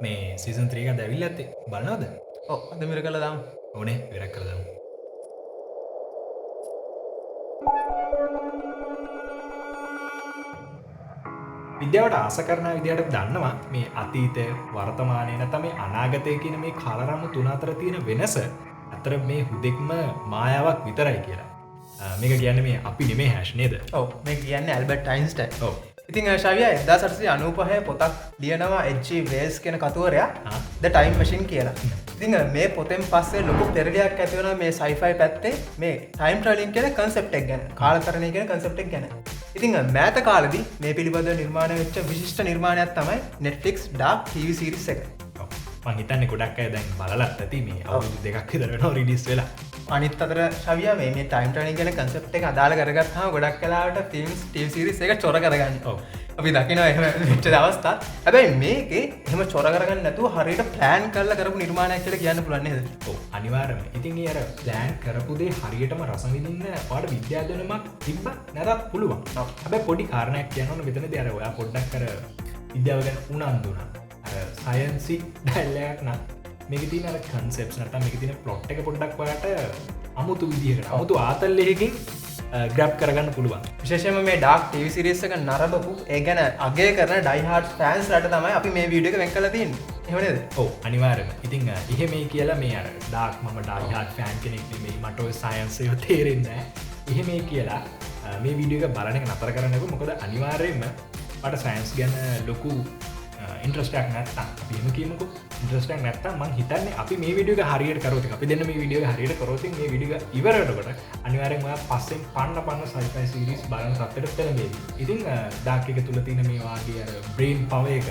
මේ සීසන් 3 එක දැවිල්ලා ඇත්තේ බලනවද? ඔව් අද මිර කළා දාමු. ඕනේ ඉවරක් කරලා දාමු. විද්‍යාවට ආස කරන විදිහට දන්නවා මේ අතීතය වර්තමානය නැත්නම් මේ අනාගතය කියන මේ කාලරාමු තුන අතර තියෙන වෙනස අතර මේ හුදෙක්ම මායාවක් විතරයි කියලා. මේක කියන්නේ මේ අපි නෙමේ හැෂ් නේද? ඔව් මේ කියන්නේ ඇල්බර්ට් අයින්ස්ටයින්. ඔව්. ඉතින් ශවියා 1895 පොතක් ලියනවා H.G. Wells කියන කතුවරයා The Time Machine කියලා. ඉතින් මේ පොතෙන් පස්සේ ලොකු පෙරලියක් ඇති වෙනවා මේ sci-fi පැත්තේ මේ time travelling කියන concept එක ගැන. කාලතරණය කියන concept එක ගැන. ඉතින් මෑත කාලෙදී මේ පිළිබඳව නිර්මාණය වෙච්ච විශිෂ්ට නිර්මාණයක් තමයි Netflix Dark TV series එක. මං හිතන්නේ ගොඩක් අය දැන් බලලත් ඇති මේ අවුරුදු දෙකක් විතර වෙනවා රිලීස් වෙලා. අනිත් අතර ශවියා මේ time travelling කියන concept එක අදාළ කරගත්තාම ගොඩක් වෙලාවට films TV series එක චොර කරගන්න. ඔව්. අපි දකිනවා එහෙම වෙච්ච අවස්ථා. හැබැයි මේකේ එහෙම චොර කරගන්න නැතුව හරියට plan කරලා කරපු නිර්මාණයක් කියලා කියන්න පුළුවන් නේද? ඔව් අනිවාර්යයෙන්ම. ඉතින් ඒ අර plan කරපු දේ හරියටම රස විඳින්න ඔයාලට විද්‍යාඥයෙක් තිබ්බ නැතත් පුළුවන්. හැබැයි පොඩි කාරණයක් කියන්න ඕන මෙතනදී අර ඔයා පොඩ්ඩක් අර විද්‍යාව ගැන උනන්දු වුණා. අර සයන්සි ඩයලොග් නම් මේකේ තියෙන අර concepts නැත්නම් මේකේ තියෙන plot එක පොඩ්ඩක් ඔයාලට අමුතු විදිහකට අමුතු ආතල්ලයකින් ග්‍රැබ් කරගන්න පුළුවන්. විශේෂයෙන්ම මේ Dark TV series එක නරඹපු ඒ ගැන අගය කරන die hard fans ලට තමයි අපි මේ වීඩියෝ එක වෙන් කරලා තියෙන්නේ. එහෙම නේද? ඔව් අනිවාර්යයෙන්ම. ඉතින් එහෙමයි කියලා මේ අර dark මම die hard fan කෙනෙක් නෙමෙයි මට ඔය science එක තේරෙන්නේ නැහැ. එහෙමයි කියලා මේ වීඩියෝ එක බලන එක නතර කරන්න එපා. මොකද අනිවාර්යයෙන්ම මට science ගැන ලොකු ඉන්ට්‍රස්ට් එකක් නැත්තම් අපි එහෙම කියමුකෝ ඉන්ට්‍රස්ට් එකක් නැත්තම් මං හිතන්නේ අපි මේ වීඩියෝ එක හරියට කරොත් අපි දෙන්න මේ වීඩියෝ එක හරියට කරොත් මේ වීඩියෝ එක ඉවර වෙනකොට අනිවාර්යෙන්ම ඔයා පස්සෙන් පන්න sci-fi series බලන තත්ත්වයට පෙළඹෙයි. ඉතින් ඩාර්ක් එක තුල තියෙන මේ වාගේ අර brain power එක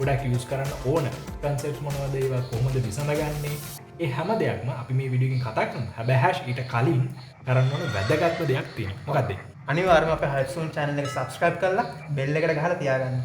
ගොඩක් යූස් කරන්න ඕන concepts මොනවද ඒවා කොහොමද විසඳගන්නේ ඒ හැම දෙයක්ම අපි මේ වීඩියෝ එකෙන් කතා කරමු. හැබැයි හැෂ් ඊට කලින් කරන්න ඕන වැදගත්ම දෙයක් තියෙනවා. මොකක්ද? අනිවාර්යයෙන්ම අපේ Hypesoon channel එක subscribe කරලා bell එකට ගහලා තියාගන්න.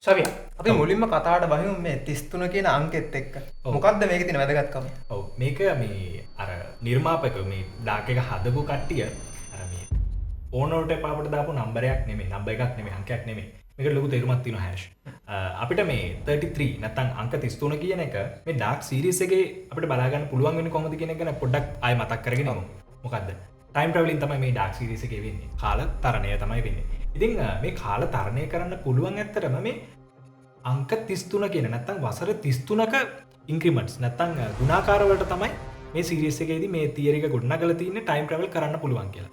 ශවියා අපි මුලින්ම කතාවට බහිමු මේ 33 කියන අංකෙත් එක්ක. මොකක්ද මේකේ තියෙන වැදගත්කම? ඔව් මේක මේ අර නිර්මාපක මේ ඩාක් එක හදපු කට්ටිය අර මේ ඕනෝට පාපට දාපු නම්බරයක් නෙමෙයි නම්බර් එකක් නෙමෙයි අංකයක් නෙමෙයි. මේකට ලොකු තේරුමක් තියෙනවා හැෂ්. අපිට මේ 33 නැත්නම් අංක 33 කියන එක මේ ඩාර්ක් සීරීස් එකේ අපිට බලා ගන්න පුළුවන් වෙන්නේ කොහොමද කියන එක ගැන පොඩ්ඩක් ආයෙ මතක් කරගෙන ඉමු. මොකද්ද? ටයිම් ට්‍රැවලින් තමයි මේ ඩාර්ක් සීරීස් එකේ වෙන්නේ. කාල තරණය තමයි වෙන්නේ. ඉතින් මේ කාල තරණය කරන්න පුළුවන් ඇත්තටම මේ අංක 33 කියන නැත්නම් වසර 33ක ඉන්ක්‍රිමන්ට්ස් නැත්නම් ගුණාකාර වලට තමයි මේ සීරීස් එකේදී මේ තියරි එක ගොඩනගලා තියෙන්නේ ටයිම් ට්‍රැවල් කරන්න පුළුවන් කියලා.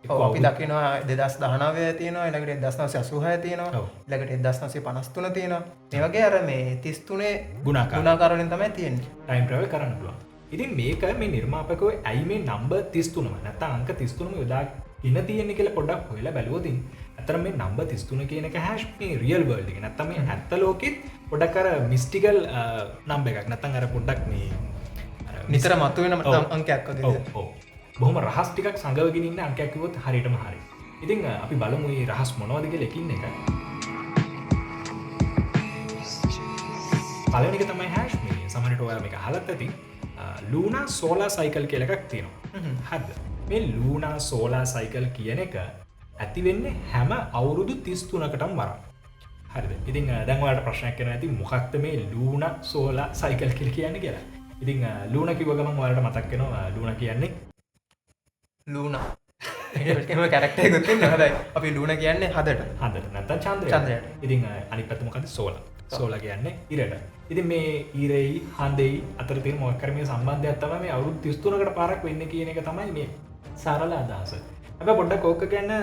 අපි දකිනවා 2019 තියෙනවා ඊළඟට 1986 තියෙනවා ඊළඟට 1953 තියෙනවා මේ වගේ අර මේ 33 ගුණාකාර වලින් තමයි තියෙන්නේ ටයිම් ට්‍රැවල් කරන්න පුළුවන්. ඉතින් මේක මේ නිර්මාපකයෝ ඇයි මේ නම්බර් 33ම නැත්නම් අංක 33ම යොදාගෙන තියෙන්නේ කියලා පොඩ්ඩක් හොයලා බැලුවොත් අතර මේ නම්බර් 33 කියන එක හැෂ් මේ රියල් වර්ල්ඩ් එකේ නැත්නම් මේ ඇත්ත ලෝකෙත් පොඩ්ඩක් අර මිස්ටිකල් නම්බර් එකක් නැත්නම් අර පොඩ්ඩක් මේ නිතර මතුවෙන අංකයක් වගේ. ඔව් බොහොම රහස් ටිකක් සංගවගෙන ඉන්න අංකයක් කිව්වොත් හරියටම හරි. ඉතින් අපි බලමු මේ රහස් මොනවද කියලා එකින් එක. පළවෙනි එක තමයි හැෂ් මේ සමහරට ඔයාලා මේක අහලත් ඇති. ලූනා සෝලාර් සයිකල් කියලා එකක් තියෙනවා. හරිද? මේ ලූනා සෝලාර් සයිකල් කියන එක ඇති වෙන්නේ හැම අවුරුදු 33කටම වරක්. හරිද? ඉතින් දැන් ඔයාලට ප්‍රශ්නයක් එනවා ඇති මොකක්ද මේ ලූනා සෝලාර් සයිකල් කියලා කියන්නේ කියලා. ඉතින් ලූනා කිව්ව ගමන් ඔයාලට මතක් වෙනවා ලූනා කියන්නේ ලූනා එහෙම කැරක්ටර් එකක් තියෙනවා. හැබැයි අපි ලූනා කියන්නේ හදට නැත්නම් චන්ද්‍රයට. ඉතින් අනිත් පැත්ත මොකද්ද? සෝලාර්. සෝලාර් කියන්නේ ඉරට. ඉතින් මේ ඉරෙයි හඳෙයි අතර තියෙන මොකක් කර මේ සම්බන්ධයක් තමයි මේ අවුරුදු 33කට පාරක් වෙන්නේ කියන එක තමයි මේ සරල අදහස. හැබැයි පොඩ්ඩක් ඕක ගැන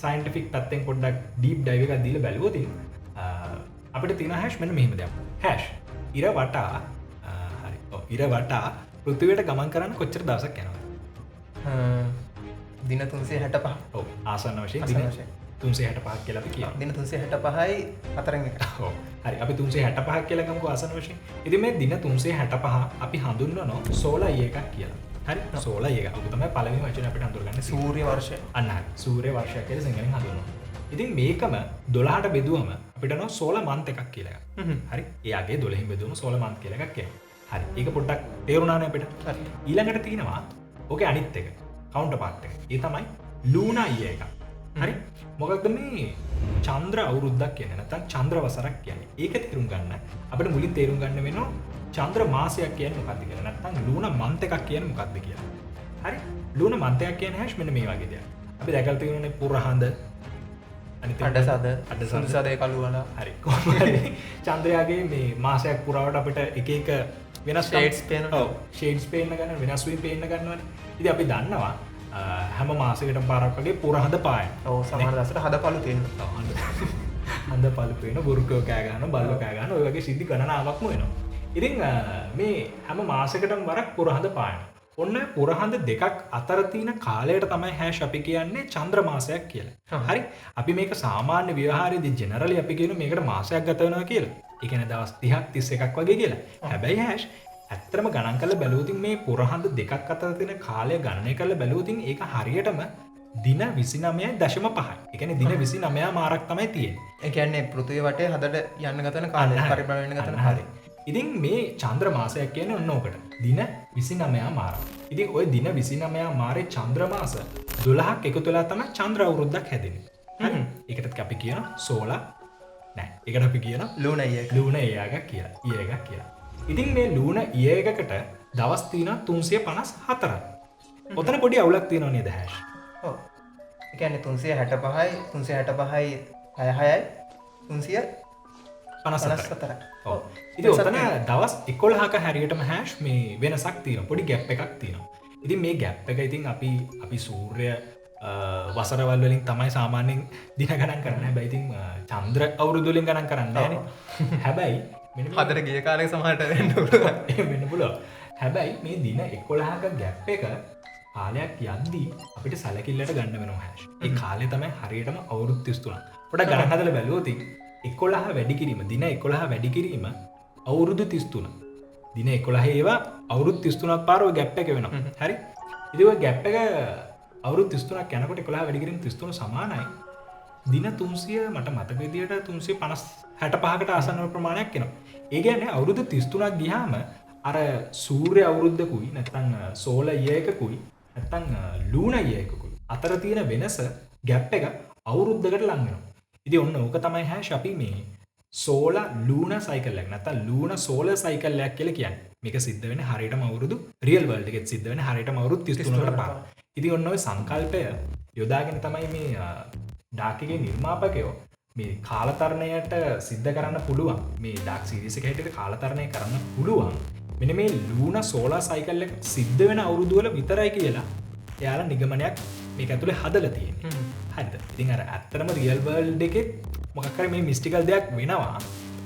සයන්ටිෆික් පැත්තෙන් පොඩ්ඩක් ඩීප් ඩයිව් එකක් දීලා බැලුවොත් අපිට තියෙන හැෂ් මෙන්න මෙහෙම දෙයක්. හැෂ් ඉර වටා හරි. ඔව් ඉර වටා පෘථිවියට ගමන් කරන්න කොච්චර දවසක් යනවද? දින 365. ඔව් ආසන්න වශයෙන් දින 365ක් කියලා අපි කියනවා. දින 365යි හතරෙන් එක. ඔව්. හරි අපි 365ක් කියලා ගමුකෝ ආසන්න වශයෙන්. ඉතින් මේ දින 365 අපි හඳුන්වනවා සෝලාර් එකක් කියලා. හරි සෝලාර් එක. ඔබ තමයි පළවෙනි වචනේ අපිට හඳුනගන්නේ සූර්ය වර්ෂය. අන්න හරි. සූර්ය වර්ෂයක් කියලා සිංහලෙන් හඳුන්වනවා. ඉතින් මේකම 12ට බෙදුවම අපිට නෝ සෝලාර් මන්ත් එකක් කියලා එකක්. හරි. එයාගේ 12න් බෙදුවම සෝලාර් මන්ත් කියලා එකක් එනවා. හරි ඒක පොඩ්ඩක් තේරුණානේ අපිට. ඊළඟට තියෙනවා ඕකේ අනිත් එක කවුන්ටර් පාර්ට් එක. ඒ තමයි ලූනා ඊය එක. හරි මොකක්ද මේ චන්ද්‍ර අවුරුද්දක් කියන්නේ නැත්නම් චන්ද්‍ර වසරක් කියන්නේ. ඒක තේරුම් ගන්න අපිට මුලින් තේරුම් ගන්න වෙනවා චන්ද්‍ර මාසයක් කියන්නේ මොකක්ද කියලා. නැත්නම් ලූනා මන්ත් එකක් කියන්නේ මොකක්ද කියලා. හරි ලූනා මන්ත් එකක් කියන්නේ හැෂ් මෙන්න මේ වගේ දෙයක්. අපි දැකලා තියෙනනේ පුරහඳ අනිත් අඩසද සුදුසදේ කළුවලා හරි කොහොමද චන්ද්‍රයාගේ මේ මාසයක් පුරාවට අපිට එක එක වෙනස් ෂේඩ්ස් පේන ෂේඩ්ස් පේන්න ගන්න වෙනස් වී පේන්න ගන්නවනේ. ඉතින් අපි දන්නවා හැම මාසයකටම පාරක් වගේ පුරහඳ පායන. ඔව් සමහර දවසට හදපළු තියෙනවා. හඳ පළු පේන බුරුකෝ කෑ ගන්න බල්ලෝ කෑ ගන්න ඔය වගේ සිද්ධි ගණනාවක්ම වෙනවා. ඉතින් මේ හැම මාසයකටම වරක් පුරහඳ පායන. ඔන්න පුරහඳ දෙකක් අතර තියෙන කාලයට තමයි හැෂ් අපි කියන්නේ චන්ද්‍ර මාසයක් කියලා. හරි අපි මේක සාමාන්‍ය ව්‍යවහාරයේදී ජෙනරලි අපි කියන මේකට මාසයක් ගත වෙනවා කියලා. ඒ කියන්නේ දවස් 30ක් 31ක් වගේ කියලා. හැබැයි හැෂ් ඇත්තටම ගණන් කරලා බැලුවොත් මේ පුරහඳ දෙකක් අතර තියෙන කාලය ගණනය කරලා බැලුවොත් ඒක හරියටම දින 29.5යි. ඒ කියන්නේ දින 29 මාරක් තමයි තියෙන්නේ. ඒ කියන්නේ පෘථිවිය වටේ හදට යන්න ගතන කාලය පරිභ්‍රමණය වෙන ගතන කාලය. ඉතින් මේ චන්ද්‍ර මාසයක් කියන්නේ ඔන්න ඕකට. දින 29 මාරක්. ඉතින් ওই දින 29 මාරේ චන්ද්‍ර මාස 12ක් එකතු වෙලා තමයි චන්ද්‍ර අවුරුද්දක් හැදෙන්නේ. හරි. ඒකටත් අපි කියන සෝලා නෑ. ඒකට අපි කියන ලූනා ඊය එක. ලූනා ඊය එකක් කියලා. ඊය එකක් කියලා. ඉතින් මේ ලූනා ඊය එකකට දවස් තියෙනවා 354ක්. ඔතන පොඩි අවුලක් තියෙනවා නේද හැෂ්? ඔව්. ඒ කියන්නේ 365යි 365යි 66යි 354යි. ඔව්. ඉතින් ඔතන දවස් 11ක හැරියටම හැෂ් මේ වෙනසක් තියෙනවා. පොඩි ගැප් එකක් තියෙනවා. ඉතින් මේ ගැප් එක ඉතින් අපි සූර්ය වසරවල් වලින් තමයි සාමාන්‍යයෙන් දින ගණන් කරන්නේ. හැබැයි ඉතින් චන්ද්‍ර අවුරුදු වලින් ගණන් කරන්නේ නෑනේ. හැබැයි මෙන්න හදට ගිය කාලේ සමහරට වෙන්න පුළුවන්. එහෙම වෙන්න පුළුවන්. හැබැයි මේ දින 11ක ගැප් එක කාලයක් යද්දී අපිට සැලකිල්ලට ගන්න වෙනවා හැෂ්. ඒ කාලේ තමයි හරියටම අවුරුදු 33ක්. පොඩක් ගණන් හදලා බැලුවොත් 11 වැඩි කිරීම දින 11 වැඩි කිරීම අවුරුදු 33. දින 11 ඒවා අවුරුදු 33ක් පාර ඔය ගැප් එක වෙනවා. හරි. ඉතින් ඔය ගැප් එක අවුරුදු 33ක් යනකොට 11 වැඩි කිරීම 33 සමානයි. දින 300 මට මතක විදියට 365කට ආසන්න ප්‍රමාණයක් එනවා. ඒ කියන්නේ අවුරුදු 33ක් ගියාම අර සූර්ය අවුරුද්දකුයි නැත්නම් සෝලර් ඊයර් එකකුයි නැත්නම් ලූනා ඊයර් එකකුයි අතර තියෙන වෙනස ගැප් එක අවුරුද්දකට ලං වෙනවා. ඉතින් ඔන්න ඕක තමයි හැෂ් අපි මේ සෝලර් ලූනා සයිකල් එක නැත්නම් ලූනා සෝලර් සයිකල් එකක් කියලා කියන්නේ. මේක සිද්ධ වෙන්නේ හරියටම අවුරුදු රියල් වර්ල්ඩ් එකෙත් සිද්ධ වෙන්නේ හරියටම අවුරුදු 33කට පාර. ඉතින් ඔන්න ඔය සංකල්පය යොදාගෙන තමයි මේ ඩාක් එකේ නිර්මාපකයෝ මේ කාලතරණයට සිද්ධ කරන්න පුළුවන් මේ ඩාක් සීරීස් එක හැටියට කාලතරණය කරන්න පුළුවන් මෙන්න මේ ලූනා සෝලර් සයිකල් එක සිද්ධ වෙන අවුරුදු වල විතරයි කියලා එයාලා නිගමනයක් මේක ඇතුලේ හදලා තියෙනවා. හරිද? ඉතින් අර ඇත්තටම රියල් වර්ල්ඩ් එකේ මොකක් හරි මේ මිස්ටිකල් දෙයක් වෙනවා.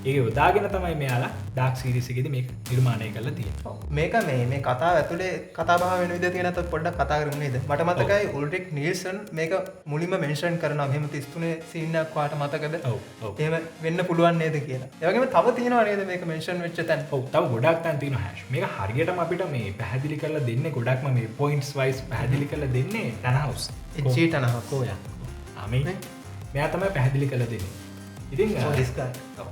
ඒක යොදාගෙන තමයි මෙයාලා ඩාක් සීරීස් එකේදී මේක නිර්මාණය කරලා තියෙන්නේ. මේක මේ කතාව ඇතුලේ කතා බහ වෙන විදිහ තියෙන අතත් පොඩ්ඩක් කතා කරමු නේද? මට මතකයි උල්රික් නීල්සන් මේක මුලින්ම මෙන්ෂන් කරනවා. මෙහෙම 33 සීන් එකක් වාට මතකද? ඔව්. එහෙම වෙන්න පුළුවන් නේද කියලා. ඒ වගේම තව තියෙනවා නේද මේක මෙන්ෂන් වෙච්ච තැන්? ඔව්. තව ගොඩක් තැන් තියෙනවා හැෂ්. මේක හරියටම අපිට මේ පැහැදිලි කරලා දෙන්නේ ගොඩක්ම මේ පොයින්ට්ස් වයිස් පැහැදිලි කරලා දෙන්නේ ටනහවුස්. එච්චී ටනහවුස්. කොයා. ආමේ. මෙයා තමයි පැහැදිලි කරලා දෙන්නේ. ඉතින් this guy. ඔව්.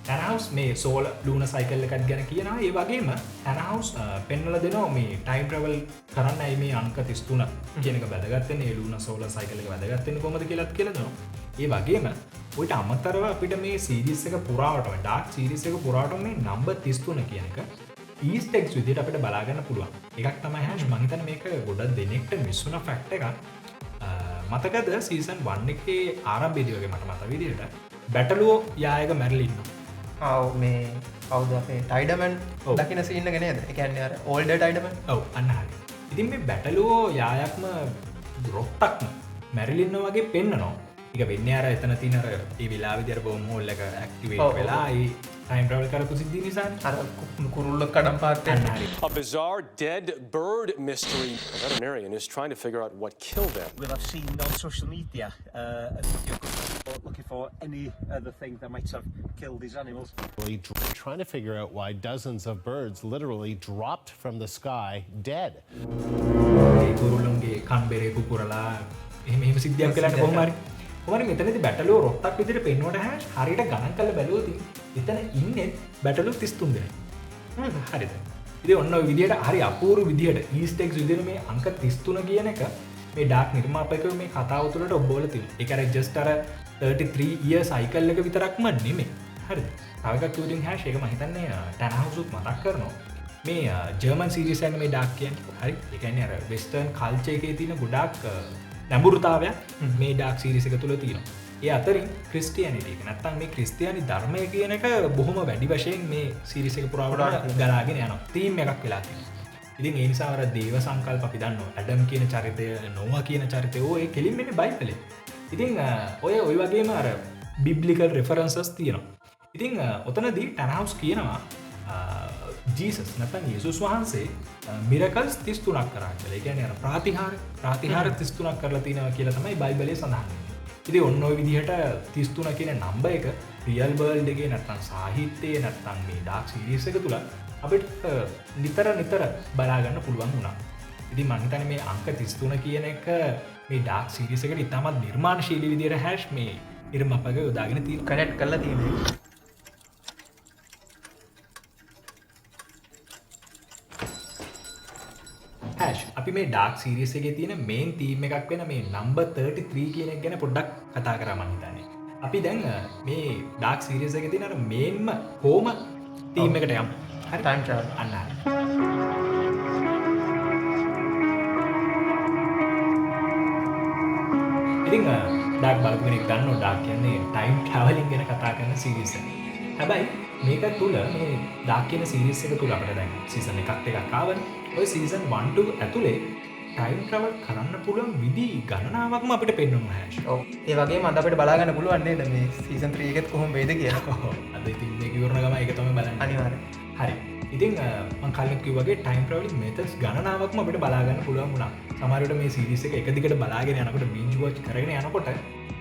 ටනහවුස් මේ සෝල ලූන සයිකල් එකක් ගැන කියනවා. ඒ වගේම ටනහවුස් පෙන්වලා දෙනවා මේ ටයිම් ට්‍රැවල් කරන්නයි මේ අංක 33 කියන එක වැදගත් වෙන්නේ. ඒ ලූන සෝලර් සයිකල් එක වැදගත් වෙන්නේ කොහොමද කියලාත් කියලා දෙනවා. ඒ වගේම ඔයිට අමතරව අපිට මේ සීරීස් එක පුරාවටම ඩාර්ක් සීරීස් එක පුරාවටම මේ නම්බර් 33 කියන එක ඊස්ට් එග්ස් විදිහට අපිට බලා ගන්න පුළුවන්. එකක් තමයි හැෂ් මම හිතන්නේ මේක ගොඩක් දෙනෙක්ට මිස් වුණ ෆැක්ට් එකක්. මතකද සීසන් 1 එකේ ආරම්භයේදී වගේ මට මතක විදිහට බැටලුවෝ යායක මැරිලා ඉන්නවා. මේ කවුද අපේ ටයිඩමන් දකින්න සීන් එක නේද? ඒ කියන්නේ අර ඕල්ඩර් ටයිඩමන්. ඔව් අන්න හරි. ඉතින් මේ බැටලුවෝ යායක්ම රොක්ටක්ම මැරිලා ඉන්නවා වගේ පෙන්නනවා. ඒක වෙන්නේ අර එතන තියෙන අර ඒ වෙලාවේදී අර බෝම් හෝල් එක ඇක්ටිවේට් වෙලා ඒ ටයිම් ට්‍රැවල් කරපු සිද්ධිය නිසානේ. අර කුරුල්ල කඩම් පාත් වෙන. A bizarre dead bird mystery. A veterinarian is trying to figure out what killed them. Well, I've seen on social media a video looking for any other thing that might have killed these animals. Trying to figure out why dozens of birds literally dropped from the sky dead. ඒ කුරුල්ලන්ගේ කන් බෙරේ පුපුරලා එහෙම සිද්ධියක් කියලා කොහොම හරි. කොහොමද මෙතනදී බැටලුවෝ රොක්ටක් විදිහට පෙන්වුවට hash හරියට ගණන් කරලා බැලුවොත් එතන ඉන්නේ බැටලුවෝ 33 දෙනෙක්. හරිද ඉතින් ඔන්න ඔය විදිහට හරි අපූර්ව විදිහට ඊස්ටර් එග්ස් විදිහට මේ අංක 33 කියන එක මේ ඩාර්ක් නිර්මාපකයෝ මේ කතාව තුළට ඔබවල තියෙනවා. ඒක අර ජස්ට් අර 33 year cycle එක විතරක්ම නෙමෙයි. හරිද? තව එකක් ටූරින් හැෂ් ඒක මම හිතන්නේ ටැනහවුසුත් මතක් කරනවා. මේ ජර්මන් සීරීස් එකනේ මේ ඩාර්ක් කියන්නේ. හරි? ඒ කියන්නේ අර වෙස්ටර්න් කල්චර් එකේ තියෙන ගොඩාක් නැඹුරුතාවයක් මේ ඩාර්ක් සීරීස් එක තුළ තියෙනවා. ඒ අතරින් ක්‍රිස්ටියානිටි එක නැත්තම් මේ ක්‍රිස්තියානි ධර්මය කියන එක බොහොම වැඩි වශයෙන් මේ සීරීස් එක පුරාවට ගලාගෙන යනවා. තීම් එකක් වෙලා තියෙනවා. ඉතින් ඒ නිසා අර දේව සංකල්ප අපි දන්නවා. ඇඩම් කියන චරිතය, නොවා කියන චරිතය ඒ කෙලින්ම ඉන්නේ බයිබලේ. ඉතින් ඔය වගේම අර බිබ්ලිකල් රෙෆරන්සස් තියෙනවා. ඉතින් ඔතනදී ටනහවුස් කියනවා ජීසස් නැත්නම් යේසුස් වහන්සේ මිරකල්ස් 33ක් කරා කියලා. ඒ කියන්නේ අර ප්‍රාතිහාර 33ක් කරලා තියෙනවා කියලා තමයි බයිබලයේ සඳහන් වෙන්නේ. ඉතින් ඔන්න ඔය විදිහට 33 කියන නම්බර් එක රියල් වර්ල්ඩ් එකේ නැත්නම් සාහිත්‍යයේ නැත්නම් මේ ඩාර්ක් සීරීස් එක තුල අපිට නිතර බලා ගන්න පුළුවන් වුණා. ඉතින් මම හිතන්නේ මේ අංක 33 කියන එක මේ ඩාර්ක් සීරීස් එකට ඉතාමත් නිර්මාණශීලී විදිහට හැෂ් මේ නිර්මාපකයෝ යොදාගෙන තියෙන කනෙක්ට් කරලා තියෙනවා. හැෂ් අපි මේ ඩාර්ක් සීරීස් එකේ තියෙන මේන් තීම් එකක් වෙන මේ නම්බර් 33 කියන එක ගැන පොඩ්ඩක් කතා කරා මම හිතන්නේ. අපි දැන් මේ ඩාර්ක් සීරීස් එකේ තියෙන අර මේන්ම හෝම තීම් එකට යමු. හරි ටයිම් ට්‍රැවල් අන්න හරි. ඉතින් ඩාර්ක් බලපු කෙනෙක් දන්නවා ඩාර්ක් කියන්නේ ටයිම් ට්‍රැවලින් ගැන කතා කරන සීරීස් එක. හැබැයි මේක තුල මේ ඩාර්ක් කියන සීරීස් එක තුල අපිට දැන් සීසන් එකක් ආවනේ. ඔය සීසන් 1 2 ඇතුලේ ටයිම් ට්‍රැවල් කරන්න පුළුවන් විදි ගණනාවක්ම අපිට පෙන්වනවා හැෂ්. ඔව්. ඒ වගේම අද අපිට බලා ගන්න පුළුවන් නේද මේ සීසන් 3 එකෙත් කොහොම වෙයිද කියලා. අද ඉතින් මේක ඉවරන ගමන් ඒක තමයි බලන්නේ. අනිවාර්යයෙන්. හරි. ඉතින් මම කලින් කිව්වා වගේ ටයිම් ට්‍රැවලින් මෙතඩ්ස් ගණනාවක්ම අපිට බලා ගන්න පුළුවන් වුණා. සමහර විට මේ සීරීස් එක දිගට බලාගෙන යනකොට බින්ජ් වොච් කරගෙන යනකොට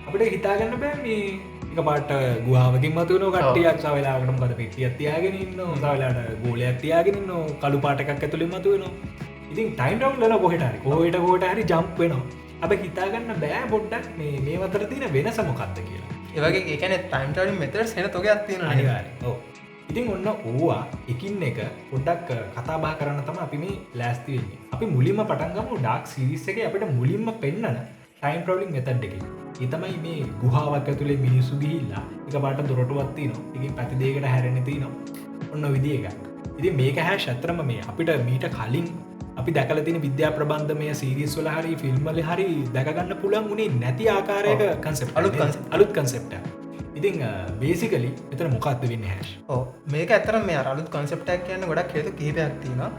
අපිට හිතා ගන්න බෑ මේ එකපාරට ගුහාවකින් මතුවෙන කට්ටියක් සා වෙලාවකට මොකද පෙට්ටියක් තියාගෙන ඉන්නවා. සා වෙලාවට ගෝලයක් තියාගෙන ඉන්නවා. කළු පාට එකක් ඇතුලෙන් මතුවෙනවා. ඉතින් ටයිම් ට්‍රැවල් වල කොහෙට හරි ජම්ප් වෙනවා. අපිට හිතා ගන්න බෑ පොඩ්ඩක් මේ අතර තියෙන වෙනස මොකක්ද කියලා. ඒ වගේ ඒ කියන්නේ ටයිම් ට්‍රැවලින් මෙතඩ්ස් වෙන තොගයක් තියෙනවා නේද? අනිවාර්යයෙන්. ඔව්. ඉතින් ඔන්න ඕවා එකින් එක පොඩ්ඩක් කතා බහ කරන්න තමයි අපි මේ ලෑස්ති වෙන්නේ. අපි මුලින්ම පටන් ගමු ඩාර්ක් සීරීස් එකේ අපිට මුලින්ම පෙන්නන ටයිම් ට්‍රැවලින් මෙතඩ් එකකින්. ඒ තමයි මේ ගුහාවක් ඇතුලේ මිනිස්සු ගිහිල්ලා එකපාරට දොරටුවක් තියෙනවා. එකකින් පැති දෙකකට හැරෙන්න තියෙනවා. ඔන්න විදිය එකක්. ඉතින් මේක හැෂ් අතරම මේ අපිට මීට කලින් අපි දැකලා තියෙන විද්‍යා ප්‍රබන්ධමය සීරීස් වල හරි ෆිල්ම් වල හරි දැක ගන්න පුළුවන් උනේ නැති ආකාරයක කන්සෙප්ට් අලුත් කන්සෙප්ට් එකක්. ඉතින් බේසිකලි මෙතන මොකක්ද වෙන්නේ හැෂ්? ඔව් මේක ඇත්තටම මේ අලුත් කන්සෙප්ට් එකක් කියන්නේ ගොඩක් හේතු කිහිපයක් තියෙනවා.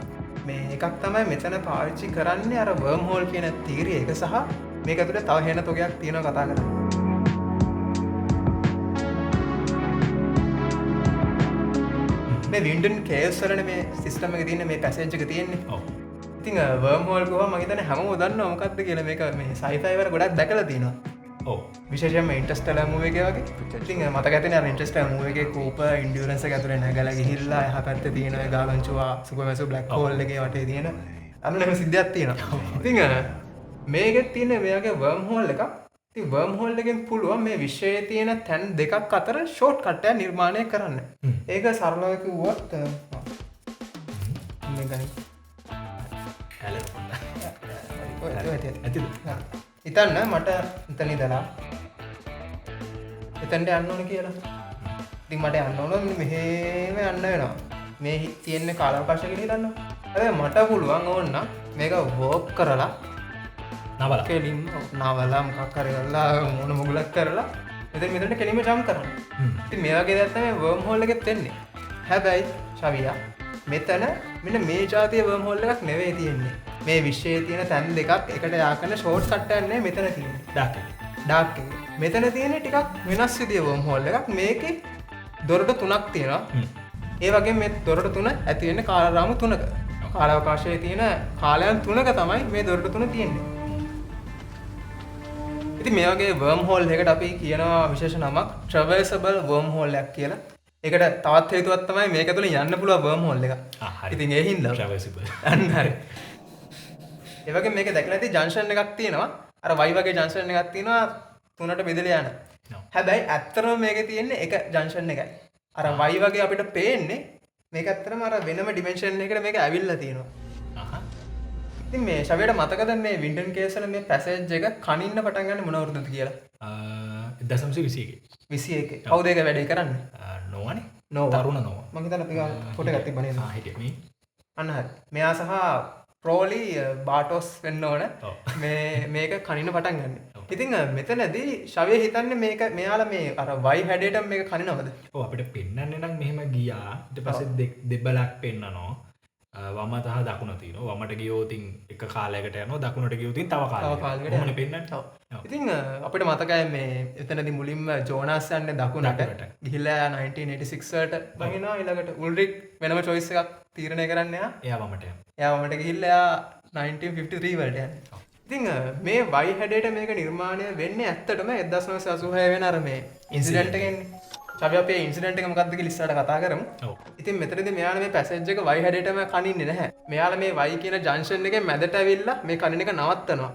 මේ එකක් තමයි මෙතන පාවිච්චි කරන්නේ අර වර්ම් හෝල් කියන තීරිය එක සහ මේක ඇතුලේ තව හේන තොගයක් තියෙනවා කතා කරන්නේ. මේ වින්ඩන් කේව්ස් වලනේ මේ සිස්ටම් එක තියෙන්නේ මේ පැසේජ් එක තියෙන්නේ. ඔව්. ඉතින් වර්ම් හෝල් ගෝවා මම හිතන්නේ හැමෝම දන්නවා මොකක්ද කියලා මේක මේ සයිෆයි වල ගොඩක් දැකලා තියෙනවා. ඔව්. විශේෂයෙන්ම ඉන්ටර්ස්ටෙලර් මූවි එක වගේ. ඉතින් මතක ඇතිනේ අර ඉන්ටර්ස්ටෙලර් මූවි එකේ කූපර් ඉන්ඩියුරන්ස් එක ඇතුලේ නැගලා ගිහිල්ලා එහා පැත්තේ තියෙන ඒ ගාලන්චුවා සුපර්මැසිව් බ්ලැක් හෝල් එකේ වටේ තියෙන අන්න එහෙම සිද්ධියක් තියෙනවා. ඉතින් මේකෙත් තියෙන මේ වගේ වර්ම් හෝල් එකක්. ඉතින් වර්ම් හෝල් එකෙන් පුළුවන් මේ විශ්වයේ තියෙන තැන් දෙකක් අතර ෂෝට් කට් එකක් නිර්මාණය කරන්න. ඒක සරලව කිව්වොත් මේකයි. හිතන්න මට එතන ඉඳලා එතනට යන්න ඕන කියලා. ඉතින් මට යන්න ඕන මෙහෙම යන්න වෙනවා. මේ තියෙන කාලාවකාශය කියලා හිතන්න. හැබැයි මට පුළුවන් ඕන මේක වර්ක් කරලා නවලා කෙලින්ම නවලා මොකක් හරි කරලා මොන මුගලක් කරලා මෙතනට කෙලින්ම ජම්ප් කරන්න. ඉතින් මේ වගේ දෙයක් තමයි වර්ම් හෝල් එකෙත් වෙන්නේ. හැබැයි ශවියා මෙතන මෙන්න මේ જાතිය වර්ම් හෝල් එකක් නෙවෙයි තියෙන්නේ. මේ විශ්වයේ තියෙන තැන් දෙකක් එකට යා කරන ෂෝට් කට් එකක් නේ මෙතන තියෙන්නේ. ඩාර්ක් එක. මෙතන තියෙන්නේ ටිකක් වෙනස් විදිය වර්ම් හෝල් එකක්. මේකේ දොරටු තුනක් තියෙනවා. ඒ වගේම මේ දොරටු තුන ඇති වෙන්නේ කාලරාමු තුනක. කාලාවකාශයේ තියෙන කාලයන් තුනක තමයි මේ දොරටු තුන තියෙන්නේ. ඉතින් මේ වගේ වර්ම් හෝල් එකකට අපි කියනවා විශේෂ නමක් traversable worm hole එකක් කියලා. ඒකට තවත් හේතුවක් තමයි මේක තුලින් යන්න පුළුවන් worm hole එක. ඉතින් ඒ හින්දා traversable. අන්න හරි. ඒ වගේ මේක දැකලා ඉතින් ජන්ක්ෂන් එකක් තියෙනවා. අර Y වගේ ජන්ක්ෂන් එකක් තියෙනවා තුනට බෙදලා යන. හැබැයි ඇත්තටම මේකේ තියෙන්නේ එක ජන්ක්ෂන් එකයි. අර Y වගේ අපිට පේන්නේ මේක ඇත්තටම අර වෙනම ඩිමෙන්ෂන් එකකට මේක ඇවිල්ලා තියෙනවා. අහ. ඉතින් මේ ශවයට මතකද මේ වින්ටන් කේසල මේ පැසේජ් එක කනින්න පටන් ගන්න මොන වරුදද කියලා? 1921. 21. කවුද ඒක වැඩේ කරන්නේ? නොවනේ. නෝවා. තරුණ නොවා. මම හිතන්නේ අපි ගාව ෆොටෝ එකක් තිබ්බනේ. හිටියේ මේ. අන්න හරි. මෙයා සහ ප්‍රෝලි බාටෝස් වෙන්න ඕන ඔව්. මේක කනින්න පටන් ගන්න. ඉතින් මෙතනදී ශවය හිතන්නේ මේක මෙයාලා මේ අර වයි හැඩයට මේක කනිනවද? ඔව් අපිට පෙන්වන්නේ නම් මෙහෙම ගියා. ඊට පස්සේ දෙබලක් පෙන්නනවා. වම තහ දකුණ තියෙනවා. වමට ගියොත් එක කාලයකට යනවා. දකුණට ගියොත් තව කාලයකට. කොහොමද පෙන්වන්නේ? ඉතින් අපිට මතකයි මේ එතනදී මුලින්ම ජෝනාස් යන්නේ දකුණට. ගිහිල්ලා 1986 වලට වහිනවා. ඊළඟට උල්රික් වෙනම choice එකක් තීරණය කරන්න යා. එයා වමට යනවා. එයා වමට ගිහිල්ලා 1953 වලට යනවා. ඉතින් මේ වයි හැඩයට මේක නිර්මාණය වෙන්නේ ඇත්තටම 1986 වෙන අර මේ ඉන්සිඩන්ට් එකෙන්නේ. අපි අපේ ඉන්සිඩන්ට් එක මොකක්ද කියලා ඉස්සරහට කතා කරමු. ඔව්. ඉතින් මෙතනදී මෙයාලා මේ පැසේජ් එක වයි හැඩයටම කනින්නේ නැහැ. මෙයාලා මේ වයි කියන ජංක්ෂන් එකේ මැදට ඇවිල්ලා මේ කනින එක නවත්තනවා.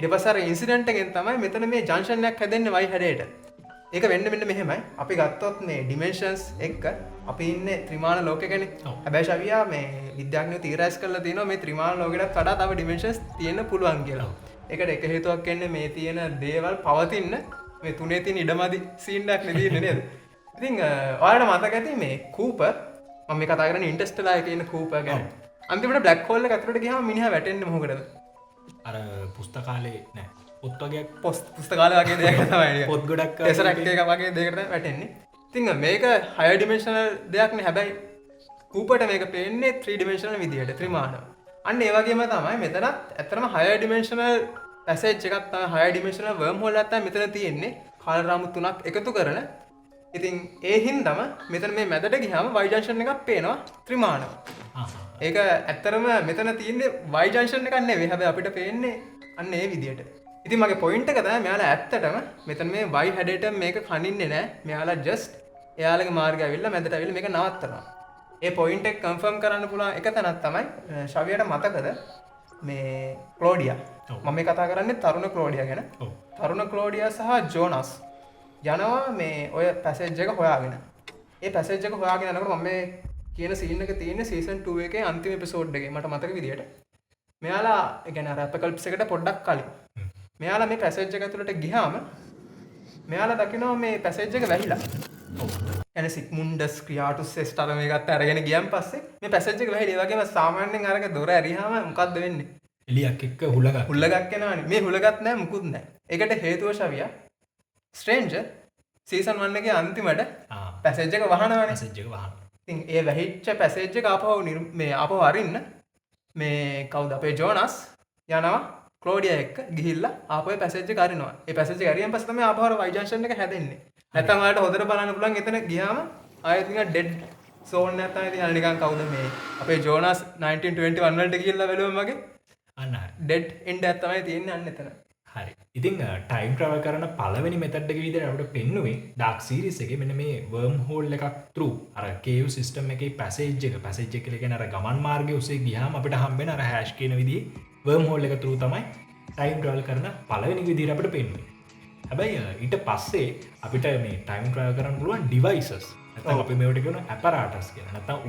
ඊට පස්සේ අර ඉන්සිඩන්ට් එකෙන් තමයි මෙතන මේ ජංක්ෂන් එකක් හැදෙන්නේ වයි හැඩයට. ඒක වෙන්න මෙන්න මෙහෙමයි. අපි ගත්තොත් මේ ඩිමෙන්ෂන්ස් එක්ක අපි ඉන්නේ ත්‍රිමාන ලෝකෙකනේ. හැබැයි ශවියා මේ විද්‍යාඥයෝ තීරණය කරලා තියෙනවා මේ ත්‍රිමාන ලෝකෙටත් වඩා තව ඩිමෙන්ෂන්ස් තියෙන්න පුළුවන් කියලා. ඒකට එක හේතුවක් වෙන්නේ මේ තියෙන දේවල් පවතින්න මේ තුනේ තියෙන ඉඩමදි සීන් එකක් නෙදීන්නේ නේද? ඉතින් ඔයාලට මතක ඇති මේ කූපර් මම මේ කතා කරන්නේ ඉන්ටර්ස්ටෙලාර් එකේ ඉන්න කූපර් ගැන. අන්තිමට බ්ලැක් හෝල් එක ඇතුළට ගියාම මිනිහා වැටෙන්නේ මොකටද? අර පුස්තකාලේ නෑ. පොත් වගේක් පුස්තකාලේ වගේ දෙයක් තමයි. පොත් ගොඩක් ටෙසරැක්ට් එක වගේ දෙයකට තමයි වැටෙන්නේ. ඉතින් මේක හයර් ඩිමෙන්ෂනල් දෙයක් නේ. හැබැයි කූපර්ට මේක පේන්නේ 3 ඩිමෙන්ෂනල් විදියට ත්‍රිමාන. අන්න ඒ වගේම තමයි මෙතනත් ඇත්තටම හයර් ඩිමෙන්ෂනල් පැසේජ් එකක් තමයි හයර් ඩිමෙන්ෂනල් වර්ම් හෝල් එකක් තමයි මෙතන තියෙන්නේ. කාල රාමු 3ක් එකතු කරන. ඉතින් ඒ හින්දාම මෙතන මේ මැදට ගියාම y junction එකක් පේනවා ත්‍රිමානව. ඒක ඇත්තටම මෙතන තියෙන්නේ y junction එකක් නෙවෙයි. හැබැයි අපිට පේන්නේ අන්න ඒ විදියට. ඉතින් මගේ පොයින්ට් එක තමයි මෙයාලා ඇත්තටම මෙතන මේ y හැඩයට මේක කනින්නේ නැහැ. මෙයාලා just එයාලගේ මාර්ගය ඇවිල්ලා මැදට ඇවිල්ලා මේක නවත්තනවා. ඒ පොයින්ට් එක කන්ෆර්ම් කරන්න පුළුවන් එක තැනක් තමයි ශවියට මතකද මේ ක්ලෝඩියා. මම මේ කතා කරන්නේ තරුණ ක්ලෝඩියා ගැන. තරුණ ක්ලෝඩියා සහ ජෝනස් යනවා මේ ඔය පැසේජ් එක හොයාගෙන. ඒ පැසේජ් එක හොයාගෙන යනකොට මම මේ කියන සීන් එක තියෙන්නේ සීසන් 2 එකේ අන්තිම එපිසෝඩ් එකේ මට මතක විදියට. මෙයාලා ඒ කියන්නේ අර අපකල්ප්ස් එකට පොඩ්ඩක් කලින්. මෙයාලා මේ පැසේජ් එක ඇතුළට ගියාම මෙයාලා දකිනවා මේ පැසේජ් එක වැහිලා. يعني සිග්මුන්ඩස් ක්‍රියාටුස් එස්ටර මේකත් අරගෙන ගියන් පස්සේ මේ පැසේජ් එක වැහිලා. ඒ වගේම සාමාන්‍යයෙන් අරක දොර ඇරියාම මොකද්ද වෙන්නේ? එලියක් එක්ක හුලගක් එනවනේ. මේ හුලගත් නැහැ මුකුත් නැහැ. ඒකට හේතුව ශවියා ස්ට්‍රේන්ජර් සීසන් 1 එකේ අන්තිමට පැසේජ් එක වහනවානේ. පැසේජ් එක වහනවා. ඉතින් ඒ වැහිච්ච පැසේජ් එක ආපහු මේ ආපහු අරින්න මේ කවුද අපේ ජෝනස් යනවා ක්ලෝඩියා එක්ක ගිහිල්ලා ආපහු පැසේජ් එක අරිනවා. ඒ පැසේජ් එක අරියන් පස්සේ තමයි ආපහු y junction එක හැදෙන්නේ. නැත්නම් ඔයාලට හොදට බලන්න පුළුවන් එතන ගියාම ආයෙත් නිකන් ඩෙඩ් සෝන් එකක් තමයි තියෙන්නේ. නිකන් කවුද මේ අපේ ජෝනස් 1921 වලට ගිහිල්ලා බැලුවම වගේ අන්න හරි. ඩෙඩ් එන්ඩ් එකක් තමයි තියෙන්නේ අන්න එතන. හරි. ඉතින් ටයිම් ට්‍රැවල් කරන පළවෙනි මෙතඩ් එක විදිහට අපිට පෙන්නුවේ ඩාර්ක් සීරීස් එකේ මෙන්න මේ වර්ම් හෝල් එකක් through අර කේව් සිස්ටම් එකේ පැසේජ් එක කියලා කියන්නේ අර ගමන් මාර්ගය ඔස්සේ ගියාම අපිට හම්බෙන අර හැෂ් කියන විදිහේ වර්ම් හෝල් එක through තමයි ටයිම් ට්‍රැවල් කරන පළවෙනි විදිහට අපිට පෙන්නුවේ. හැබැයි ඊට පස්සේ අපිට මේ ටයිම් ට්‍රැවල් කරන්න පුළුවන් ඩිවයිසස් නැත්නම් අපි මේවට කියන ඇපරාටස් කියලා නැත්නම්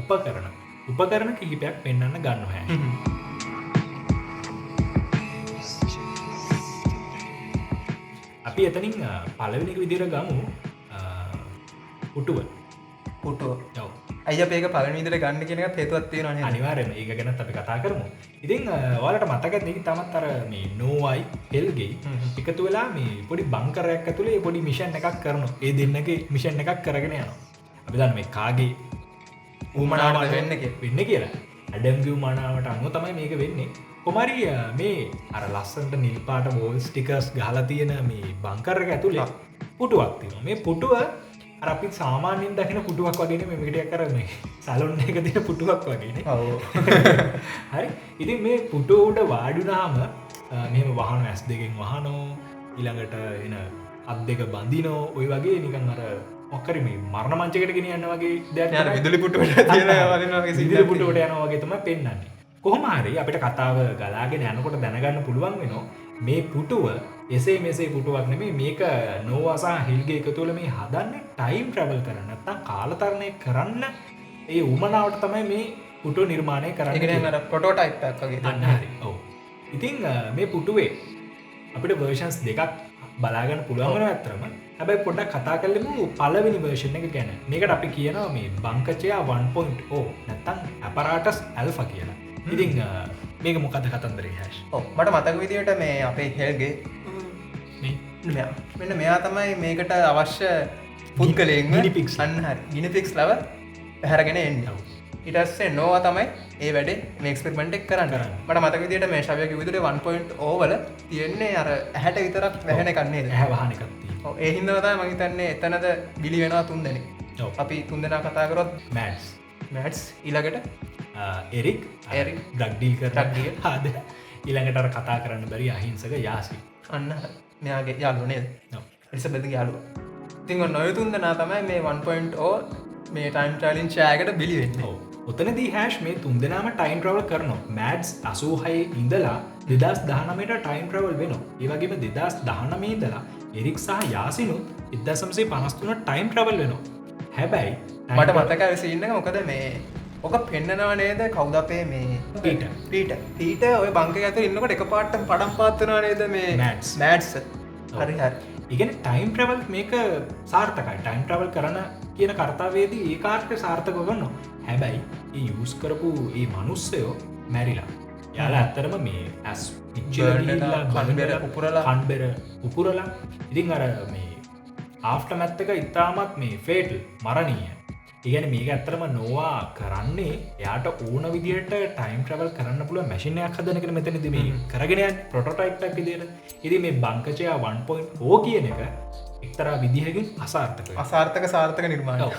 උපකරණ කිහිපයක් පෙන්වන්න ගන්නවා. අපි එතනින් පළවෙනි විදිහට ගමු පුටුව. ඔව්. අයියා මේක පළවෙනි විදිහට ගන්න කියන එකත් හේතුවක් තියෙනවා නේද? අනිවාර්යයෙන්ම ඒක ගැනත් අපි කතා කරමු. ඉතින් ඔයාලට මතකද මේක තමත් අර මේ නෝවයි හෙල්ගේ එකතු වෙලා මේ පොඩි බංකරයක් ඇතුලේ පොඩි මිෂන් එකක් කරනවා. ඒ දෙන්නගේ මිෂන් එකක් කරගෙන යනවා. අපි දන්න මේ කාගේ උමනාවට වෙන්නේ කියලා. ඇඩම්ගේ උමනාවට අනුව තමයි මේක වෙන්නේ. කොමරි මේ අර ලස්සන්ට නිල් පාට වෝල් ස්ටිකර්ස් ගහලා තියෙන මේ බංකර් එක ඇතුලේ පුටුවක් තියෙනවා. මේ පුටුව අර අපි සාමාන්‍යයෙන් දකින පුටුවක් වගේ නෙමෙයි මේක ටිකක් අර මේ සැලොන් එකක තියෙන පුටුවක් වගේනේ. ඔව්. හරි. ඉතින් මේ පුටුව උඩ වාඩි වුණාම මෙහෙම වහන ඇස් දෙකෙන් වහනෝ ඊළඟට එන අත් දෙක බඳිනෝ ওই වගේ නිකන් අර මොකරි මේ මරණ මංචයකට ගෙනියන්න වගේ දෙයක් යන විදුලි පුටුවට තියලා වදිනවා වගේ විදුලි පුටුවට යනවා වගේ තමයි පෙන්වන්නේ. කොහොම හරි අපිට කතාව ගලාගෙන යනකොට දැනගන්න පුළුවන් වෙනවා මේ පුටුව එසේ මෙසේ පුටුවක් නෙමෙයි මේක නෝවා සහ හිල්ගේ එකතු වෙලා මේ හදන්නේ ටයිම් ට්‍රැවල් කරන්න නැත්නම් කාලතරණය කරන්න ඒ උමනාවට තමයි මේ පුටු නිර්මාණය කරන්න ඒකන අර ප්‍රොටෝටයිප් එකක් වගේ අන්න හරි ඔව් ඉතින් මේ පුටුවේ අපිට වර්ෂන්ස් දෙකක් බලාගන්න පුළුවන් ඇත්තරම හැබැයි පොඩ්ඩක් කතා කරලමු පළවෙනි වර්ෂන් එක ගැන මේකට අපි කියනවා මේ බංකචයා 1.0 නැත්තම් ඇපරාටස් ඇල්ෆා කියලා ඉතින් මේක මොකද කතන්දරේ හැෂ් මට මතක විදිහට මේ අපේ හෙල්ගේ මෙන්න මෙයා තමයි මේකට අවශ්‍ය පුද්ගලයෙන් ගිනිපික්ස්. අන්න හරි ගිනිපික්ස් ලව පැහැරගෙන එන්න ඉටස්සේ නෝව තමයි ඒ වැඩේ මේක්ස්පිරිමෙන්ට් එක කරන්න මට මතක විදිහට මේ ශව්‍යක විදුලේ 1.0 වල තියෙන්නේ අර ඇහැට විතරක් වැහෙන එකක් නේද ඇහැ වහන එකක් තියෙනවා ඔව් ඒ හින්දා තමයි මම හිතන්නේ එතනද බිලි වෙනවා තුන් දෙනෙක් ඔව් අපි තුන් දෙනා කතා කරොත් මෑට්ස් ඊළඟට එරික් එරික්. ඩ්‍රග් ඩීල් කරන ඩ්‍රග් ඩීල්. හාද ඊළඟට අර කතා කරන්න බැරි අහිංසක යාසි අන්න මෙයාගේ යාළුවා නේද ඔව්. එලිසබෙත්ගේ යාළුවා ඉතින් ඔන්න ඔය තුන් දෙනා තමයි මේ 1.0 මේ ටයිම් ට්‍රැවලින් ෂෑයකට බිලි වෙන්නේ ඔව්. ඔතනදී හැෂ් මේ තුන් දෙනාම ටයිම් ට්‍රැවල් කරනවා මෑඩ්ස් 86 ඉඳලා 2019ට ටයිම් ට්‍රැවල් වෙනවා ඒ වගේම 2019 ඉඳලා එරික් සහ යාසිනුත් 1953 ටයිම් ට්‍රැවල් වෙනවා හැබැයි මට මතකයි සීන් එක මොකද මේ ඔක පෙන්නනවා නේද කවුද අපේ මේ පීට ඔය බංකේ ඇතුළේ ඉන්නකොට එකපාරට පඩම් පාත් වෙනවා නේද මේ මෑඩ්ස් හරි හරි ඉගෙන ටයිම් ට්‍රවල් මේක සාර්ථකයි ටයිම් ට්‍රවල් කරන කියන කර්තාවේදී ඒ කාර්ය සාර්ථක ගන්න හැබැයි ඒ යස් කරපු ඒ මනුස්සයෝ මැරිලා යාලා ඇත්තරම මේ ඇස් කන්බෙර උපුරලා කන්බෙර උපුරලා ඉතින් අර මේ ආෆ්ටර් මැත් එක ඉතාමත් මේ ෆේටල් මරණීය ඉගැන මේක ඇත්තරම නොවා කරන්නේ එයාට ඕන විදිට ටයිම් ට්‍රවල් කරන්න පුළුව මැසිනයක් හදනක මෙතනද මේ කරගෙනයන් පොටෝටයිප්ක් විදිර ඉදි මේ බංකචයා 1.0 කියන එක එක්තරා විදිහකින් අසාර්ථක අසාර්ථක සාර්ථක නිර්මාණය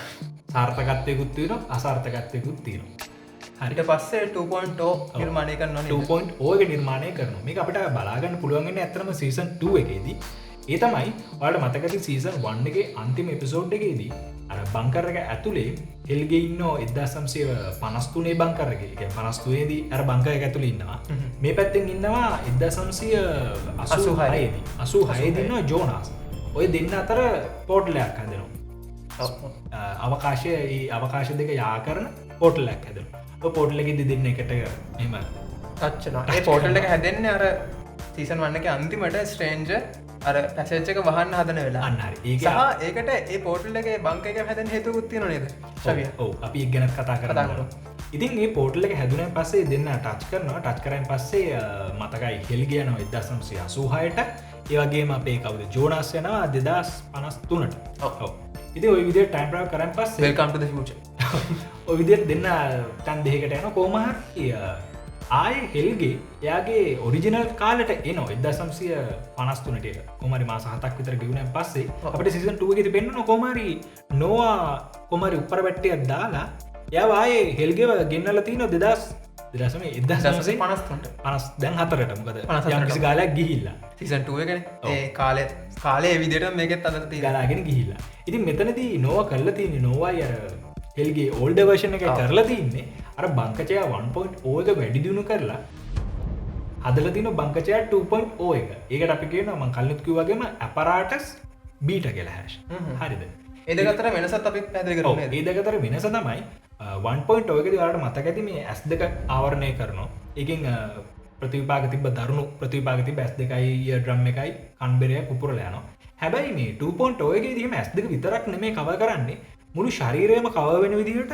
සාර්ථකත්වයකුත්තින අසාර්ථකත්වයකුත් තියෙනවා හරිට පස්සේ 2.0 නිර්මාණය කරන්න 2.0 නිර්මාණය කරන මේ අපට බලාගන්න පුළුවන්ගෙන ඇතරම සීසන් 2 එකේදී ඒ තමයි ඔයාට මතකති සීසන් 1 එකේ අන්තිම එපිසෝඩ් එකේදී අර බංකරක ඇතුළේ එල්ගේ ඉන්න 1953 බංකරගේ එක 53ේදී අර බංකරක ඇතුළේ ඉන්නවා මේ පැත්තෙන් ඉන්නවා 1986දී 86 දිනවා ජෝනාස් ඔය දෙන්න අතර පෝට්ලයක් හදනවා අවකාශය ඒ අවකාශ දෙක යා කරන පෝටලක් හැදෙනවා පෝටලගෙද දෙන්න එකට එම තච්චනවා ඒ පෝටල් එක හැදෙන්නේ අර සීසන් වන්න එක අන්තිමට ස්ට්‍රේන්ජ අර පැසච්චක වහන්න හදන වෙලා අන්නහරි ඒ සහ ඒකට ඒ පෝටල්ලගේ බංක එක හැදැන් හේතුකුත්තින නේද ශවිය ඔව අපි එක් ගැනත් කතා කරන්න ඉතින් ඒ පෝටල්ල එක හැදුන පස්සේ දෙන්න ටච් කරනවා ටච් කරයින් පස්සේ මතකයි හෙල්ගියනවා 1986ට ඒවගේම අපේ කවුද ජෝනස් යනවා 2053ට ඉති ඔය විදිර ටයිම්ප්‍රව කරන් පස් වෙල්කම්ට ෆච ඔය විදිර දෙන්න තැන් දෙකට යන කෝමහර ආය හෙල්ගේ එයාගේ ඔරිජිනල් කාලට එන 1953ට කොමරි මාස 7ක් විතර ගිවුණෙන් පස්සේ අපිට සීසන් 2 එකේදී පෙන්වන කොමරි නෝවා කොමරි උඩර වැට්ටියක් දාලා එයා ආයේ හෙල්ගේව ගෙන්නලා තිනවා 1953ට දැන් 4ට මොකද යම් කිසි කාලයක් ගිහිල්ලා සීසන් 2 එකනේ ඒ කාලේ විදිහට මේකෙත් අදට ගලාගෙන ගිහිල්ලා ඉතින් මෙතනදී නෝවා කරලා තියෙන්නේ නෝවායි අර හෙල්ගේ ඕල්ඩ වර්ෂන් එක කරලා තින්නේ අර බංකචය 1.0 එක වැඩි දියුණු කරලා හදලා තින බංකචය 2.0 එක ඒකට අපි කියනවා මම කලින් කිව්වාගේම ඇපරාටස් බීටා කියලා හැෂ් හරිද ඒ දෙක අතර වෙනසත් අපි පැහැදිලි කරමු ඒ දෙක අතර වෙනස තමයි 1.0 එකේදී ඔයාලට මතක ඇති මේ S2 ආවරණය කරනවා ඒකෙන් ප්‍රතිවිපාක තිබ්බ දරුණු ප්‍රතිවිපාක තිබ්බ S2යි ඉයර් ඩ්‍රම් එකයි කන්බෙරය පුපුරලා යනවා හැබැයි මේ 2.0 එකේදී මේ S2 විතරක් නෙමෙයි කවර් කරන්නේ මුළු ශරීරයම කවර් වෙන විදිහට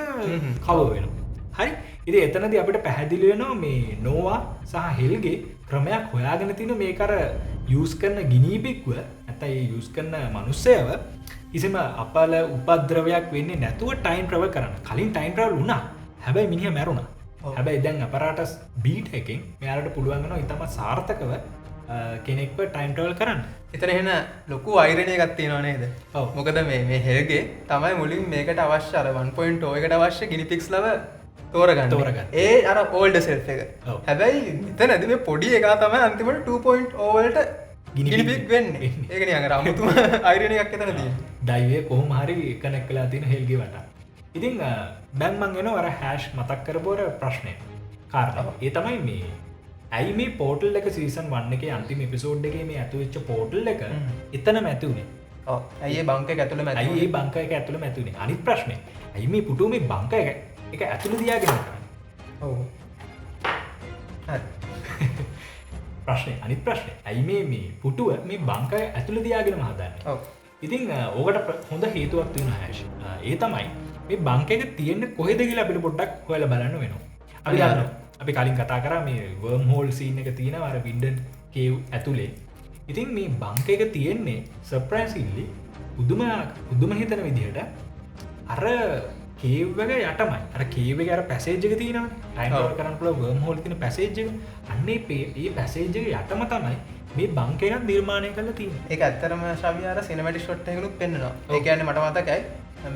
කවර් වෙනවා හරි ඉති එතනද අපිට පැහැදිලි වෙනවා මේ නෝවා සහ හෙල්ගේ ක්‍රමයක් හොයාගෙන තින මේ කර යස් කරන ගිනීපෙක්ව ඇතයි යස් කරන මනුස්සයව කිසිම අපල උපද්‍රවයක් වෙන්නේ නැතුව ටයිම් ප්‍රව කරන්න කලින් ටයිම් ප්‍රවල් වුණා හැබැයි මිනිහ මැරුණ හැබැයි දැන් අපරාටස් බීට් එකෙන් මෙයාලට පුළුවන්ගන ඉතම සාර්ථකව කෙනෙක්ව ටයිම් ටවල් කරන්න එතන එන ලොකු අයිරණය ගත්තිනවා නේද මොකද මේ හෙල්ගේ තමයි මුලින් මේකට අවශ්‍ය අර 1.0 එකට අවශ්‍ය ගිනිපික්ස් ලව තෝරගන්න ඒ අර ඕල්ඩ සෙල්් එක හැබැයි මෙත නැති මේ පොඩි එක තමයි අන්තිමට 2.0 වලට ගිනිපික් වෙන්න ඒකන අඟ රමුතුම අයිරණයක් එතන දී ඩයිවේ කොහොම හරි කනෙක් කලා තින හෙල්ගේ වට ඉතිං බැන්මන් ගෙන වර හැෂ් මතක් කරපුර ප්‍රශ්නය කාරණාව ඒ තමයි මේ ඇයි මේ පෝටල් එක සීසන් වන්න එක අන්තිම එපිසෝඩ් එක මේ ඇතුවෙච්ච පෝටල් එක එතන මැතිවුණේ ඇයි බංක ඇතුළ ඇයි බංක එක ඇතුළ මැතිවුණේ අනිත් ප්‍රශ්නය ඇයි මේ පුටු මේ බංක එක එක ඇතුළ තියාගෙන කරන්න. ඔව් හරි ප්‍රශ්නය අනිත් ප්‍රශ්නය ඇයි මේ පුටුව මේ බංකය ඇතුළ තියාගෙන හදන්න. ඔව් ඉතින් ඕකට හොඳ හේතුවක් තියෙන හැෂ්. ඒ තමයි මේ බංකයක තියෙන්න කොහෙද කියලා අපිට පොඩ්ඩක් හොයලා බලන්න වෙනවා. අපි දන්නවා අපි කලින් කතා කරා මේ වර්ම් හෝල් සීන් එක තියෙනවා අර වින්ඩන් කේව් ඇතුලේ. ඉතින් මේ බංකයක තියෙන්නේ සර්ප්‍රයිසිංලි පුදුම හිතන විදිහට අර කේව් එක යටමයි. අර කේව් එකේ අර පැසේජ් එක තියෙනවනේ. ටයිම් ට්‍රැවල් කරන්න පුළුවන් වර්ම් හෝල් තියෙන පැසේජ් එක. අන්නේ මේ පැසේජ් එක යටම තමයි මේ බංකයක නිර්මාණය කරලා තියෙන්නේ. ඒක ඇත්තරම ශාවිය අර සිනමැටික් ෂොට් එකකුත් පෙන්වනවා. ඒ කියන්නේ මට මතකයි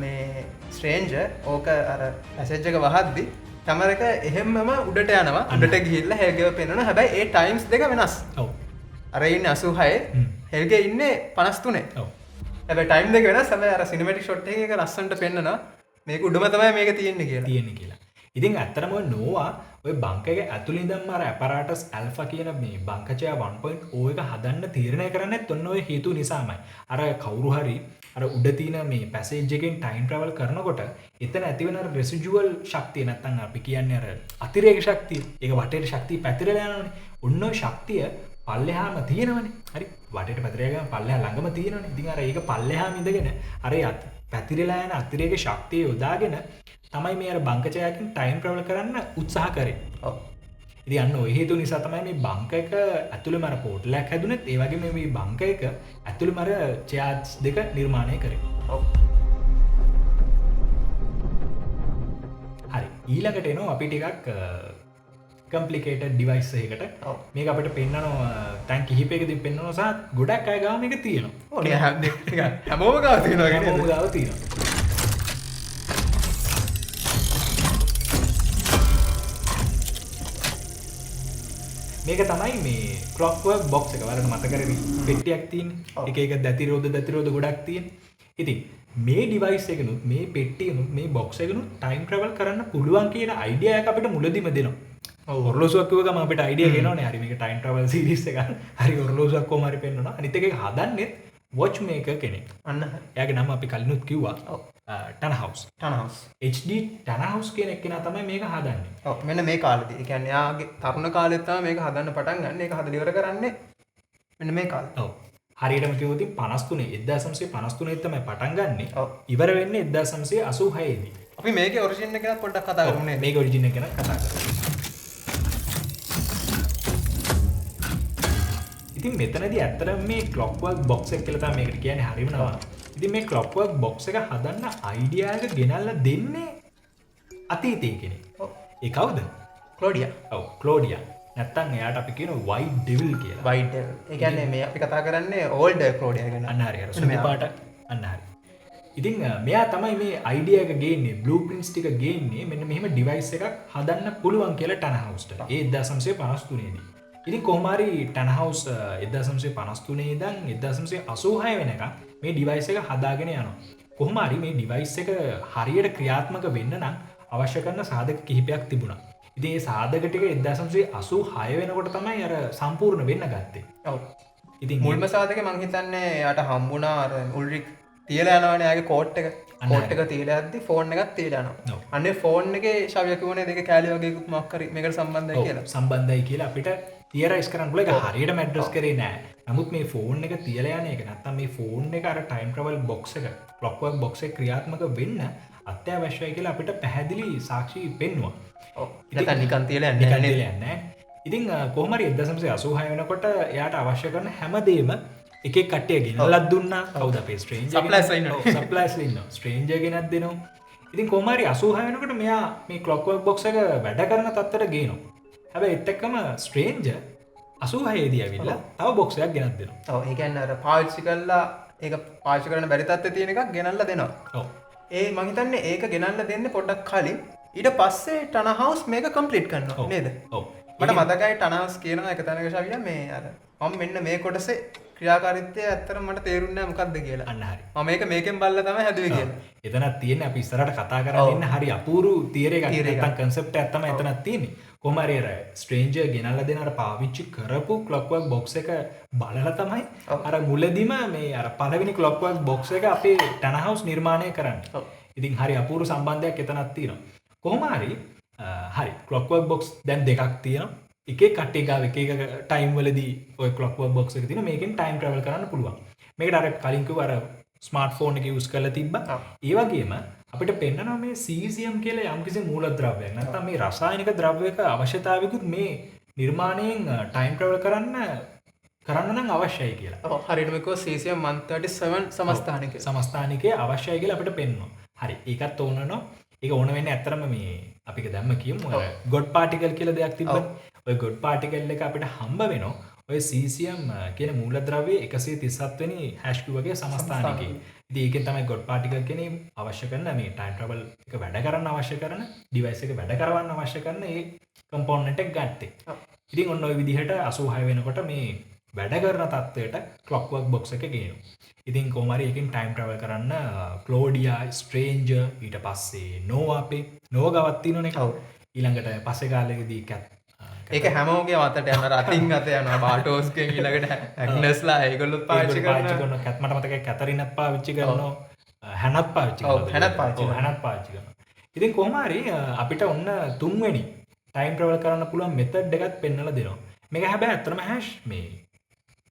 මේ ස්ට්‍රේන්ජර් ඕක අර පැසේජ් එක වහද්දි කැමර එක එහෙම්මම උඩට යනවා. උඩට ගිහිල්ලා හෙල්ගෙව පෙන්වනවා. හැබැයි ඒ ටයිම්ස් දෙක වෙනස්. ඔව්. අර ඉන්නේ 86 හෙල්ගේ ඉන්නේ 53. ඔව්. හැබැයි ටයිම් දෙක වෙනස්. හැබැයි අර සිනමැටික් ෂොට් එකේ ඒක ලස්සනට පෙන්වනවා. මේක උඩම තමයි මේක තියෙන්නේ කියලා. ඉතින් ඇත්තරම නෝවා ඔය බංක එක ඇතුළේ ඉඳන්ම අර ඇපරාටස් ඇල්ෆා කියන මේ බංකචය 1.0 එක හදන්න තීරණය කරන්නේත් ඔන්න ඔය හේතුව නිසාමයි. අර කවුරු හරි අර උඩ තියෙන මේ පැසේජ් එකෙන් ටයිම් ට්‍රැවල් කරනකොට එතන ඇතිවෙන අර රෙසිඩුවල් ශක්තිය නැත්නම් අපි කියන්නේ අර අතිරේක ශක්තිය. ඒක වටේට ශක්තිය පැතිරලා යනවනේ. ඔන්න ඔය ශක්තිය පල්ලෙහාම තියෙනවනේ. හරි වටේට පැතිරලා පල්ලෙහා ළඟම තියෙනවනේ. ඉතින් අර ඒක පල්ලෙහාම ඉඳගෙන අර පැතිරලා යන අතිරේක ශක්තිය යොදාගෙන තමයි මේ අර බංකචයකින් ටයිම් ට්‍රැවල් කරන්න උත්සාහ කරේ. ඔව්. ඉතින් අන්න ඔය හේතුව නිසා තමයි මේ බංක එක ඇතුළේම අර පෝටලයක් හැදුනෙත් ඒ වගේම මේ බංක එක ඇතුළේම අර චෙයාර්ස් දෙක නිර්මාණය කරේ. ඔව්. හරි. ඊළඟට එනවා අපි ටිකක් කම්ප්ලිකේටඩ් ඩිවයිස් එකකට. ඔව්. මේක අපිට පෙන්නනවා තැන් කිහිපයකදී පෙන්නනවා සහ ගොඩක් අය ගාව මේක තියෙනවා. ඔව් නේ හැමෝම ගාව තියෙනවා කියන්නේ. හැමෝම ගාව තියෙනවා. මේක තමයි මේ ක්ලොක්වර්ක් බොක්ස් එක. වලට මතකරවි පෙට්ටියක් තියෙන්නේ. එක එක දැතිරෝධ ගොඩක් තියෙන. ඉතින් මේ ඩිවයිස් එකනුත් මේ පෙට්ටියනුත් මේ බොක්ස් එකනුත් ටයිම් ට්‍රැවල් කරන්න පුළුවන් කියන අයිඩියා එක අපිට මුලදීම දෙනවා. ඔරලෝසුවක් කිව්ව ගමන් අපිට අයිඩියා එනවනේ. හරි මේක ටයිම් ට්‍රැවල් සීරීස් එකක්. හරි ඔරලෝසුවක් කොහොම හරි පෙන්නනවා. අනිත් එක හදන්නේ වොච් මේකර් කෙනෙක්. අන්න හරි. එයාගේ නම අපි කලිනුත් කිව්වා. ටනහවුස්. ටනහවුස්. HD ටනහවුස් කියන එක්කෙනා තමයි මේක හදන්නේ. ඔව් මෙන්න මේ කාලෙදී. ඒ කියන්නේ යාගේ තරුණ කාලෙත් තමයි මේක හදන්න පටන් ගන්න. ඒක හදලා ඉවර කරන්නේ මෙන්න මේ කාලේ. ඔව්. හරියටම කිව්වොත් 53 1953 තමයි පටන් ගන්නෙ. ඔව්. ඉවර වෙන්නේ 1986 දී. අපි මේකේ ඔරිජින් එක ගැන පොඩ්ඩක් කතා කරමු නේද? මේක ඔරිජින් එක ගැන කතා කරමු. ඉතින් මෙතනදී ඇත්තටම මේ ක්ලොක්වර්ක් බොක්ස් එක කියලා තමයි මේකට කියන්නේ හරියම නම. ඉතින් මේ ක්ලොක්වර්ක් බොක්ස් එක හදන්න අයිඩියා එක ගෙනල්ලා දෙන්නේ අතීතයේ කෙනෙක්. ඔව්. ඒ කවුද? ක්ලෝඩියා. ඔව් ක්ලෝඩියා. නැත්තම් එයාට අපි කියන වයිට් ඩෙවිල් කියලා. White devil. ඒ කියන්නේ මේ අපි කතා කරන්නේ ඕල්ඩ් ක්ලෝඩියා ගැන. අන්න හරි. අර සුදු පාට අන්න හරි. ඉතින් මෙයා තමයි මේ අයිඩියා එක ගේන්නේ බ්ලූප්‍රින්ට්ස් ටික ගේන්නේ මෙන්න මෙහෙම ඩිවයිස් එකක් හදන්න පුළුවන් කියලා ටනහවුස්ට. ඒ 1953 දී. ඉතින් කොහොම හරි ටනහවුස් 1953 ඉඳන් 1986 වෙනකම් මේ ඩිවයිස් එක හදාගෙන යනවා. කොහොම හරි මේ ඩිවයිස් එක හරියට ක්‍රියාත්මක වෙන්න නම් අවශ්‍ය කරන සාධක කිහිපයක් තිබුණා. ඉතින් මේ සාධක ටික 1986 වෙනකොට තමයි අර සම්පූර්ණ වෙන්න ගත්තේ. ඔව්. ඉතින් මුල්ම සාධකේ මං හිතන්නේ යාට හම්බුණා අර උල්රික් තියලා යනවනේ යාගේ කෝට් එක. කෝට් එක තියලා යද්දි ෆෝන් එකක් තියලා යනවා. අන්නේ ෆෝන් එකේ ශාවිය කිව්වනේ දෙක කැලිය වගේ මොකක් හරි මේකට සම්බන්ධයි කියලා. සම්බන්ධයි කියලා අපිට තියරයිස් කරන්න පුළුවන්. ඒක හරියටම ඇඩ්‍රස් කරේ නෑ. නමුත් මේ ෆෝන් එක තියලා යන එක නැත්තම් මේ ෆෝන් එක අර ටයිම් ට්‍රැවල් බොක්ස් එක ක්ලොක්වර්ක් බොක්ස් එක ක්‍රියාත්මක වෙන්න අත්‍යවශ්‍යයි කියලා අපිට පැහැදිලි සාක්ෂි පෙන්වුවා. ඔව්. නැත්නම් නිකන් තියලා යන්නේ නිකන් තියලා යන්නේ නෑ. ඉතින් කොහොම හරි 1986 වෙනකොට එයාට අවශ්‍ය කරන හැමදේම එක එක කට්ටිය ගෙනල්ලා දුන්නා. කවුද අපේ ස්ට්‍රේන්ජර් සප්ලයිස්ලා ඉන්නවා. ඔව් සප්ලයිස්ලා ඉන්නවා. ස්ට්‍රේන්ජර් ගෙනත් දෙනවා. ඉතින් කොහොම හරි 86 වෙනකොට මෙයා මේ ක්ලොක්වර්ක් බොක්ස් එක වැඩ කරන තත්ත්වයට ගේනවා. හැබැයි ඒත් එක්කම ස්ට්‍රේන්ජර් 86 දී ඇවිල්ලා තව බොක්ස් එකක් ගෙනත් දෙනවා. ඔව් ඒ කියන්නේ අර පාවිච්චි කරලා ඒක පාවිච්චි කරන්න බැරි තත්ත්වයේ තියෙන එකක් ගෙනල්ලා දෙනවා. ඔව්. ඒ මං හිතන්නේ ඒක ගෙනල්ලා දෙන්නේ පොඩ්ඩක් කලින් ඊට පස්සේ ටනහවුස් මේක කම්ප්ලීට් කරනවා නේද? ඔව්. මට මතකයි ටනහවුස් කියනවා එක තැනක ශාවිය මේ අර මම මෙන්න මේ කොටසේ ක්‍රියාකාරීත්වය ඇත්තටම මට තේරුන්නේ නැහැ මොකක්ද කියලා. අන්න හරි. මම මේක මේකෙන් බලලා තමයි හැදුවේ කියලා. එතනක් තියෙන්නේ අපි ඉස්සරහට කතා කරගෙන ඉන්න හරි අපූරු තියරි එකක් නැත්නම් කන්සෙප්ට් එකක් තමයි එතනක් තියෙන්නේ. කොහොම හරි අර ස්ට්‍රේන්ජර් ගෙනල්ලා දෙන අර පාවිච්චි කරපු ක්ලොක්වර්ක් බොක්ස් එක බලලා තමයි අර මුලදිම මේ අර පළවෙනි ක්ලොක්වර්ක් බොක්ස් එක අපේ ටනහවුස් නිර්මාණය කරන්නේ. ඉතින් හරි අපූරු සම්බන්ධයක් එතනක් තියෙනවා. කොහොමහරි හරි ක්ලොක්වර්ක් බොක්ස් දැන් දෙකක් තියෙන එක කට්ටේකාව එක ටයිම් වලදී ඔය ක්ලොක්වර්ක් බොක්ස් එක තියෙන මේකෙන් ටයිම් ට්‍රැවල් කරන්න පුළුවන් මේකට අර කලින් කිව්ව අර ස්මාර්ට් ෆෝන් එක යූස් කරලා තිබ්බා ඒ වගේම අපිට පෙන්නනවා මේ සීසියම් කියලා යම්කිසි මූලද්‍රව්‍යයක් නැත්නම් මේ රසායනික ද්‍රව්‍යයක අවශ්‍යතාවයකුත් මේ නිර්මාණයෙන් ටයිම් ට්‍රැවල් කරන්න නම් අවශ්‍යයි කියලා. හරියටම කිව්ව cesium 137 සමස්ථානිකය. සමස්ථානිකයේ අවශ්‍යයි කියලා අපිට පෙන්වනවා. හරි ඒකත් ඕනනවා. ඒක ඕන වෙන්නේ ඇත්තටම මේ අපික දැම්ම කියමු අර ගොඩ් පාටිකල් කියලා දෙයක් තිබ්බනේ. ඔය ගොඩ් පාටිකල් එක අපිට හම්බ වෙනවා. ඔය cesium කියන මූලද්‍රව්‍ය 137 වෙනි hash q වගේ සමස්ථානිකයේ. ඉතින් ඒකෙන් තමයි ගොඩ් පාටිකල් කියන්නේ අවශ්‍ය කරන මේ ටයිම් ට්‍රැවල් එක වැඩ කරන්න අවශ්‍ය කරන ඩිවයිස් එක වැඩ කරවන්න අවශ්‍ය කරන ඒ කම්පොනන්ට් එක ගත්තේ. ඉතින් ඔන්න ඔය විදිහට 86 වෙනකොට මේ වැඩ කරන තත්ත්වයට ක්ලොක්වර්ක් බොක්ස් එක ගේනවා. ඉතින් කොහොම හරි එකකින් ටයිම් ට්‍රැවල් කරන්න ක්ලෝඩියා, ස්ට්‍රේන්ජර් ඊට පස්සේ නෝවා අපේ නෝවා ගාවක් තියෙනවනේ. ඊළඟට පස්සේ කාලෙකදී කැත් ඒක හැමෝගේ අතට යන රතින් අත යනවා බාටෝස්ගෙන් ඊළඟට ඇග්නස්ලා ඒගොල්ලොත් පාවිච්චි කරනවා. කැත් මට මතකයි කැතරිනත් පාවිච්චි කරනවා. හැනත් පාවිච්චි කරනවා. හැනත් පාවිච්චි කරනවා. ඉතින් කොහොම හරි අපිට ඔන්න තුන්වෙනි ටයිම් ට්‍රැවල් කරන්න පුළුවන් මෙතඩ් එකක් පෙන්වලා දෙනවා. මේක හැබැයි ඇත්තටම හැෂ් මේ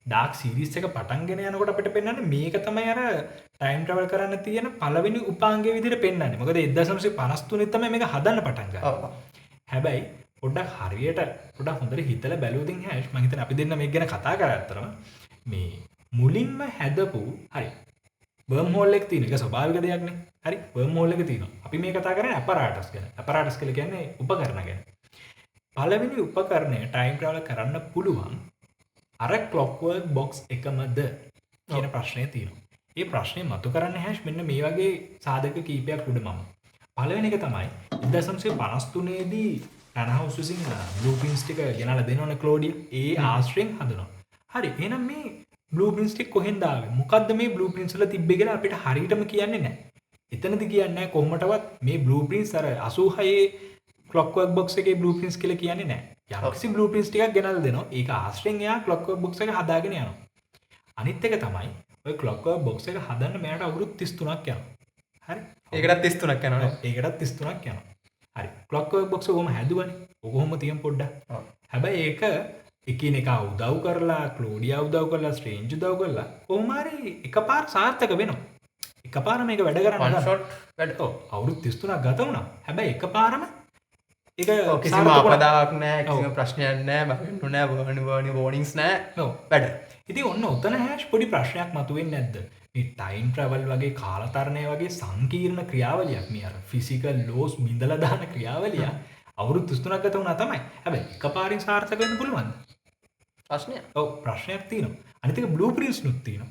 ඩාක් සීරීස් එක පටන්ගෙන යනකොට අපිට පෙන්වන්නේ මේක තමයි අර ටයිම් ට්‍රැවල් කරන්න තියෙන පළවෙනි උපාංගය විදිහට පෙන්වන්නේ. මොකද 1953 තමයි මේක හදන්න පටන් ගන්නේ. හැබැයි පොඩ්ඩක් හරියට පොඩ්ඩක් හොඳට හිතලා බැලුවොත් හැෂ් මම හිතන්නේ අපි දෙන්න මේක ගැන කතා කරා අතරම මේ මුලින්ම හැදපු හරි වර්ම් හෝල් එක තියෙන එක ස්වභාවික දෙයක් නේ. හරි වර්ම් හෝල් එක තියෙනවා. අපි මේ කතා කරන්නේ ඇපරාටස් ගැන. ඇපරාටස් කියලා කියන්නේ උපකරණ ගැන. පළවෙනි උපකරණය ටයිම් ට්‍රැවල් කරන්න පුළුවන් අර ක්ලොක්වර්ක් බොක්ස් එකමද කියන ප්‍රශ්නය තියෙනවා. ඒ ප්‍රශ්නේ මතු කරන්න හැෂ් මෙන්න මේ වගේ සාධක කීපයක් උඩ මම. පළවෙනි එක තමයි 1953 දී ටනහවුස් විසින් බ්ලූප්‍රින්ට්ස් ටික ගෙනල්ලා දෙනවනේ ක්ලෝඩියා. ඒ ආශ්‍රයෙන් හදනවා. හරි එහෙනම් මේ බ්ලූප්‍රින්ට්ස් ටික කොහෙන්ද ආවේ? මොකද්ද මේ බ්ලූප්‍රින්ට්ස් වල තිබ්බේ කියලා අපිට හරියටම කියන්නේ නැහැ. එතනදි කියන්නේ නැහැ කොහොමටවත් මේ බ්ලූප්‍රින්ට්ස් අර 86 ක්ලොක්වර්ක් බොක්ස් එකේ බ්ලූප්‍රින්ට්ස් කියලා කියන්නේ නැහැ. යම්කිසි බ්ලූප්‍රින්ට්ස් ටිකක් ගෙනල්ලා දෙනවා. ඒක ආශ්‍රයෙන් එයා ක්ලොක්වර්ක් බොක්ස් එක හදාගෙන යනවා. අනිත් එක තමයි ඔය ක්ලොක්වර්ක් බොක්ස් එක හදන්න මෙයාට අවුරුදු 33ක් යනවා. හරි. ඒකටත් 33ක් යනවා. ඒකටත් 33ක් යනවා. හරි. ක්ලොක්වර්ක් බොක්ස් එක කොහොම හැදුවනේ. ඔක කොහොම තියන් පොඩ්ඩක්. හැබැයි ඒක එකිනෙකා උදව් කරලා ක්ලෝඩියා උදව් කරලා ස්ට්‍රේන්ජ් උදව් කරලා කොහොම හරි එකපාර සාර්ථක වෙනවා. එකපාර මේක වැඩ කරන්න one shot වැඩ. ඔව් අවුරුදු 33ක් ගත වුණා. හැබැයි එකපාරම ඒක කිසිම අපදාවක් නැහැ, කිසිම ප්‍රශ්නයක් නැහැ, බහින්නු නැහැ, වෝනින්ග්ස් නැහැ. වැඩ. ඉතින් ඔන්න උතන හැෂ් පොඩි ප්‍රශ්නයක් මතුවෙන්නේ නැද්ද? මේ ටයිම් ට්‍රැවල් වගේ කාලතරණය වගේ සංකීර්ණ ක්‍රියාවලියක් මේ අර ෆිසිකල් ලෝස් බිඳලා දාන ක්‍රියාවලිය අවුරුදු 33ක් ගත වුණා තමයි. හැබැයි එකපාරින් සාර්ථක වෙන්න පුළුවන්ද? ප්‍රශ්නයක්. ඔව් ප්‍රශ්නයක් තියෙනවා. අනිත් එක බ්ලූප්‍රින්ට්ස් නුත් තියෙනවා.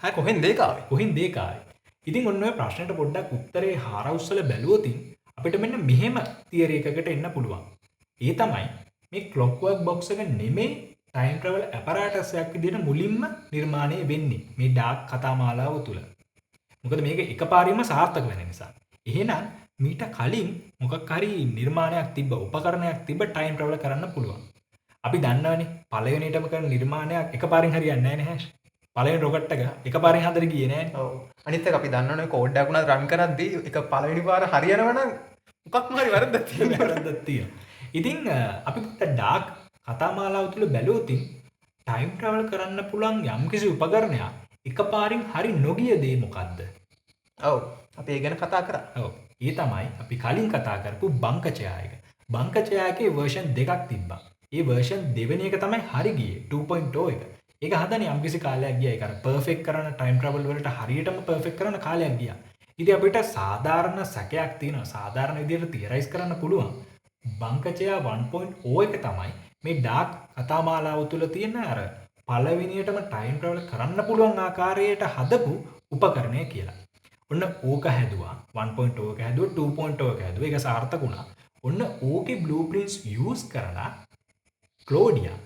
හරි කොහෙන්ද ඒක ආවේ? කොහෙන්ද ඒක ආවේ? ඉතින් ඔන්න ඔය ප්‍රශ්නෙට පොඩ්ඩක් උත්තරේ හාරවුස්සලා බැලුවොත් අපිට මෙන්න මෙහෙම තියරි එකකට එන්න පුළුවන්. ඒ තමයි මේ ක්ලොක්වර්ක් බොක්ස් එක නෙමෙයි ටයිම් ට්‍රැවල් ඇපරාටස් එකක් විදිහට මුලින්ම නිර්මාණය වෙන්නේ මේ ඩාර්ක් කතා මාලාව තුල. මොකද මේක එකපාරින්ම සාර්ථක වෙන නිසා. එහෙනම් මීට කලින් මොකක් හරි නිර්මාණයක් තිබ්බ උපකරණයක් තිබ්බ ටයිම් ට්‍රැවල් කරන්න පුළුවන්. අපි දන්නවනේ පළවෙනියටම කරන නිර්මාණයක් එකපාරින් හරියන්නේ නැහැ නේ හැෂ්. පළවෙනි රොකට් එක එකපාරින් හදලා ගියේ නැහැ. ඔව්. අනිත් එක අපි දන්නවනේ කෝඩ් එකක් උනත් රන් කරද්දී එක පළවෙනි පාර හරියනවා නම් මොකක්ම හරි වැරද්දක් තියෙනවා. ඉතින් අපි පොඩ්ඩක් ඩාර්ක් කතාමාලාව තුළ බැලුවොත් ටයිම් ට්‍රැවල් කරන්න පුළුවන් යම්කිසි උපකරණයක් එකපාරින් හරි නොගිය දේ මොකද්ද? ඔව්. අපි ඒ ගැන කතා කරා. ඔව්. ඒ තමයි අපි කලින් කතා කරපු බංකචයා එක. බංකචයාගේ version දෙකක් තිබ්බා. ඒ version දෙවෙනි එක තමයි හරි ගියේ 2.0 එක. ඒක හදන්නේ යම්කිසි කාලයක් ගියා. ඒක අර පර්ෆෙක්ට් කරන ටයිම් ට්‍රැවල් වලට හරියටම පර්ෆෙක්ට් කරන කාලයක් ගියා. ඉතින් අපිට සාධාරණ සැකයක් තියෙනවා. සාධාරණ විදිහට තියරයිස් කරන්න පුළුවන්. බංකචයා 1.0 එක තමයි මේ ඩාර්ක් කතාමාලාව තුළ තියෙන අර පළවෙනියටම ටයිම් ට්‍රැවල් කරන්න පුළුවන් ආකාරයට හදපු උපකරණය කියලා. ඔන්න ඕක හැදුවා 1.0 එක හැදුවා 2.0 එක හැදුවා. ඒක සාර්ථක වුණා. ඔන්න ඕකේ බ්ලූප්‍රින්ට්ස් යූස් කරලා ක්ලෝඩියා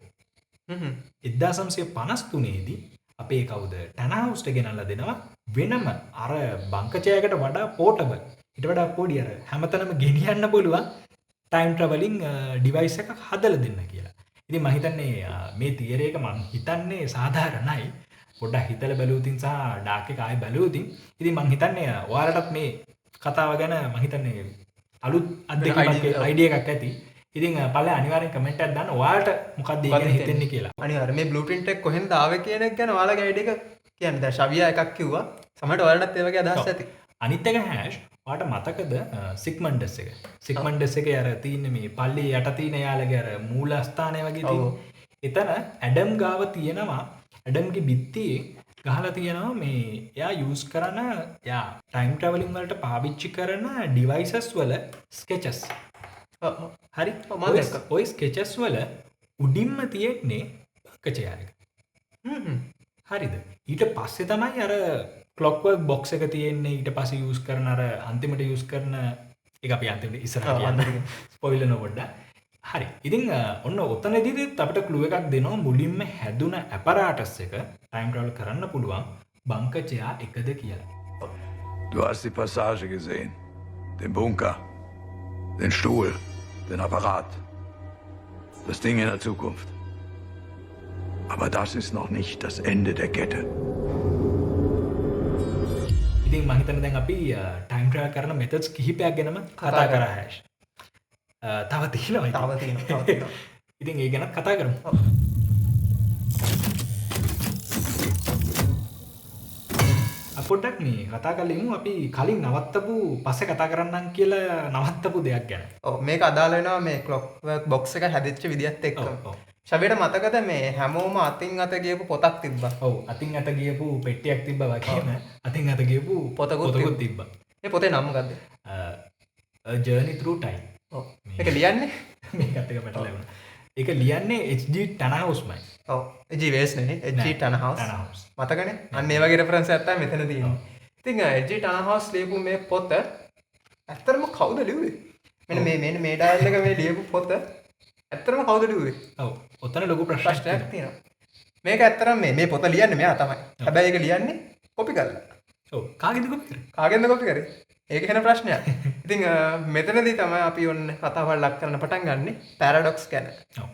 1953 දී අපේ කවුද ටනහවුස්ට ගෙනල්ලා දෙනවා වෙනම අර බංකචයකට වඩා පෝටබල් ඊට වඩා පොඩි අර හැමතැනම ගෙනියන්න පුළුවන් ටයිම් ට්‍රැවලින් ඩිවයිස් එකක් හදලා දෙන්න කියලා. ඉතින් මම හිතන්නේ මේ තියරි එක මම හිතන්නේ සාධාරණයි. පොඩ්ඩක් හිතලා බැලුවොත් සහ ඩාර්ක් එක ආයෙ බැලුවොත් ඉතින් මම හිතන්නේ ඔයාලටත් මේ කතාව ගැන මම හිතන්නේ අලුත් අයිඩිය එකක් ඇති. ඉතින් පල්ල අනිවාරෙන් කමෙන්ට් එකක් දාන්න ඔයාලට මොකක්ද ඒ ගැන හිතෙන්නේ කියලා. අනිවාර්ය මේ බ්ලූප්‍රින්ට් එක කොහෙන්ද ආවේ කියන එක ගැන ඔයාලගේ අයිඩියා එක කියන්න. දැන් ශවියා එකක් කිව්වා. සමහරට ඔයාලටත් ඒ වගේ අදහස් ඇති. අනිත් එක හැෂ් ඔයාලට මතකද සිග්මන්ඩස් එක. සිග්මන්ඩස් එකේ අර තියෙන මේ පල්ලේ යට තියෙන යාලගේ අර මූලස්ථානය වගේ තියෙන. එතන ඇඩම් ගාව තියෙනවා. ඇඩම්ගේ බිත්තියේ ගහලා තියෙනවා මේ එයා යූස් කරන යා ටයිම් ට්‍රැවලින් වලට පාවිච්චි කරන ඩිවයිසස් වල ස්කෙචස්. හරි ඔය ස්කෙචස් වල උඩින්ම තියෙන්නේ කචයාරක. හරිද ඊට පස්සේ තමයි අර ක්ලොක්වර්ක් බොක්ස් එක තියෙන්නේ. ඊට පස්සේ යූස් කරන අර අන්තිමට යූස් කරන එක අපි අන්තිමට ඉස්සරහට කියන්න ස්පොයිලර් නොවඩ. හරි ඉතින් ඔන්න ඔතනදිත් අපිට ක්ලූ එකක් දෙනවා. මුලින්ම හැදුන ඇපරාටස් එක ටයිම් ට්‍රැවල් කරන්න පුළුවන් බංකචයා එකද කියලා. Du hast die Passage gesehen, den Bunker, den Stuhl, den Apparat, das Ding in der Zukunft. Aber das ist noch nicht das Ende der Kette. ඉතින් මම හිතන්නේ දැන් අපි ටයිම් ට්‍රැවල් කරන මෙතඩ්ස් කිහිපයක් ගැනම කතා කරා හැෂ්. තව තියෙනවා. ඉතින් ඒ ගැන කතා කරමු. පොඩ්ඩක් මේ කතා කරලිමු අපි කලින් නවත්තපු පස්සේ කතා කරන්නම් කියලා නවත්තපු දෙයක් ගැන. ඔව් මේක අදාළ වෙනවා මේ ක්ලොක්වර්ක් බොක්ස් එක හැදිච්ච විදිහත් එක්ක. ශබේට මතකද මේ හැමෝම අතින් අත ගියපු පොතක් තිබ්බා. ඔව් අතින් අත ගියපු පෙට්ටියක් තිබ්බා වගේම අතින් අත ගියපු පොතකුත් තිබ්බා. මේ පොතේ නම මොකද්ද? A Journey Through Time. ඔව් මේක ලියන්නේ මේකත් එක පැටලෙවුණා. ඒක ලියන්නේ H.G. Tannhausමයි. ඔව් H.G. Wells නෙනේ H.G. Tannhaus. මතකනේ? අන්න ඒ වගේ රෙෆරන්ස් එකක් තමයි මෙතන තියෙන්නේ. ඉතින් H.G. Tannhaus ලියපු මේ පොත ඇත්තටම කවුද ලිව්වේ? මෙන්න මේ ඩයල් එක මේ ලියපු පොත ඇත්තටම කවුද ලිව්වේ? ඔව් ඔතන ලොකු ප්‍රශ්නයක් තියෙනවා. මේක ඇත්තටම මේ පොත ලියන්නේ මෙයා තමයි. හැබැයි ඒක ලියන්නේ කොපි කරලා. ඔව් කාගෙන්ද කොපි කරේ? කාගෙන්ද කොපි කරේ? ඒක වෙන ප්‍රශ්නයක්. ඉතින් මෙතනදී තමයි අපි ඔන්න කතාව ලක් කරන්න පටන් ගන්නෙ පැරඩොක්ස් ගැන. ඔව්.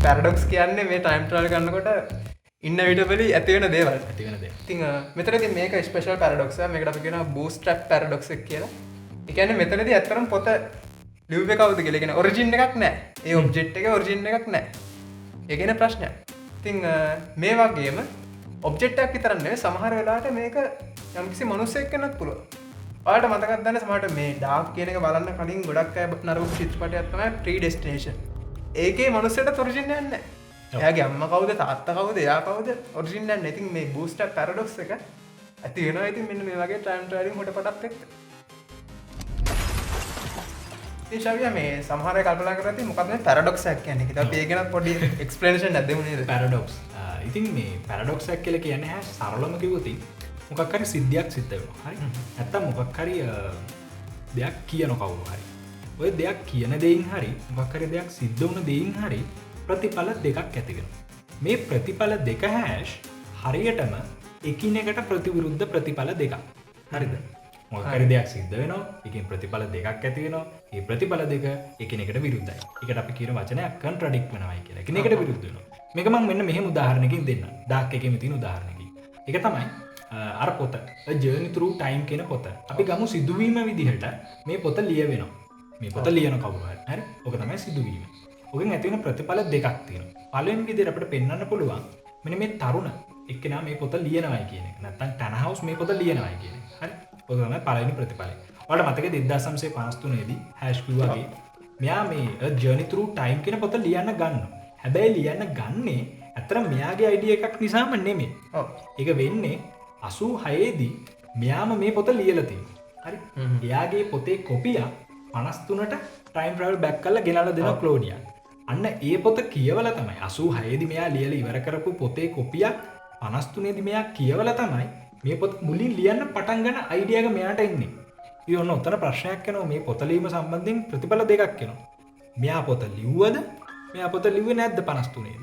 පැරඩොක්ස් කියන්නේ මේ ටයිම් ට්‍රැවල් කරනකොට ඉන්නවිටබලි ඇති වෙන දේවල්. ඇති වෙන දේවල්. ඉතින් මෙතනදී මේක ස්පෙෂල් පැරඩොක්ස් එකක්. මේකට අපි කියනවා බූස්ට්‍රැප් පැරඩොක්ස් එක කියලා. ඒ කියන්නේ මෙතනදී ඇත්තටම පොත ලිව්වේ කවුද කියලා. ඒ කියන්නේ ඔරිජින් එකක් නැහැ. ඒ ඔබ්ජෙක්ට් එකේ ඔරිජින් එකක් නැහැ. ඒ කියන්නේ ප්‍රශ්නයක්. ඉතින් මේ වගේම ඔබ්ජෙක්ට් එකක් විතරක් නෙවෙයි සමහර වෙලාවට මේක යම්කිසි මිනිසෙක් වෙන්නත් පුළුවන්. ඔයාලට මතකද දන්නේ සමහරට මේ ඩාර්ක් කියන එක බලන්න කලින් ගොඩක් අය නරඹපු චිත්‍රපටයක් තමයි ප්‍රීඩෙස්ටිනේෂන්. ඒකේ මිනිස්සෙට ඔරිජින් එකක් නැහැ. එයාගේ අම්මා කවුද තාත්තා කවුද එයා කවුද ඔරිජින් එකක් නැහැ. ඉතින් මේ බූස්ටර් පැරඩොක්ස් එක ඇති වෙනවා. ඉතින් මෙන්න මේ වගේ ටයිම් ට්‍රැවලින් හොටපටත් එක්ක. ඉතින් ශාවියා මේ සමහර අය කල්පනා කරද්දී මොකක්ද මේ පැරඩොක්ස් එකක් කියන්නේ? ඒක අපි ඒක ගැන පොඩි එක්ස්ප්ලනේෂන් එකක් දෙමු නේද? පැරඩොක්ස්. ඉතින් මේ පැරඩොක්ස් එකක් කියලා කියන්නේ හැස් සරලම කිව්වොත් මොකක් හරි සිද්ධියක් සිද්ධ වෙනවා. හරි. නැත්තම් මොකක් හරි දෙයක් කියන කවුරු හරි. ඔය දෙයක් කියන දෙයින් හරි මොකක් හරි දෙයක් සිද්ධ වුණ දෙයින් හරි ප්‍රතිඵල දෙකක් ඇති වෙනවා. මේ ප්‍රතිඵල දෙක හැෂ් හරියටම එකිනෙකට ප්‍රතිවිරුද්ධ ප්‍රතිඵල දෙකක්. හරිද? මොකක් හරි දෙයක් සිද්ධ වෙනවා. ඒකෙන් ප්‍රතිඵල දෙකක් ඇති වෙනවා. මේ ප්‍රතිඵල දෙක එකිනෙකට විරුද්ධයි. ඒකට අපි කියන වචනයක් කන්ට්‍රඩික්ට් වෙනවායි කියලා. එකිනෙකට විරුද්ධ වෙනවා. මේක මම මෙන්න මෙහෙම උදාහරණකින් දෙන්නම්. ඩාර්ක් එකේම තියෙන උදාහරණකින්. ඒක තමයි අර පොත A Journey Through Time කියන පොත. අපි ගමු සිදුවීම විදිහට මේ පොත ලියවෙනවා. මේ පොත ලියන කවුරු හරි. හරි? ඔක තමයි සිදුවීම. ඔකෙන් ඇති වෙන ප්‍රතිඵල දෙකක් තියෙනවා. පළවෙනි විදිහට අපිට පෙන්වන්න පුළුවන් මෙන්න මේ තරුණ එක්කෙනා මේ පොත ලියනවායි කියන එක. නැත්නම් Tannhaus මේ පොත ලියනවායි කියන එක. හරි? ඔක තමයි පළවෙනි ප්‍රතිඵලය. ඔයාලට මතකද 1953 දී හැෂ් කිව්වාගේ මෙයා මේ A Journey Through Time කියන පොත ලියන්න ගන්නවා. හැබැයි ලියන්න ගන්නේ ඇත්තට මෙයාගේ අයිඩියා එකක් නිසාම නෙමෙයි. ඔව්. ඒක වෙන්නේ 86 දී මෙයාම මේ පොත ලියලා තියෙනවා. හරි? එයාගේ පොතේ කොපිය 53ට ටයිම් ට්‍රැවල් බෑක් කරලා ගෙනල්ලා දෙනවා ක්ලෝඩියා. අන්න ඒ පොත කියවලා තමයි 86 දී මෙයා ලියලා ඉවර කරපු පොතේ කොපියක් 53 දී මෙයා කියවලා තමයි මේ පොත මුලින් ලියන්න පටන් ගන්න අයිඩියා එක මෙයාට එන්නේ. ඉතින් ඔන්න උතන ප්‍රශ්නයක් එනවා මේ පොත ලියීම සම්බන්ධයෙන් ප්‍රතිඵල දෙකක් එනවා. මෙයා පොත ලිව්වද? මෙයා පොත ලිව්වේ නැද්ද 53 දී?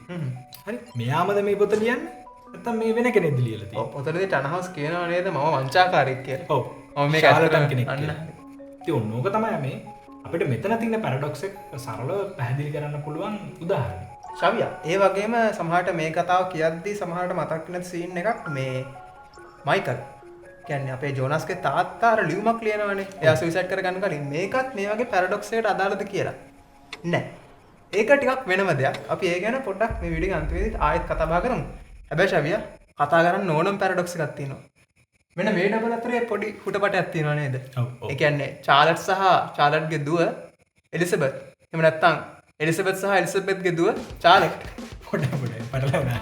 හරි. මෙයාමද මේ පොත ලියන්නේ? නැත්නම් මේ වෙන කෙනෙක්ද ලියලා තියෙන්නේ? ඔව් පොතේදී Tannhaus කියනවා නේද මම වංචාකාරයෙක් කියලා. ඔව්. මම මේක අල්ලගන්න කෙනෙක් කියලා. ඉතින් ඕක තමයි මේ අපිට මෙතන තියෙන පැරඩොක්ස් එක සරලව පැහැදිලි කරන්න පුළුවන් උදාහරණයක්. ශාවියා ඒ වගේම සමහරට මේ කතාව කියද්දී සමහරට මතක් වෙන සීන් එකක් මේ මයිකල් කියන්නේ අපේ ජෝනස්ගේ තාත්තා අර ලියුමක් ලියනවනේ. එයා සුයිසයිඩ් කරගන්න කලින් මේකත් මේ වගේ පැරඩොක්ස් එකට අදාළද කියලා. නෑ. ඒක ටිකක් වෙනම දෙයක්. අපි ඒ ගැන පොඩ්ඩක් මේ වීඩියෝ අන්තිමේදී ආයෙත් කතා බහ කරමු. හැබැයි ශවියා කතා කරන්න ඕනම පැරඩොක්ස් එකක් තියෙනවා. මෙන්න මේ ඩබල් අතරේ පොඩි හුටපටයක් තියෙනවා නේද? ඒ කියන්නේ චාලට් සහ චාලට්ගේ දුව එලිසබෙත්. එහෙම නැත්නම් එලිසබෙත් සහ එලිසබෙත්ගේ දුව චාලට්. පොඩ්ඩක් පැටලුණා.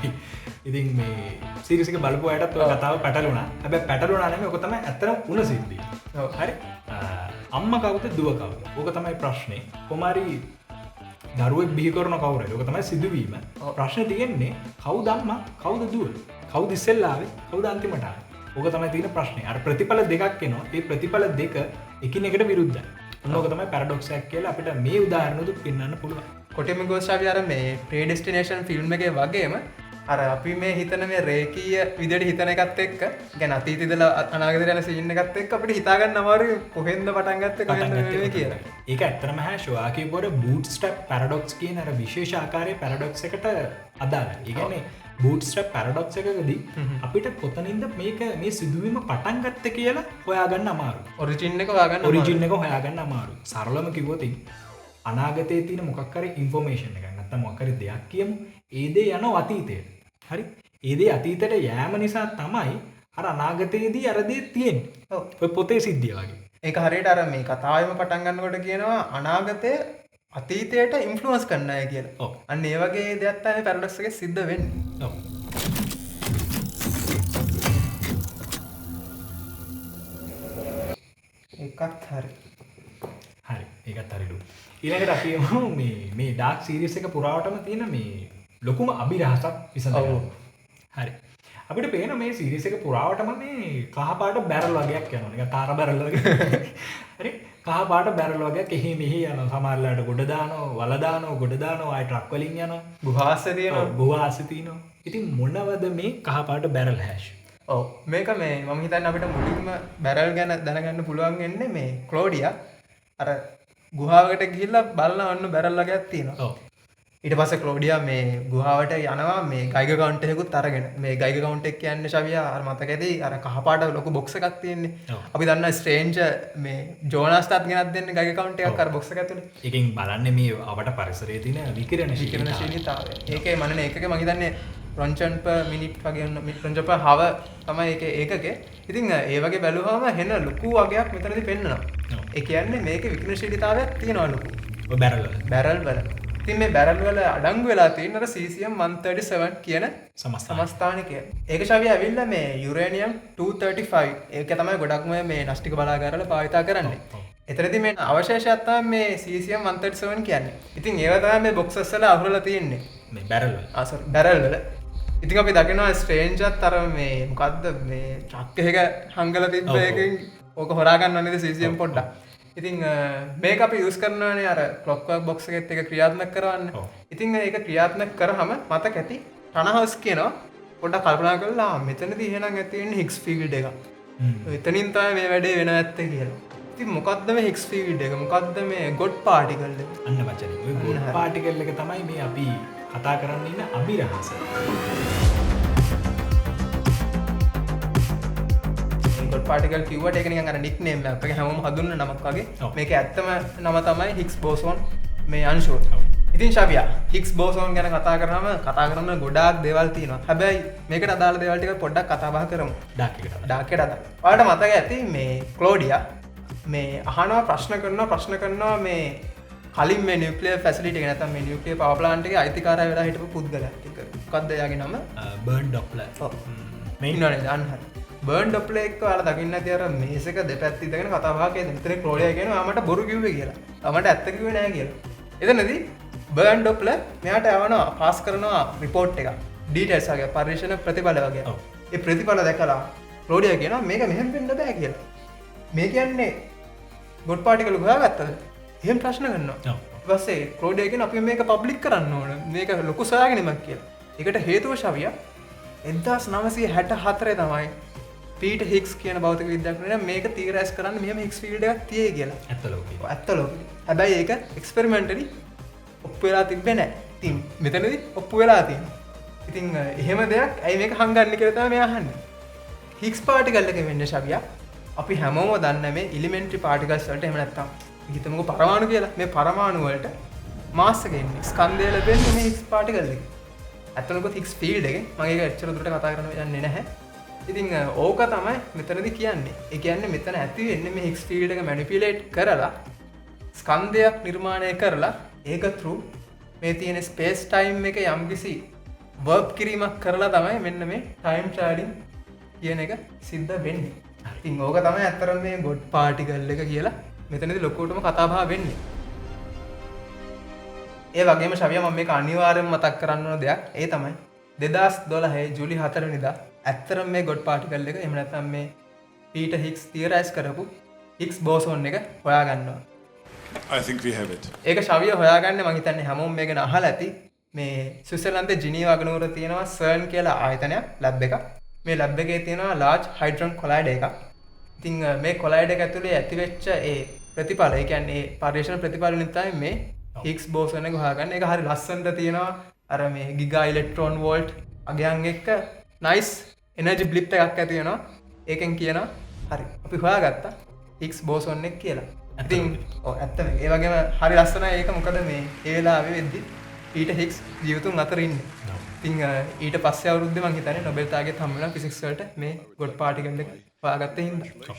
ඉතින් මේ සීරීස් එක බලපු අයටත් ඔය කතාව පැටලුණා. හැබැයි පැටලුණා නෙමෙයි, ඔක තමයි ඇත්තටම වුණ සිද්ධිය. හරි. අම්මා කවුද දුව කවුද? ඕක තමයි ප්‍රශ්නේ. කොමාරි දරුවෙක් බිහි කරන කවුරුද? ඕක තමයි සිදුවීම. ප්‍රශ්නේ තියෙන්නේ කවුද අම්මා කවුද දුව? කවුද ඉස්සෙල්ලා ආවේ? කවුද අන්තිමට ආවේ? ඕක තමයි තියෙන ප්‍රශ්නේ. අර ප්‍රතිඵල දෙකක් එනවා. ඒ ප්‍රතිඵල දෙක එකිනෙකට විරුද්ධයි. ඕක තමයි පැරඩොක්ස් එකක් කියලා අපිට මේ උදාහරණ උදුත් පෙන්වන්න පුළුවන්. කොටිම ගෝස්ටාවි අර මේ ප්‍රේඩෙස්ටිනේෂන් ෆිල්ම් එකේ වගේම අර අපි මේ හිතන මේ රේකීය විදිහට හිතන එකත් එක්ක يعني අතීත ඉඳලා අනාගතයට යන සීන් එකත් එක්ක අපිට හිතා ගන්න අමාරුයි කොහෙන්ද පටන් ගත්තේ කොහෙන්ද මේ කියලා. ඒක ඇත්තටම හැෂෝ ආකීපෝර බූට්ස්ට්‍රැප් පැරඩොක්ස් කියන අර විශේෂ ආකාරයේ පැරඩොක්ස් එකට අදාළයි. ඒ කියන්නේ බූට්ස්ට්‍රැප් පැරඩොක්ස් එකකදී අපිට කොතනින්ද මේක මේ සිදුවීම පටන් ගත්තේ කියලා හොයාගන්න අමාරුයි. ඔරිජින් එක හොයාගන්න ඔරිජින් එක හොයාගන්න අමාරුයි. සරලම කිව්වොත් අනාගතයේ තියෙන මොකක් හරි ඉන්ෆෝමේෂන් එකක් නැත්නම් මොකක් හරි දෙයක් කියමු. ඒ දේ යනවා අතීතයට. හරි. ඒ දේ අතීතයට යෑම නිසා තමයි අර අනාගතයේදී අර දේ තියෙන්නේ. ඔව්. ඔය පොතේ සිද්ධිය වගේ. ඒක හරියට අර මේ කතාවෙම පටන් ගන්නකොට කියනවා අනාගතය අතීතයට ඉන්ෆ්ලුවන්ස් කරන්න අය කියලා. ඔව්. අන්න ඒ වගේ දෙයක් තමයි පැරඩොක්ස් එකේ සිද්ධ වෙන්නේ. ඔව්. ඒකත් හරි. හරි. ඒකත් හරිලු. ඊළඟට අපි යමු මේ ඩාර්ක් සීරීස් එක පුරාවටම තියෙන මේ ලොකුම අභිරහසක් විසඳගන්න. හරි. අපිට පේන මේ සීරීස් එක පුරාවටම මේ කහ පාට බැරල් වගේක් යනවා. නිකන් තාර බැරල් වගේ. හරි. කහ පාට බැරල් වගේක් එහි මෙහි යනවා. සමහරලාට ගොඩ දානවා, වල දානවා, ගොඩ දානවා, ආයි ට්‍රක් වලින් යනවා. ගුහාස්සේ තියෙනවා. ගුහාස්සේ තියෙනවා. ඉතින් මොනවද මේ කහ පාට බැරල් හැෂ්? ඔව්. මේක මේ මම හිතන්නේ අපිට මුලින්ම බැරල් ගැන දැනගන්න පුළුවන් වෙන්නේ මේ ක්ලෝඩියා අර ගුහාවකට ගිහිල්ලා බලන අන්න බැරල් වගේක් තියෙනවා. ඔව්. ඊට පස්සේ ක්ලෝඩියා මේ ගුහාවට යනවා මේ ගයිග කවුන්ට් එකකුත් අරගෙන. මේ ගයිග කවුන්ට් එක කියන්නේ ශවියා අර මතකදී අර කහපාට ලොකු බොක්ස් එකක් තියෙන්නේ. අපි දන්නා ස්ට්‍රේන්ජර් මේ ජෝනාස්ටත් ගෙනත් දෙන්නේ ගයිග කවුන්ට් එකක් අර බොක්ස් එක ඇතුලේ. ඒකෙන් බලන්නේ මේ අපට පරිසරයේ තියෙන විකිරණශීලීතාවය. ඒකේ මනනේ ඒකක මම හිතන්නේ රොන්චන් per minute වගේ රොන්චන් per hour තමයි ඒකේ. ඉතින් ඒ වගේ බැලුවාම හෙන ලොකු වගේක් මෙතනදී පෙන්නනවා. ඒ කියන්නේ මේකේ විකිරණශීලීතාවයක් තියෙනවා ලොකු. ඔය බැරල් වල. බැරල් වල. ඉතින් මේ බැරල් වල අඩංගු වෙලා තියෙන අර cesium 137 කියන සමස්ථානිකය. ඒක ශාවිය ඇවිල්ලා මේ යුරේනියම් 235. ඒක තමයි ගොඩක්ම මේ නාස්තික බලාගාරවල භාවිතා කරන්නේ. එතනදී මේ අවශේෂයක් තමයි මේ cesium 137 කියන්නේ. ඉතින් ඒවා තමයි මේ බොක්සස් වල අහුරලා තියෙන්නේ. මේ බැරල් වල. සෝරි බැරල් වල. ඉතින් අපි දකිනවා ස්ට්‍රේන්ජර්ත් අර මේ මොකද්ද මේ ට්‍රක් එකක හංගලා තිබ්බ එකෙන් ඕක හොරා ගන්නව නේද cesium පොඩ්ඩක්. ඉතින් මේක අපි යූස් කරනවානේ අර ක්ලොක්වර්ක් බොක්ස් එකෙත් එක ක්‍රියාත්මක කරවන්න. ඉතින් ඒක ක්‍රියාත්මක කරාම මතක ඇති ටනහවුස් කියනවා පොඩ්ඩක් කල්පනා කරලා මෙතනදී එහෙනම් ඇති වෙන්නේ හිග්ස් ෆීල්ඩ් එකක්. එතනින් තමයි මේ වැඩේ වෙන ඇත්තේ කියලා. ඉතින් මොකද්ද මේ හිග්ස් ෆීල්ඩ් එක? මොකද්ද මේ ගොඩ් පාටිකල් එක? අන්න වචනේ. ඔය ගොඩ් පාටිකල් එක තමයි මේ අපි කතා කරන්න ඉන්න අභිරහස. ගොඩ් පාටිකල් කිව්වට ඒක නිකන් අර නික්නේම් එකක්. ඒක හැමෝම හඳුන්වන නමක් වගේ. මේක ඇත්තම නම තමයි හිග්ස් බෝසෝන් මේ අංශුව. ඉතින් ශාවියා හිග්ස් බෝසෝන් ගැන කතා කරන ගොඩාක් දේවල් තියෙනවා. හැබැයි මේකට අදාළ දේවල් ටික පොඩ්ඩක් කතා බහ කරමු. ඩාක් එකට අදාළ. ඔයාලට මතක ඇති මේ ක්ලෝඩියා මේ අහනවා ප්‍රශ්න කරනවා මේ කලින් මේ නියුක්ලියර් ෆැසිලිටි එක නැත්නම් මේ නියුක්ලියර් පවර් ප්ලාන්ට් එකේ අයිතිකාරය වෙලා හිටපු පුද්ගලයා. මොකක්ද එයාගේ නම? බර්න් ඩොප්ලර්. ඔව්. මේ ඉන්නවනේ දාන්න හරි. බර්න් ඩොප්ලර් එක්ක ඔයාලා දකින්න ඇති අර මේස් එක දෙපැත්ත ඉඳගෙන කතා බහ කරන. මෙතන ක්ලෝඩියා කියනවා මට බොරු කිව්වේ කියලා. මට ඇත්ත කිව්වේ නෑ කියලා. එතනදී බර්න් ඩොප්ලර් මෙයාට යවනවා පාස් කරනවා රිපෝට් එකක්. ඩීටේල්ස් වගේ පරීක්ෂණ ප්‍රතිඵල වගේ. ඒ ප්‍රතිඵල දැකලා ක්ලෝඩියා කියනවා මේක මෙහෙම වෙන්න බෑ කියලා. මේ කියන්නේ ගොඩ් පාටිකල් හොයාගත්තද? එහෙම ප්‍රශ්න කරනවා. ඊට පස්සේ ක්ලෝඩියා කියන අපි මේක පබ්ලික් කරන්න ඕන. මේක ලොකු සොයාගැනීමක් කියලා. ඒකට හේතුව ශවියා 1964 තමයි පීටර් හිග්ස් කියන භෞතික විද්‍යාඥයා මේක තීරණය කරන්නේ මෙහෙම හිග්ස් ෆීල්ඩ් එකක් තියෙයි කියලා. ඇත්ත ලෝකේ. ඇත්ත ලෝකේ. හැබැයි ඒක එක්ස්පෙරිමෙන්ටලි ඔප්පු වෙලා තිබ්බේ නැහැ. ඉතින් මෙතනදී ඔප්පු වෙලා තියෙනවා. ඉතින් එහෙම දෙයක් ඇයි මේක හංගන්නේ කියලා තමයි මෙයා අහන්නේ. හික්ස් පාටිකල් එක වෙන්න ශවියා අපි හැමෝම දන්න මේ ඉලිමෙන්ට්‍රි පාටිකල්ස් වලට එහෙම නැත්නම් හිතමුකෝ පරමාණු කියලා මේ පරමාණු වලට මාස් එක එන්නේ ස්කන්ධය ලැබෙන්නේ මේ හික්ස් පාටිකල් එකෙන්. ඇත්තටම හික්ස් ෆීල්ඩ් එකෙන් මම ඒක ඇත්තට දුරට කතා කරන්න යන්නේ නැහැ. ඉතින් ඕක තමයි මෙතනදී කියන්නේ. ඒ කියන්නේ මෙතන ඇති වෙන්නේ මේ හික්ස් ෆීල්ඩ් එක මැනිපියුලේට් කරලා ස්කන්ධයක් නිර්මාණය කරලා ඒක through මේ තියෙන ස්පේස් ටයිම් එක යම්කිසි වර්ක් කිරීමක් කරලා තමයි මෙන්න මේ ටයිම් ට්‍රැවලින් කියන එක සිද්ධ වෙන්නේ. ඉතින් ඕක තමයි ඇත්තටම මේ ගොඩ් පාටිකල් එක කියලා මෙතනදී ලොකුවටම කතා බහ වෙන්නේ. ඒ වගේම ශවියා මම මේක අනිවාර්යෙන්ම මතක් කරන්න ඕන දෙයක් ඒ තමයි 2012 ජූලි 4 වෙනිදා ඇත්තටම මේ ගොඩ් පාටිකල් එක එහෙම නැත්නම් මේ පීටර් හිග්ස් තියරයිස් කරපු හිග්ස් බෝසෝන් එක හොයාගන්නවා. I think we have it. ඒක ශවියා හොයාගන්නේ මම හිතන්නේ හැමෝම මේක ගැන අහලා ඇති. මේ ස්විට්සර්ලන්තේ ජිනීවා අගනුවර තියෙනවා CERN කියලා ආයතනයක් ලැබ් එකක්. මේ ලැබ් එකේ තියෙනවා large hadron collider එකක්. ඉතින් මේ කොලයිඩර් එක ඇතුලේ ඇතිවෙච්ච ඒ ප්‍රතිඵල ඒ කියන්නේ පරිශ්‍රණ ප්‍රතිඵල වලින් තමයි මේ හිග්ස් බෝසෝන් එක හොයාගන්නේ. ඒක හරි ලස්සනට තියෙනවා. අර මේ ගිගා ඉලෙක්ට්‍රෝන වෝල්ට් අගයන් එක්ක නයිස් එනර්ජි බ්ලිප් එකක් ඇති වෙනවා. ඒකෙන් කියනවා හරි අපි හොයාගත්තා හිග්ස් බෝසෝන් එක කියලා. ඉතින් ඔව් ඇත්තම ඒ වගේම හරි ලස්සනයි ඒක මොකද මේ ඒ වෙලාවේ වෙද්දි පීටර් හිග්ස් ජීවිතුන් අතර ඉන්නේ. ඉතින් ඊට පස්සේ අවුරුද්දේ මං හිතන්නේ නොබෙල් තාගෙත් හම්බ වෙනවා ෆිසික්ස් වලට මේ ගොඩ් පාටිකල් එක හොයාගත්තේ හින්දා.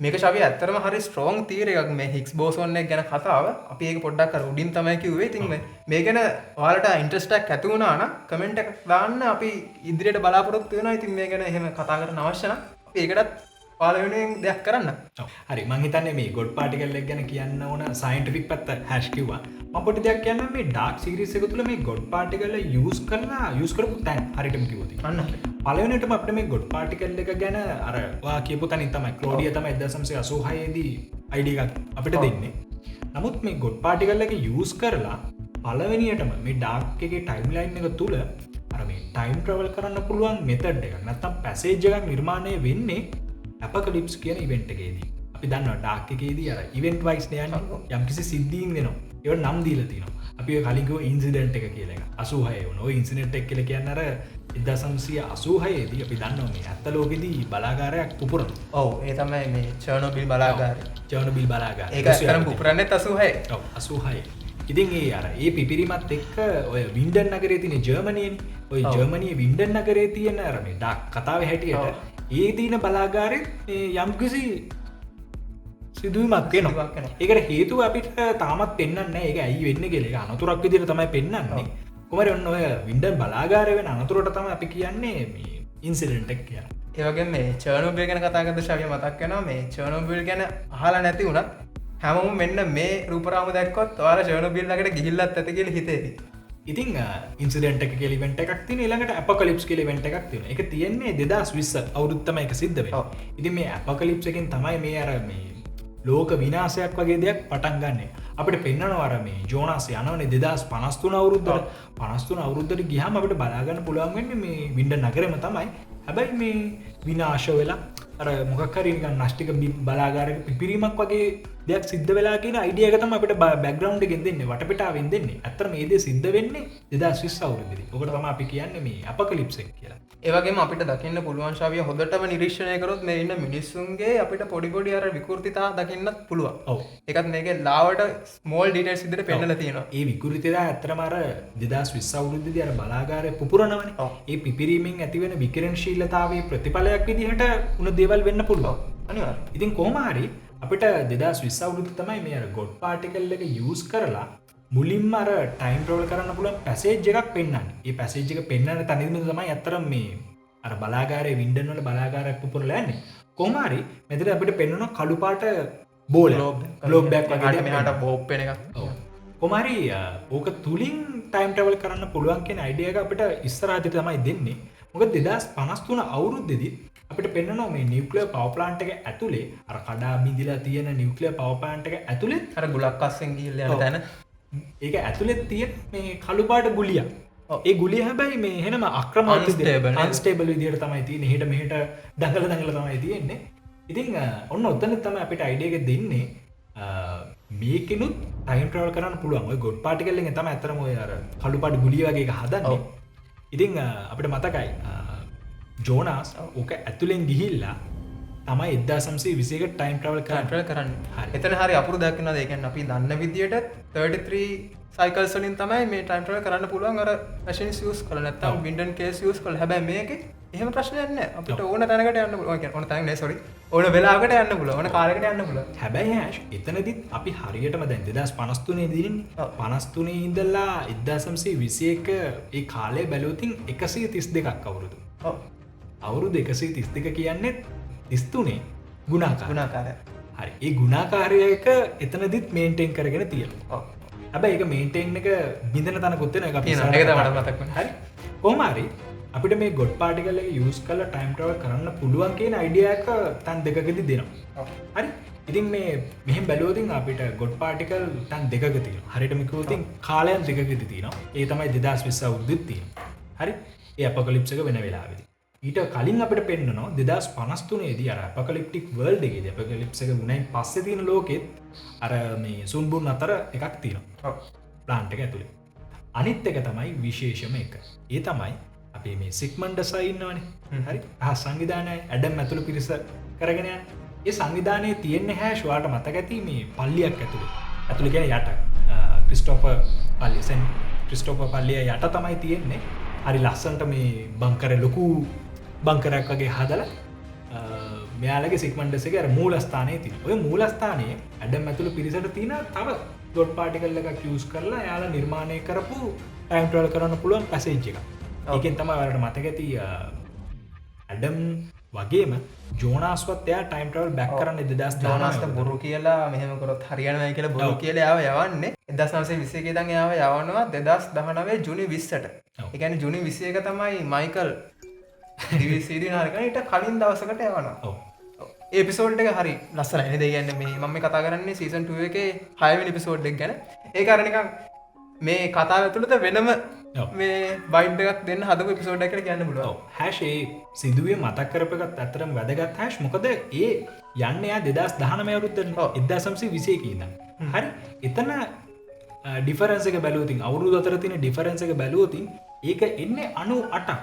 මේක ශවිය ඇත්තටම හරි ස්ට්‍රෝං තියරි එකක් මේ හිග්ස් බෝසෝන් එක ගැන කතාව. අපි ඒක පොඩ්ඩක් අර උඩින් තමයි කිව්වේ. ඉතින් මේ ගැන ඔයාලට ඉන්ට්‍රස්ට් එකක් ඇති වුණා නම් කමෙන්ට් එකක් දාන්න අපි ඉදිරියට බලාපොරොත්තු වෙනවා. ඉතින් මේ ගැන එහෙම කතා කරන්න අවශ්‍ය නම් අපි ඒකටත් ඔයාලා වෙනුවෙන් දෙයක් කරන්න. හරි මං හිතන්නේ මේ ගොඩ් පාටිකල් එක ගැන කියන්න ඕන සයන්ටිෆික් පැත්ත හැෂ් කිව්වා. මම පොඩි දෙයක් කියන්නම් මේ ඩාර්ක් සීරීස් එක තුල මේ ගොඩ් පාටිකල් එක යූස් කරපු තැන් හරියටම කිව්වොත්. අන්න පළවෙනිටම අපිට මේ ගොඩ් පාටිකල් එක ගැන අර ඔයා කියපු තැනින් තමයි ක්ලෝඩියා තමයි 1986 දී අයිඩියා එකක් අපිට දෙන්නේ. නමුත් මේ ගොඩ් පාටිකල් එක යූස් කරලා පළවෙනියටම මේ ඩාර්ක් එකේ ටයිම් ලයින් එක තුල අර මේ ටයිම් ට්‍රැවල් කරන්න පුළුවන් මෙතඩ් එකක් නැත්නම් පැසේජ් එකක් නිර්මාණය වෙන්නේ ඇපොකලිප්ස් කියන ඉවෙන්ට් එකේදී. අපි දන්නවා ඩාර්ක් එකේදී අර ඉවෙන්ට් වයිස් නේ යන්නේ. යම්කිසි සිද්ධීන් වෙනවා. ඒවට නම් දීලා තියෙනවා. අපි ඔය කලින් කිව්ව ඉන්සිඩන්ට් එක කියලා එක. 86 වුණා. ඔය ඉන්සිඩන්ට් එක කියලා කියන්නේ අර 1986 දී අපි දන්නවා මේ ඇත්ත ලෝකෙදී බලාගාරයක් පුපුරන. ඔව් ඒ තමයි මේ චර්නෝබිල් බලාගාරය. චර්නෝබිල් බලාගාරය. ඒක ඇත්තටම පුපුරන්නේත් 86. ඔව් 86. ඉතින් ඒ අර ඒ පිපිරීමත් එක්ක ඔය වින්ඩන් නගරයේ තියෙන ජර්මනියනේ. ඔය ජර්මනියේ වින්ඩන් නගරයේ තියෙන අර මේ ඩාක් කතාවේ හැටියට ඒ තියෙන බලාගාරෙත් යම්කිසි සිදුවීමක් වෙනවා. ඒකට හේතුව අපිට තාමත් පෙන්වන්නේ නැහැ. ඒක ඇයි වෙන්නේ කියලා. ඒක අනතුරක් විදිහට තමයි පෙන්වන්නේ. කොහමද ඔන්න ඔය වින්ඩන් බලාගාරය වෙන අනතුරට තමයි අපි කියන්නේ මේ ඉන්සිඩන්ට් එක කියලා. ඒ වගේම මේ චර්නෝබිල් ගැන කතා කරද්දී ශාවිය මතක් වෙනවා මේ චර්නෝබිල් ගැන අහලා නැති වුණත් හැමෝම මෙන්න මේ රූපරාම දැක්කොත් ඔයාලා චර්නෝබිල් ළඟට ගිහිල්ලත් ඇති කියලා හිතේවි. ඉතින් ඉන්සිඩන්ට් එක කියලා ඉවෙන්ට් එකක් තියෙනවා. ඊළඟට ඇපොකලිප්ස් කියලා ඉවෙන්ට් එකක් තියෙනවා. ඒක තියෙන්නේ 2020 අවුරුද්ද තමයි ඒක සිද්ධ වෙන්නේ. ඉතින් මේ ඇපොකලිප්ස් එකෙන් තමයි මේ අර මේ ලෝක විනාශයක් වගේ දෙයක් පටන් ගන්න. අපිට පෙන්වනවා අර මේ ජෝනාස් යනවනේ 2053 අවුරුද්දට. 53 අවුරුද්දට ගියාම අපිට බලා ගන්න පුළුවන් වෙන්නේ මේ වින්ඩන් නගරෙම තමයි. හැබැයි මේ විනාශ වෙලා අර මොකක් හරි නිකන් නෂ්ටික බලාගාරයක පිපිරීමක් වගේ දෙයක් සිද්ධ වෙලා කියන අයිඩියා එක තමයි අපිට බෑග්ග්‍රවුන්ඩ් එකෙන් දෙන්නේ, වටපිටාවෙන් දෙන්නේ. ඇත්තට මේ දේ සිද්ධ වෙන්නේ 2020 අවුරුද්දේදී. ඔකට තමයි අපි කියන්නේ මේ අපොකලිප්ස් එක කියලා. ඒ වගේම අපිට දකින්න පුළුවන් ශාවිය හොඳටම නිරීක්ෂණය කරොත් මේ ඉන්න මිනිස්සුන්ගේ අපිට පොඩි පොඩි අර විකෘතිතා දකින්නත් පුළුවන්. ඔව්. ඒකත් මේකේ ලාවට ස්මෝල් ඩීටේල්ස් විදිහට පෙන්නලා තියෙනවා. ඒ විකෘතිතා ඇත්තටම අර 2020 අවුරුද්දේදී අර බලාගාරය පුපුරනවනේ. ඒ පිපිරීමෙන් ඇතිවෙන විකිරණශීලතාවයේ ප්‍රතිඵලයක් විදිහට උන දේවල් වෙන්න පුළුවන්. අනිවාර්යයෙන්. ඉතින් කොහොම හරි අපිට 2020 අවුරුද්දේ තමයි මේ අර ගොඩ් පාටිකල් එක යූස් කරලා මුලින්ම අර ටයිම් ට්‍රැවල් කරන්න පුළුවන් පැසේජ් එකක් පෙන්වන්නේ. ඒ පැසේජ් එක පෙන්වන්න තනින්ම තමයි අතරම මේ අර බලාගාරයේ වින්ඩන් වල බලාගාරයක් පුපුරලා යන්නේ. කොහොම හරි මෙතන අපිට පෙන්වන කළු පාට බෝලයක්. ග්ලෝබ් එකක් වගේ මෙහාට බෝප් වෙන එකක්. ඔව්. කොහොම හරි ඕක තුලින් ටයිම් ට්‍රැවල් කරන්න පුළුවන් කියන අයිඩියා එක අපිට ඉස්සරහට තමයි දෙන්නේ. මොකද 2053 අවුරුද්දේදී අපිට පෙන්වනවා මේ නියුක්ලියර් පවර් ප්ලාන්ට් එක ඇතුලේ අර කඩා බිඳිලා තියෙන නියුක්ලියර් පවර් ප්ලාන්ට් එක ඇතුලේ අර ගුලක් අස්සෙන් ගිහිල්ලා යන තැන ඒක ඇතුලේ තියෙන මේ කළු පාට ගුලියක්. ඒ ගුලිය හැබැයි මේ එහෙනම අක්‍රමවත් අන්ස්ටේබල් විදිහට තමයි තියෙන්නේ. එහෙට මෙහෙට දඟල තමයි තියෙන්නේ. ඉතින් ඔන්න ඔතන තමයි අපිට අයිඩියා එක දෙන්නේ මේකිනුත් ටයිම් ට්‍රැවල් කරන්න පුළුවන්. ඔය ගොඩ් පාටිකල් එකෙන් තමයි අතරම ඔය අර කළු පාට ගුලිය වගේ එක හදන්නේ. ඉතින් අපිට මතකයි ජෝනාස් ඕක ඇතුළෙන් ගිහිල්ලා තමයි 1921 ටයිම් ට්‍රැවල් කන්ට්‍රෝල් කරන්න. හරි. එතන හරි අපුරු දක්වනවා. ඒ කියන්නේ අපි දන්න විදියට 33 සයිකල්ස් වලින් තමයි මේ ටයිම් ට්‍රැවල් කරන්න පුළුවන් අර මැෂින්ස් යූස් කරලා නැත්නම් වින්ඩන් කේස් යූස් කරලා. හැබැයි මේකේ එහෙම ප්‍රශ්නයක් නැහැ. අපිට ඕන තැනකට යන්න පුළුවන්. ඒ කියන්නේ ඕන තැනක නේ සෝරි. ඕන වෙලාවකට යන්න පුළුවන්. ඕන කාලයකට යන්න පුළුවන්. හැබැයි හැෂ් එතනදිත් අපි හරියටම දැන් 2053 දිනන්නේ 53 ඉඳලා 1921 ඒ කාලය බැලුවොතින් 132ක් අවුරුදු. ඔව්. අවුරුදු 132 කියන්නේ 33 ගුණාකාරය. ගුණාකාරය. හරි. ඒ ගුණාකාරයක එතනදිත් මේන්ටේන් කරගෙන තියෙනවා. ඔව්. හැබැයි ඒක මේන්ටේන් එක බින්දන තැනකුත් වෙනවා. ඒක අපි තියෙනවා. ඒක තමයි මතක් වෙන්නේ. හරි. කොහොම හරි අපිට මේ ගොඩ් පාටිකල් එක යූස් කරලා ටයිම් ට්‍රැවල් කරන්න පුළුවන් කියන අයිඩියා එක තැන් දෙකකදී දෙනවා. හරි. ඉතින් මේ මෙහෙම බැලුවොතින් අපිට ගොඩ් පාටිකල් තැන් දෙකක තියෙනවා. හරියටම කිව්වොත් කාලයන් දෙකකදී තියෙනවා. ඒ තමයි 2020 අවුරුද්දෙත් තියෙනවා. හරි. ඒ අපොකලිප්ස් එක වෙන වෙලාවෙදී. ඊට කලින් අපිට පෙන්නනවා 2053 දී අර අපොකලිප්ටික් වර්ල්ඩ් එකේදී අපොකලිප්ස් එක වුණයින් පස්සේ තියෙන ලෝකෙත් අර මේ සුන්බුන් අතර එකක් තියෙනවා. ඔව්. ප්ලාන්ට් එක ඇතුලේ. අනිත් එක තමයි විශේෂම එක. ඒ තමයි අපි මේ සිග්මන්ඩ්ස්ලා ඉන්නවනේ. හරි. සංවිධානය ඇඩම් ඇතුළු පිරිස කරගෙන යන. ඒ සංවිධානයේ තියෙන හැෂ් ඔයාලට මතක ඇති මේ පල්ලියක් ඇතුලේ. ඇතුලේ කියන්නේ යට. ක්‍රිස්ටෝෆර් පල්ලිය සෙන් ක්‍රිස්ටෝෆර් පල්ලිය යට තමයි තියෙන්නේ. හරි ලස්සනට මේ බංකර ලොකු බංකරයක් වගේ හදලා මෙයාලගේ සිග්මන්ඩ්ස් එකේ අර මූලස්ථානයේ තියෙන. ඔය මූලස්ථානයේ ඇඩම් ඇතුළු පිරිසට තියෙන තව ඩොට් පාටිකල් එකක් යූස් කරලා එයාලා නිර්මාණය කරපු ටයිම් ට්‍රැවල් කරන්න පුළුවන් පැසේජ් එකක්. ඒකෙන් තමයි ඔයාලට මතක ඇති ඇඩම් වගේම ජෝනාස්වත් එයා ටයිම් ට්‍රැවල් බැක් කරන්න 2019 ජෝනාස්ට බොරු කියලා මෙහෙම කරොත් හරියනවා කියලා බොරු කියලා එයාව යවන්නේ 1921 ඉඳන් එයාව යවනවා 2019 ජූනි 20ට. ඒ කියන්නේ ජූනි 21 තමයි මයිකල් DVD නාරකන ඊට කලින් දවසකට යවනවා. ඔව්. ඒ එපිසෝඩ් එක හරි ලස්සනයි නේද? ඒ කියන්නේ මේ මම මේ කතා කරන්නේ සීසන් 2 එකේ 6 වෙනි එපිසෝඩ් එක ගැන. ඒක අර නිකන් මේ කතාව ඇතුළත වෙනම මේ වයිබ් එකක් දෙන්න හදපු එපිසෝඩ් එකකට කියන්න පුළුවන්. හැෂ් ඒ සිදුවේ මතක් කරපකත් ඇතරම් වැදගත් හැෂ් මොකද ඒ යන්න එයා 2019 අවුරුද්දට 1921 ඉඳන්. හරි. එතන ඩිෆරන්ස් එක බැලුවොතින් අවුරුදු අතර තියෙන ඩිෆරන්ස් එක බැලුවොතින් ඒක එන්නේ 98ක්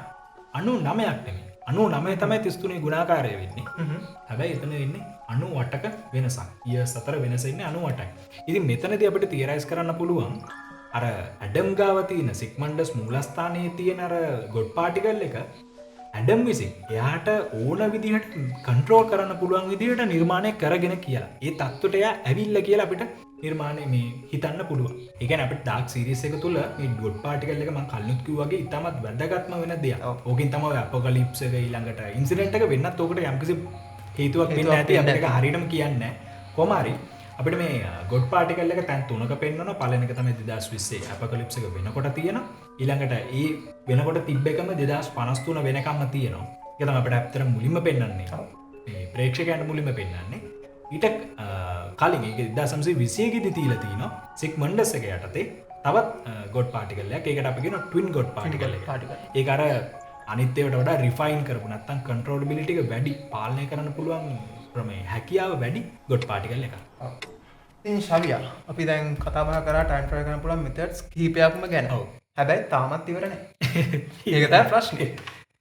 99ක් නෙමෙයි. 99 තමයි 33 ගුණාකාරය වෙන්නේ. හැබැයි එතන එන්නේ 98ක වෙනසක්. ඉයර්ස් අතර වෙනස ඉන්නේ 98යි. ඉතින් මෙතනදී අපිට තියරයිස් කරන්න පුළුවන් අර ඇඩම් ගාව තියෙන සිග්මන්ඩ්ස් මූලස්ථානයේ තියෙන අර ගොඩ් පාටිකල් එක ඇඩම් විසින් එයාට ඕන විදිහට කන්ට්‍රෝල් කරන්න පුළුවන් විදිහට නිර්මාණය කරගෙන කියලා. ඒ තත්ත්වයට එයා ඇවිල්ලා කියලා අපිට නිර්මාණය මේ හිතන්න පුළුවන්. ඒ කියන්නේ අපිට ඩාර්ක් සීරීස් එක තුල මේ ගොඩ් පාටිකල් එක මම කලිනුත් කිව්වා වගේ ඉතාමත් වැදගත්ම වෙන දෙයක්. ඕකෙන් තමයි අපොකලිප්ස් එක ඊළඟට ඉන්සිඩන්ට් එක වෙන්නත් ඕකට යම්කිසි හේතුවක් වෙන්න ඇති. අපිට ඒක හරියටම කියන්නේ නැහැ. කොහොම හරි අපිට මේ ගොඩ් පාටිකල් එක තැන් තුනක පෙන්වනවා. පළවෙනි එක තමයි 2020 අපොකලිප්ස් එක වෙනකොට තියෙනවා. ඊළඟට ඒ වෙනකොට තිබ්බ එකම 2053 වෙනකම්ම තියෙනවා. ඒක තමයි අපිට ඇත්තටම මුලින්ම පෙන්වන්නේ. මේ ප්‍රේක්ෂකයන්ට මුලින්ම පෙන්වන්නේ. ඊට කලින් ඒක 1921 දී තියලා තිනවා සිග්මන්ඩ්ස් එක යටතේ තවත් ගොඩ් පාටිකල් එකක්. ඒකට අපි කියනවා ට්වින් ගොඩ් පාටිකල් එක. ඒක අර අනිත් ඒවාට වඩා රිෆයින් කරපු නැත්නම් කන්ට්‍රෝලබිලිටි එක වැඩි, පාලනය කරන්න පුළුවන් ක්‍රමයේ හැකියාව වැඩි ගොඩ් පාටිකල් එකක්. ඉතින් ශවියා අපි දැන් කතා බහ කරා ටයිම් ට්‍රැවල් කරන්න පුළුවන් මෙතඩ්ස් කිහිපයක්ම ගැන. හැබැයි තාමත් ඉවර නැහැ. ඒක තමයි ප්‍රශ්නේ.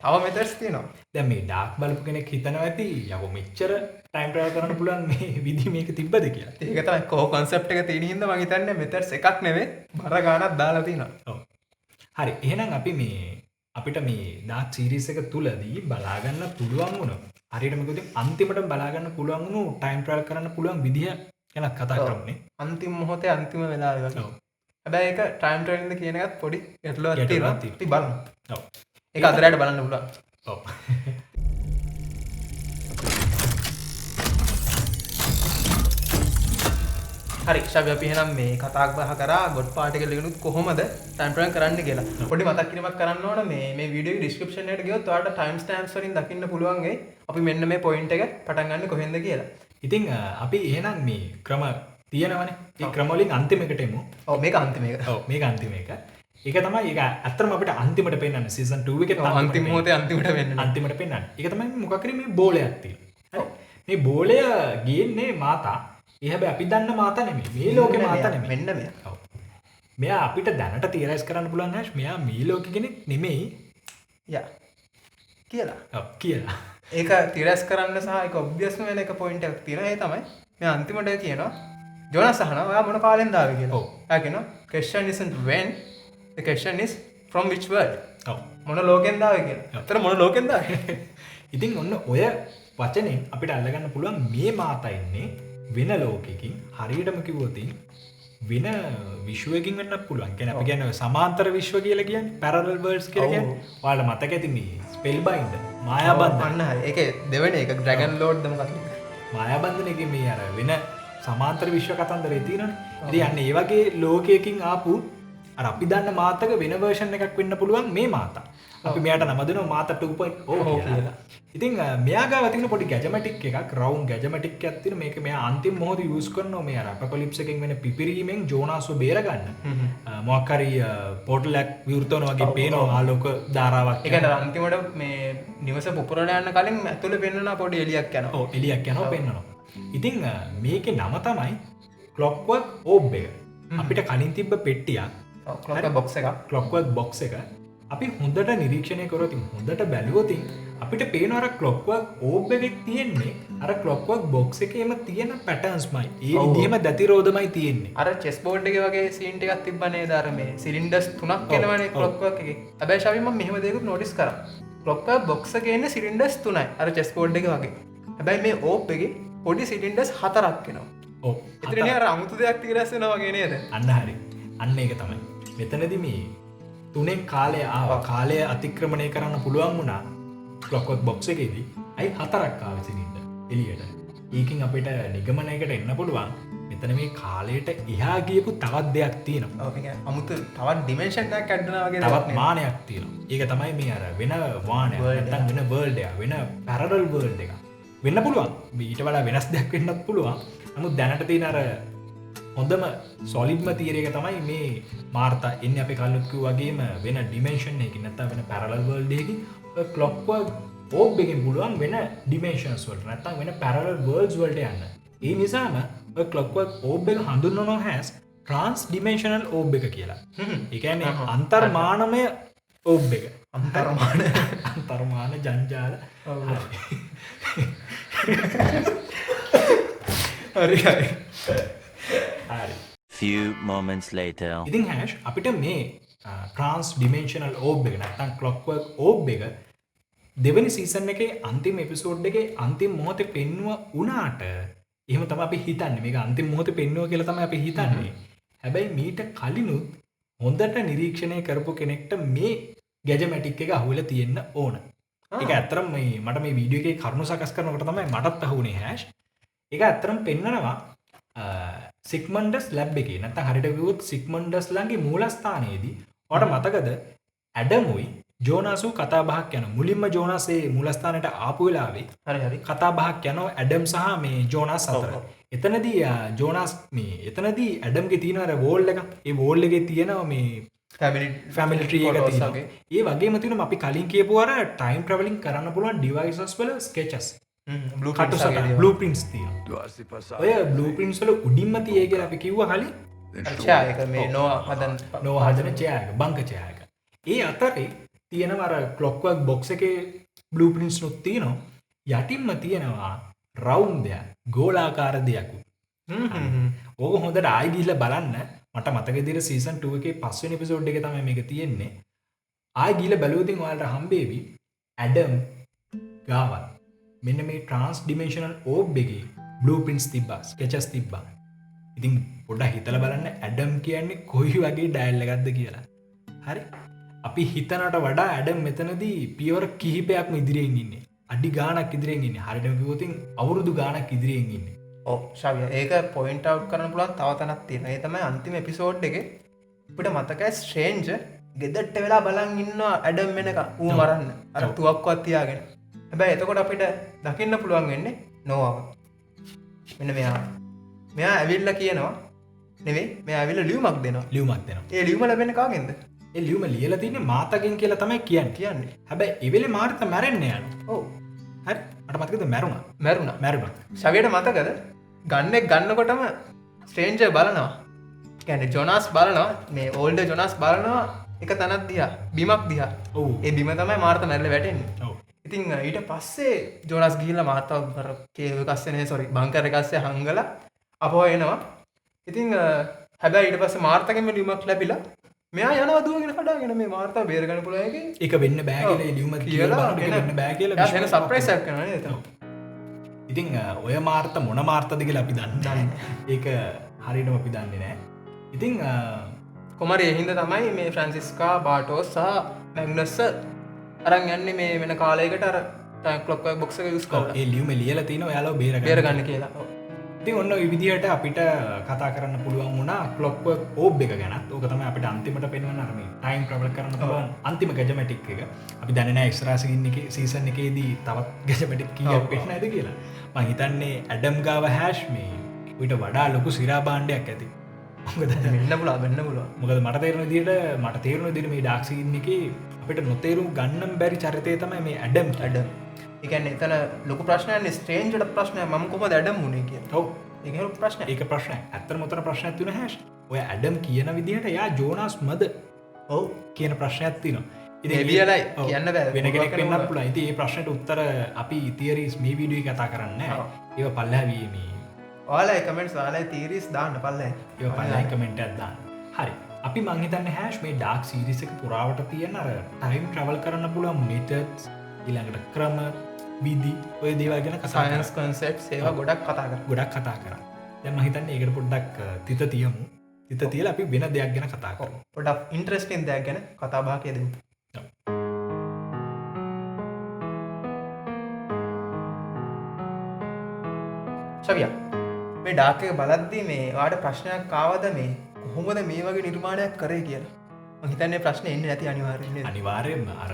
තව මෙතඩ්ස් තියෙනවා. දැන් මේ ඩාර්ක් බලපු කෙනෙක් හිතනවා ඇති යකෝ මෙච්චර ටයිම් ට්‍රැවල් කරන්න පුළුවන් මේ විදි මේක තිබ්බද කියලා. ඒක තමයි කෝ concept එක තියෙන හින්දා මම හිතන්නේ මෙතඩ්ස් එකක් නෙවෙයි බර ගානක් දාලා තියෙනවා. ඔව්. හරි. එහෙනම් අපි මේ අපිට මේ ඩාර්ක් සීරීස් එක තුලදී බලා ගන්න පුළුවන් වුණා. හරියටම කිව්වොත් අන්තිමට බලා ගන්න පුළුවන් වුණු ටයිම් ට්‍රැවල් කරන්න පුළුවන් විදිහ ගැන කතා කරමුනේ. අන්තිම මොහොතේ අන්තිම වෙලාව වගේ. ඔව්. හැබැයි ඒක ටයිම් ට්‍රැවලින්ද කියන එකත් පොඩි ගැටලුවක් තියෙනවා. අපි බලමු. ඔව්. ඒක අතරට බලන්න පුළුවන්. ඔව්. හරි ශාවි අපි එහෙනම් මේ කතා බහ කරා ගොඩ් පාටිකල් එකනුත් කොහොමද ටයිම් ට්‍රැවල් කරන්න කියලා. පොඩි මතක් කිරීමක් කරන්න ඕන මේ වීඩියෝගේ ඩිස්ක්‍රිප්ෂන් එකට ගියොත් ඔයාලට ටයිම් ස්ටෑම්ප්ස් වලින් දකින්න පුළුවන් ඒ අපි මෙන්න මේ පොයින්ට් එක පටන් ගන්න කොහෙන්ද කියලා. ඉතින් අපි එහෙනම් මේ ක්‍රම තියෙනවනේ. ඒ ක්‍රම වලින් අන්තිම එකට එමු. ඔව් මේක අන්තිම එක. ඔව් මේක අන්තිම එක. ඒක තමයි ඒක ඇත්තටම අපිට අන්තිමට පෙන්වන්නේ සීසන් 2 එකේ අන්තිම මොහොතේ අන්තිමට වෙන්නේ. අන්තිමට පෙන්වන්නේ. ඒක තමයි මොකක් කරේ මේ බෝලයක් තියෙනවා. මේ බෝලය ගේන්නේ මාතා. ඒ හැබැයි අපි දන්න මාතා නෙමෙයි. මේ ලෝකේ මාතා නෙමෙයි. මෙන්න මෙයා. ඔව්. මෙයා අපිට දැනට තියරයිස් කරන්න පුළුවන් හැෂ් මෙයා මේ ලෝකෙ කෙනෙක් නෙමෙයි. යා. කියලා කියලා ඒක තිරස් කරන්න සහ එක ඔබ්වියස්ම වෙන එක පොයින්ට් එකක් තියෙනවා. ඒ තමයි මේ අන්තිමට කියනවා ජෝනස් අහනවා ඔයා මොන කාලෙන්ද ආවේ කියලා. එයා කියනවා question isn't when, the question is from which world. ඔව් මොන ලෝකෙන්ද ආවේ කියලා. අතන මොන ලෝකෙන්ද ආවේ? ඉතින් ඔන්න ඔය වචනෙන් අපිට අල්ලගන්න පුළුවන් මේ මාතා ඉන්නේ වෙන ලෝකෙකින්. හරියටම කිව්වොත් වෙන විශ්වයකින් වෙන්නත් පුළුවන්. කියන්නේ අපි කියන්නේ සමාන්තර විශ්ව කියලා කියන්නේ parallel worlds කියලා කියන්නේ. ඔයාලට මතක ඇති මේ spellbind මායාබන්ධන. අන්න හරි. ඒකේ දෙවෙනි එක dragon lord ද මොකක්ද? මායාබන්ධනයේ මේ අර වෙන සමාන්තර විශ්ව කතන්දරේ තියෙනනේ. ඉතින් අන්න ඒ වගේ ලෝකයකින් ආපු අර අපි දන්න මාතක වෙන version එකක් වෙන්න පුළුවන් මේ මාතා. අපි මෙයාට නම දෙනවා මාතා 2.0 කියලා. ඉතින් මෙයා ගාව තියෙන පොඩි ගැජමැටික් එකක් රවුන්ඩ් ගැජමැටික් එකක් තියෙන මේක මෙයා අන්තිම මොහොතේ යූස් කරනවා මේ අර අපකොලිප්ස් එකෙන් වෙන පිපිරීමෙන් ජෝනාස්ව බේර ගන්න. මොකක් හරි පෝටල් එකක් විවෘත වෙනවා වගේ පේනවා ආලෝක ධාරාවක්. ඒ කියන්නේ අන්තිමට මේ නිවස පුපුරලා යන කලින් ඇතුලේ පෙන්වන පොඩි එලියක් යනවා. ඔව් එලියක් යනවා පෙන්වනවා. ඉතින් මේකේ නම තමයි Clockwork Orb එක. අපිට කලින් තිබ්බ පෙට්ටියක් clockwork box එකක්. Clockwork box එක අපි හොඳට නිරීක්ෂණය කරොත් හොඳට බැලුවොත් අපිට පේනවා අර Clockwork Orb එකේ තියෙන්නේ අර Clockwork box එකේම තියෙන patternsමයි. ඒ විදිහම දැතිරෝධමයි තියෙන්නේ. අර chess board එකේ වගේ scene ටිකක් තිබ්බ නේද? අර මේ cylinders තුනක් එනවනේ clockwork එකේ. හැබැයි ශාවි මම මෙහෙම දෙයක්ත් notice කරා. clockwork box එකේ ඉන්නේ cylinders තුනයි. අර chess board එකේ වගේ. හැබැයි මේ orb එකේ පොඩි cylinders හතරක් එනවා. ඔව්. එතනනේ අර අමුතු දෙයක් තිරස් වෙනවා වගේ නේද? අන්න හරි. අන්න ඒක තමයි. මෙතනදී මේ තුනෙන් කාලය ආවා. කාලය අතික්‍රමණය කරන්න පුළුවන් වුණා Clockwork box එකේදී. අයි හතරක් ආවේ සිලින්ඩර් එළියට. ඒකෙන් අපිට නිගමනයකට එන්න පුළුවන් මෙතන මේ කාලයට එහා ගියපු තවත් දෙයක් තියෙනවා. ඔව් ඒක අමුතු තවත් dimension එකක් ඇඩ්ඩනවා වගේ තවත් මානයක් තියෙනවා. ඒක තමයි මේ අර වෙන වානයක් නැත්නම් වෙන world එකක් වෙන parallel world එකක්. වෙන්න පුළුවන්. ඊට වඩා වෙනස් දෙයක් වෙන්නත් පුළුවන්. නමුත් දැනට තියෙන අර හොඳම සොලිඩ්ම තියරි එක තමයි මේ මාර්තා එන්නේ අපි කලින් කිව්වා වගේම වෙන ඩිමෙන්ෂන් එකකින් නැත්නම් වෙන පැරලල් වර්ල්ඩ් එකකින් ඔය ක්ලොක්වර්ක් ඕබ් එකකින් පුළුවන් වෙන ඩිමෙන්ෂන්ස් වලට නැත්නම් වෙන පැරලල් වර්ල්ඩ්ස් වලට යන්න. ඒ නිසාම ඔය ක්ලොක්වර්ක් ඕබ් එක හඳුන්වනවා as trans dimensional ඕබ් එක කියලා. ඒ කියන්නේ අන්තර්මානමය ඕබ් එක. අන්තර්මාන ජංජාල. හරි හරි. Few moments later. ඉතින් හැෂ් අපිට මේ ට්‍රාන්ස් ඩිමෙන්ෂනල් ඕබ් එක නැත්නම් ක්ලොක්වර්ක් ඕබ් එක දෙවෙනි සීසන් එකේ අන්තිම එපිසෝඩ් එකේ අන්තිම මොහොතේ පෙන්වුවා වුණාට එහෙම තමයි අපි හිතන්නේ මේක අන්තිම මොහොතේ පෙන්වුවා කියලා තමයි අපි හිතන්නේ. හැබැයි මීට කලිනුත් හොඳට නිරීක්ෂණය කරපු කෙනෙක්ට මේ ගැජමැටික් එක අහුවෙලා තියෙන්න ඕන. ඒක ඇත්තටම මට මේ වීඩියෝ එකේ කරුණු සකස් කරනකොට තමයි මටත් අහුනේ හැෂ්. ඒක ඇත්තටම පෙන්නනවා සිග්මන්ඩස් ලැබ් එකේ නැත්නම් හරියට කිව්වොත් සිග්මන්ඩස් ළඟේ මූලස්ථානයේදී ඔයාලට මතකද ඇඩමුයි ජෝනාසු කතා බහක් යන මුලින්ම ජෝනාස් ඒ මූලස්ථානයට ආපු වෙලාවේ හරි කතා බහක් යනවා ඇඩම් සහ මේ ජෝනාස් අතර. එතනදී ජෝනාස් මේ එතනදී ඇඩම්ගේ තියෙන අර වෝල් එක ඒ වෝල් එකේ තියෙනවා මේ ෆැමිලි ට්‍රී එක තියෙනවා. ඒ වගේම තියෙනවා අපි කලින් කියපු අර ටයිම් ට්‍රැවලින් කරන්න පුළුවන් ඩිවයිසස් වල ස්කෙචස් බ්ලූප්‍රින්ට්ස් තියෙනවා. ඔය බ්ලූප්‍රින්ට්ස් වල උඩින්ම තියෙයි කියලා අපි කිව්වා කලින්. ඡායක මේ නොවා හදන ඡායක බංක ඡායක. ඒ අතරේ තියෙනවා අර ක්ලොක්වර්ක් බොක්ස් එකේ බ්ලූප්‍රින්ට්ස් නුත් තියෙනවා. යටින්ම තියෙනවා රවුන්ඩ් දෙයක් ගෝලාකාර දෙයක්. ඕක හොඳට ආයි ගිහිල්ලා බලන්න. මට මතක විදිහට සීසන් 2 එකේ 5 වෙනි එපිසෝඩ් එකේ තමයි මේක තියෙන්නේ. ආයි ගිහිල්ලා බැලුවොත් ඔයාලට හම්බෙවි ඇඩම් ගාවත් මෙන්න මේ ට්‍රාන්ස් ඩිමෙන්ෂනල් ඕබ් එකේ බ්ලූප්‍රින්ට්ස් තිබ්බා ස්කෙචස් තිබ්බා. ඉතින් පොඩ්ඩක් හිතලා බලන්න ඇඩම් කියන්නේ කොයි වගේ ඩයල් එකක්ද කියලා. හරි. අපි හිතනට වඩා ඇඩම් මෙතනදී පියවර කිහිපයක්ම ඉදිරියෙන් ඉන්නේ. අඩි ගාණක් ඉදිරියෙන් ඉන්නේ. හරියටම කිව්වොත් අවුරුදු ගාණක් ඉදිරියෙන් ඉන්නේ. ඔව් ශාවිය ඒක පොයින්ට් අවුට් කරන්න පුළුවන් තව තැනක් තියෙනවා. ඒ තමයි අන්තිම එපිසෝඩ් එකේ අපිට මතකයි ස්ට්‍රේන්ජර් ගෙදරට වෙලා බලන් ඉන්නවා ඇඩම් වෙනකන් ඌ මරන්න. අර තුවක්කුවක් තියාගෙන. හැබැයි එතකොට අපිට දකින්න පුළුවන් වෙන්නේ නොවාව. මෙන්න මෙයා ඇවිල්ලා කියනවා නෙවෙයි මෙයා ඇවිල්ලා ලියුමක් දෙනවා. ඒ ලියුම ලැබෙන්නේ කාගෙන්ද? ඒ ලියුම ලියලා තින්නේ මාතගෙන් කියලා තමයි කියන්නේ. හැබැයි ඒ වෙලේ මාර්තා මැරෙන්නේ යනවා. ඔව්. හරි. මට මතකද මැරුණා. ශවියට මතකද? ගන්නෙක් ගන්නකොටම ස්ට්‍රේන්ජර් බලනවා. කියන්නේ ජොනාස් බලනවා මේ ඕල්ඩර් ජොනාස් බලනවා එක තැනක් දිහා බිමක් දිහා. ඔව්. ඒ බිම තමයි මාර්තා මැරලා වැටෙන්නේ. ඔව්. ඉතින් ඊට පස්සේ ජෝනස් ගිහිල්ලා මාර්තාව කේව කස්සනේ සොරි බංකර් එකස්සේ හංගලා අපව එනවා. ඉතින් හැබැයි ඊට පස්සේ මාර්තාගෙන් ලියුමක් ලැබිලා මෙයා යනවා දුවගෙන කඩාගෙන මේ මාර්තාව බේරගන්න පුළුවන් එකේ ඒක වෙන්න බෑ කියලා ලියුම කියලා වෙන්න බෑ කියලා එයා වෙන සර්ප්‍රයිස් එකක් කරනවා නේද එතන. ඉතින් ඔය මාර්ත මොන මාර්තද කියලා අපි දන්නේ ඒක හරියටම අපි දන්නේ නැහැ. ඉතින් කොමරි එහින්ද තමයි මේ ෆ්‍රැන්සිස්කා බාටෝස් සහ මැග්නස් අරන් යන්නේ මේ වෙන කාලයකට අර ක්ලොක් බොක්ස් එක යූස් කරලා ඒ ලියුම ලියලා තිනවා එයාලව බේරගන්න කියලා. ඔව්. ඉතින් ඔන්න ඔය විදිහට අපිට කතා කරන්න පුළුවන් වුණා ක්ලොක්වර්ක් ඕබ් එක ගැනත්. ඕක තමයි අපිට අන්තිමට පෙන්වන්න අර මේ ටයිම් ට්‍රැවල් කරන්න පුළුවන් අන්තිම ගැජමැටික් එක. අපි දන්නේ නැහැ ඉස්සරහ සීසන් එකේදී තවත් ගැජමැටික් කීයක් පෙන්නයිද කියලා. මම හිතන්නේ ඇඩම් ගාව හැෂ් මේ ඊට වඩා ලොකු සිරා භාණ්ඩයක් ඇති. මොකද වෙන්න පුළුවන්. මොකද මට තේරෙන විදිහට මේ ඩාර්ක් සීන් එකේ අපිට නොතේරුම් ගන්න බැරි චරිතය තමයි මේ ඇඩම්. ඒ කියන්නේ එතන ලොකු ප්‍රශ්නයක් ස්ට්‍රේන්ජ්ට ප්‍රශ්නයක් මම කොහොමද ඇඩම් වුනේ කියලා. ඔව්. ඒක ලොකු ප්‍රශ්නයක්. ඒක ප්‍රශ්නයක්. ඇත්තටම උතන ප්‍රශ්නයක් තියෙනවා හැෂ්. ඔය ඇඩම් කියන විදිහට එයා ජෝනාස් මද ඔව් කියන ප්‍රශ්නයක් තියෙනවා. එලියලයි කියන්න බෑ. වෙන කෙනෙක් වෙන්නත් පුළුවන්. ඉතින් මේ ප්‍රශ්නෙට උත්තර අපි තියරිස් මේ වීඩියෝ එකේ කතා කරන්නේ නැහැ. ඒව පල්ලෙහාවී මේ ඔයාලා කමෙන්ට්ස් ඔයාලා තියරිස් දාන්න පල්ලෙහා. ඒව පල්ලෙහා කමෙන්ට් එකක් දාන්න. හරි. අපි මං හිතන්නේ හැෂ් මේ ඩාර්ක් සීරීස් එක පුරාවට තියෙන අර ටයිම් ට්‍රැවල් කරන්න පුළුවන් මෙතඩ්ස් ඊළඟට ක්‍රම විදි ඔය දේවල් ගැන කතා සයන්ස් කන්සෙප්ට්ස් ඒවා ගොඩක් කතා කරා. දැන් මම හිතන්නේ ඒකට පොඩ්ඩක් තිත තියමු. තිත තියලා අපි වෙන දෙයක් ගැන කතා කරමු. පොඩ්ඩක් ඉන්ටරෙස්ටිං දෙයක් ගැන කතා බහ කියදමු. ශවියා මේ ඩාර්ක් එක බලද්දී මේ ඔයාලට ප්‍රශ්නයක් ආවද මේ කොහොමද මේ වගේ නිර්මාණයක් කරේ කියලා? මම හිතන්නේ ප්‍රශ්නේ එන්නේ නැති අනිවාර්යෙන් නේද? අනිවාර්යෙන්ම අර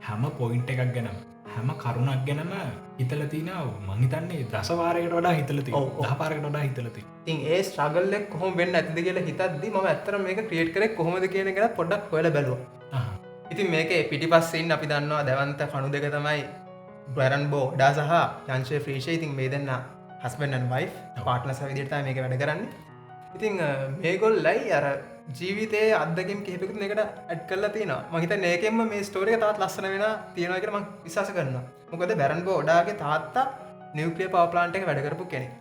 හැම පොයින්ට් එකක් ගැනම හැම කරුණක් ගැනම හිතලා තිනවා මං හිතන්නේ දසවාරයකට වඩා හිතලා තියෙනවා. 10 පාරකට වඩා හිතලා තියෙනවා. ඉතින් ඒ ස්ට්‍රගල් එක කොහොම වෙන්නේ නැතිද කියලා හිතද්දී මම ඇත්තටම මේක ක්‍රියේට් කරේ කොහොමද කියන එක ගැන පොඩ්ඩක් හොයලා බැලුවා. ඉතින් මේකේ පිටිපස්සේ ඉන්න අපි දන්නවා දැවන්ත කණු දෙක තමයි බ්‍රැරන් බෝඩා සහ යන්ෂේ ෆ්‍රීෂේ. ඉතින් මේ දෙන්න හස්බන්ඩ් ඇන්ඩ් වයිෆ් පාර්ට්නර්ස් විදිහට තමයි මේක වැඩ කරන්නේ. ඉතින් මේගොල්ලයි අර ජීවිතයේ අත්දැකීම් කිහිපයකට මේකට ඇඩ් කරලා තිනවා. මම හිතන්නේ ඒකෙන්ම මේ ස්ටෝරි එක තවත් ලස්සන වෙනවා තියෙනවා කියලා මම විශ්වාස කරනවා. මොකද බැරන් බෝඩාගේ තාත්තා නියුක්ලියර් පවර් ප්ලාන්ට් එකක වැඩ කරපු කෙනෙක්.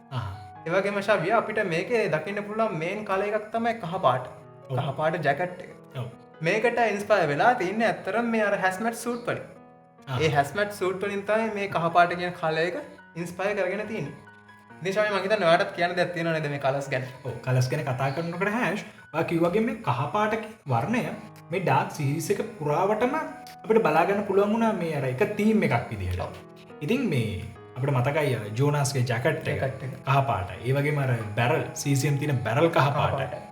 ඒ වගේම ශාවිය අපිට මේකේ දකින්න පුළුවන් මේන් කලර් එකක් තමයි කහ පාට. කහ පාට ජැකට් එක. මේකට ඉන්ස්පයර් වෙලා තින්නේ ඇත්තටම මේ අර හැස්මැට් සූට් වලින්. ඒ හැස්මැට් සූට් වලින් තමයි මේ කහ පාට කියන කලර් එක ඉන්ස්පයර් කරගෙන තියෙන්නේ. දේශාමය මම හිතන්නේ ඔයාලට කියන්න දෙයක් තියෙනව නේද මේ කලර්ස් ගැන? ඔව් කලර්ස් ගැන කතා කරනකොට හැෂ් ඔයා කිව්වාගේ මේ කහ පාට වර්ණය මේ ඩාර්ක් සීරීස් එක පුරාවටම අපිට බලා ගන්න පුළුවන් වුණා මේ අර එක තීම් එකක් විදිහට. ඉතින් මේ අපිට මතකයි අර ජෝනාස්ගේ ජැකට් එක කහ පාටයි. ඒ වගේම අර බැරල් CCM තියෙන බැරල් කහ පාටයි.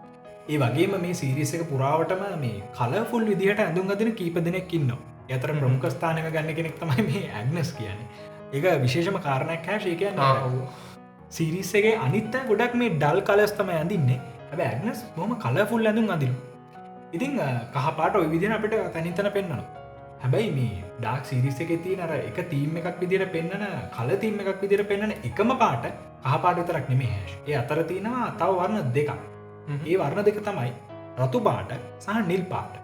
ඒ වගේම මේ සීරීස් එක පුරාවටම මේ කලර්ෆුල් විදිහට ඇඳුම් අදින කීප දෙනෙක් ඉන්නවා. ඒ අතර ප්‍රමුඛ ස්ථානයක ගන්න කෙනෙක් තමයි මේ ඇග්නස් කියන්නේ. ඒක විශේෂම කාරණයක් හැෂ්. ඒ කියන්නේ සීරීස් එකේ අනිත් අය ගොඩක් මේ ඩල් කලර්ස් තමයි අඳින්නේ. හැබැයි ඇග්නස් බොහොම කලර්ෆුල් ඇඳුම් අඳිනවා. ඉතින් කහ පාට ওই විදිහට අපිට තනින් තන පෙන්වනවා. හැබැයි මේ ඩාර්ක් සීරීස් එකේ තියෙන අර එක තීම් එකක් විදිහට පෙන්වන කලර් තීම් එකක් විදිහට පෙන්වන එකම පාට කහ පාට විතරක් නෙමෙයි හැෂ්. ඒ අතර තියෙනවා තව වර්ණ දෙකක්. ඒ වර්ණ දෙක තමයි රතු පාට සහ නිල් පාට.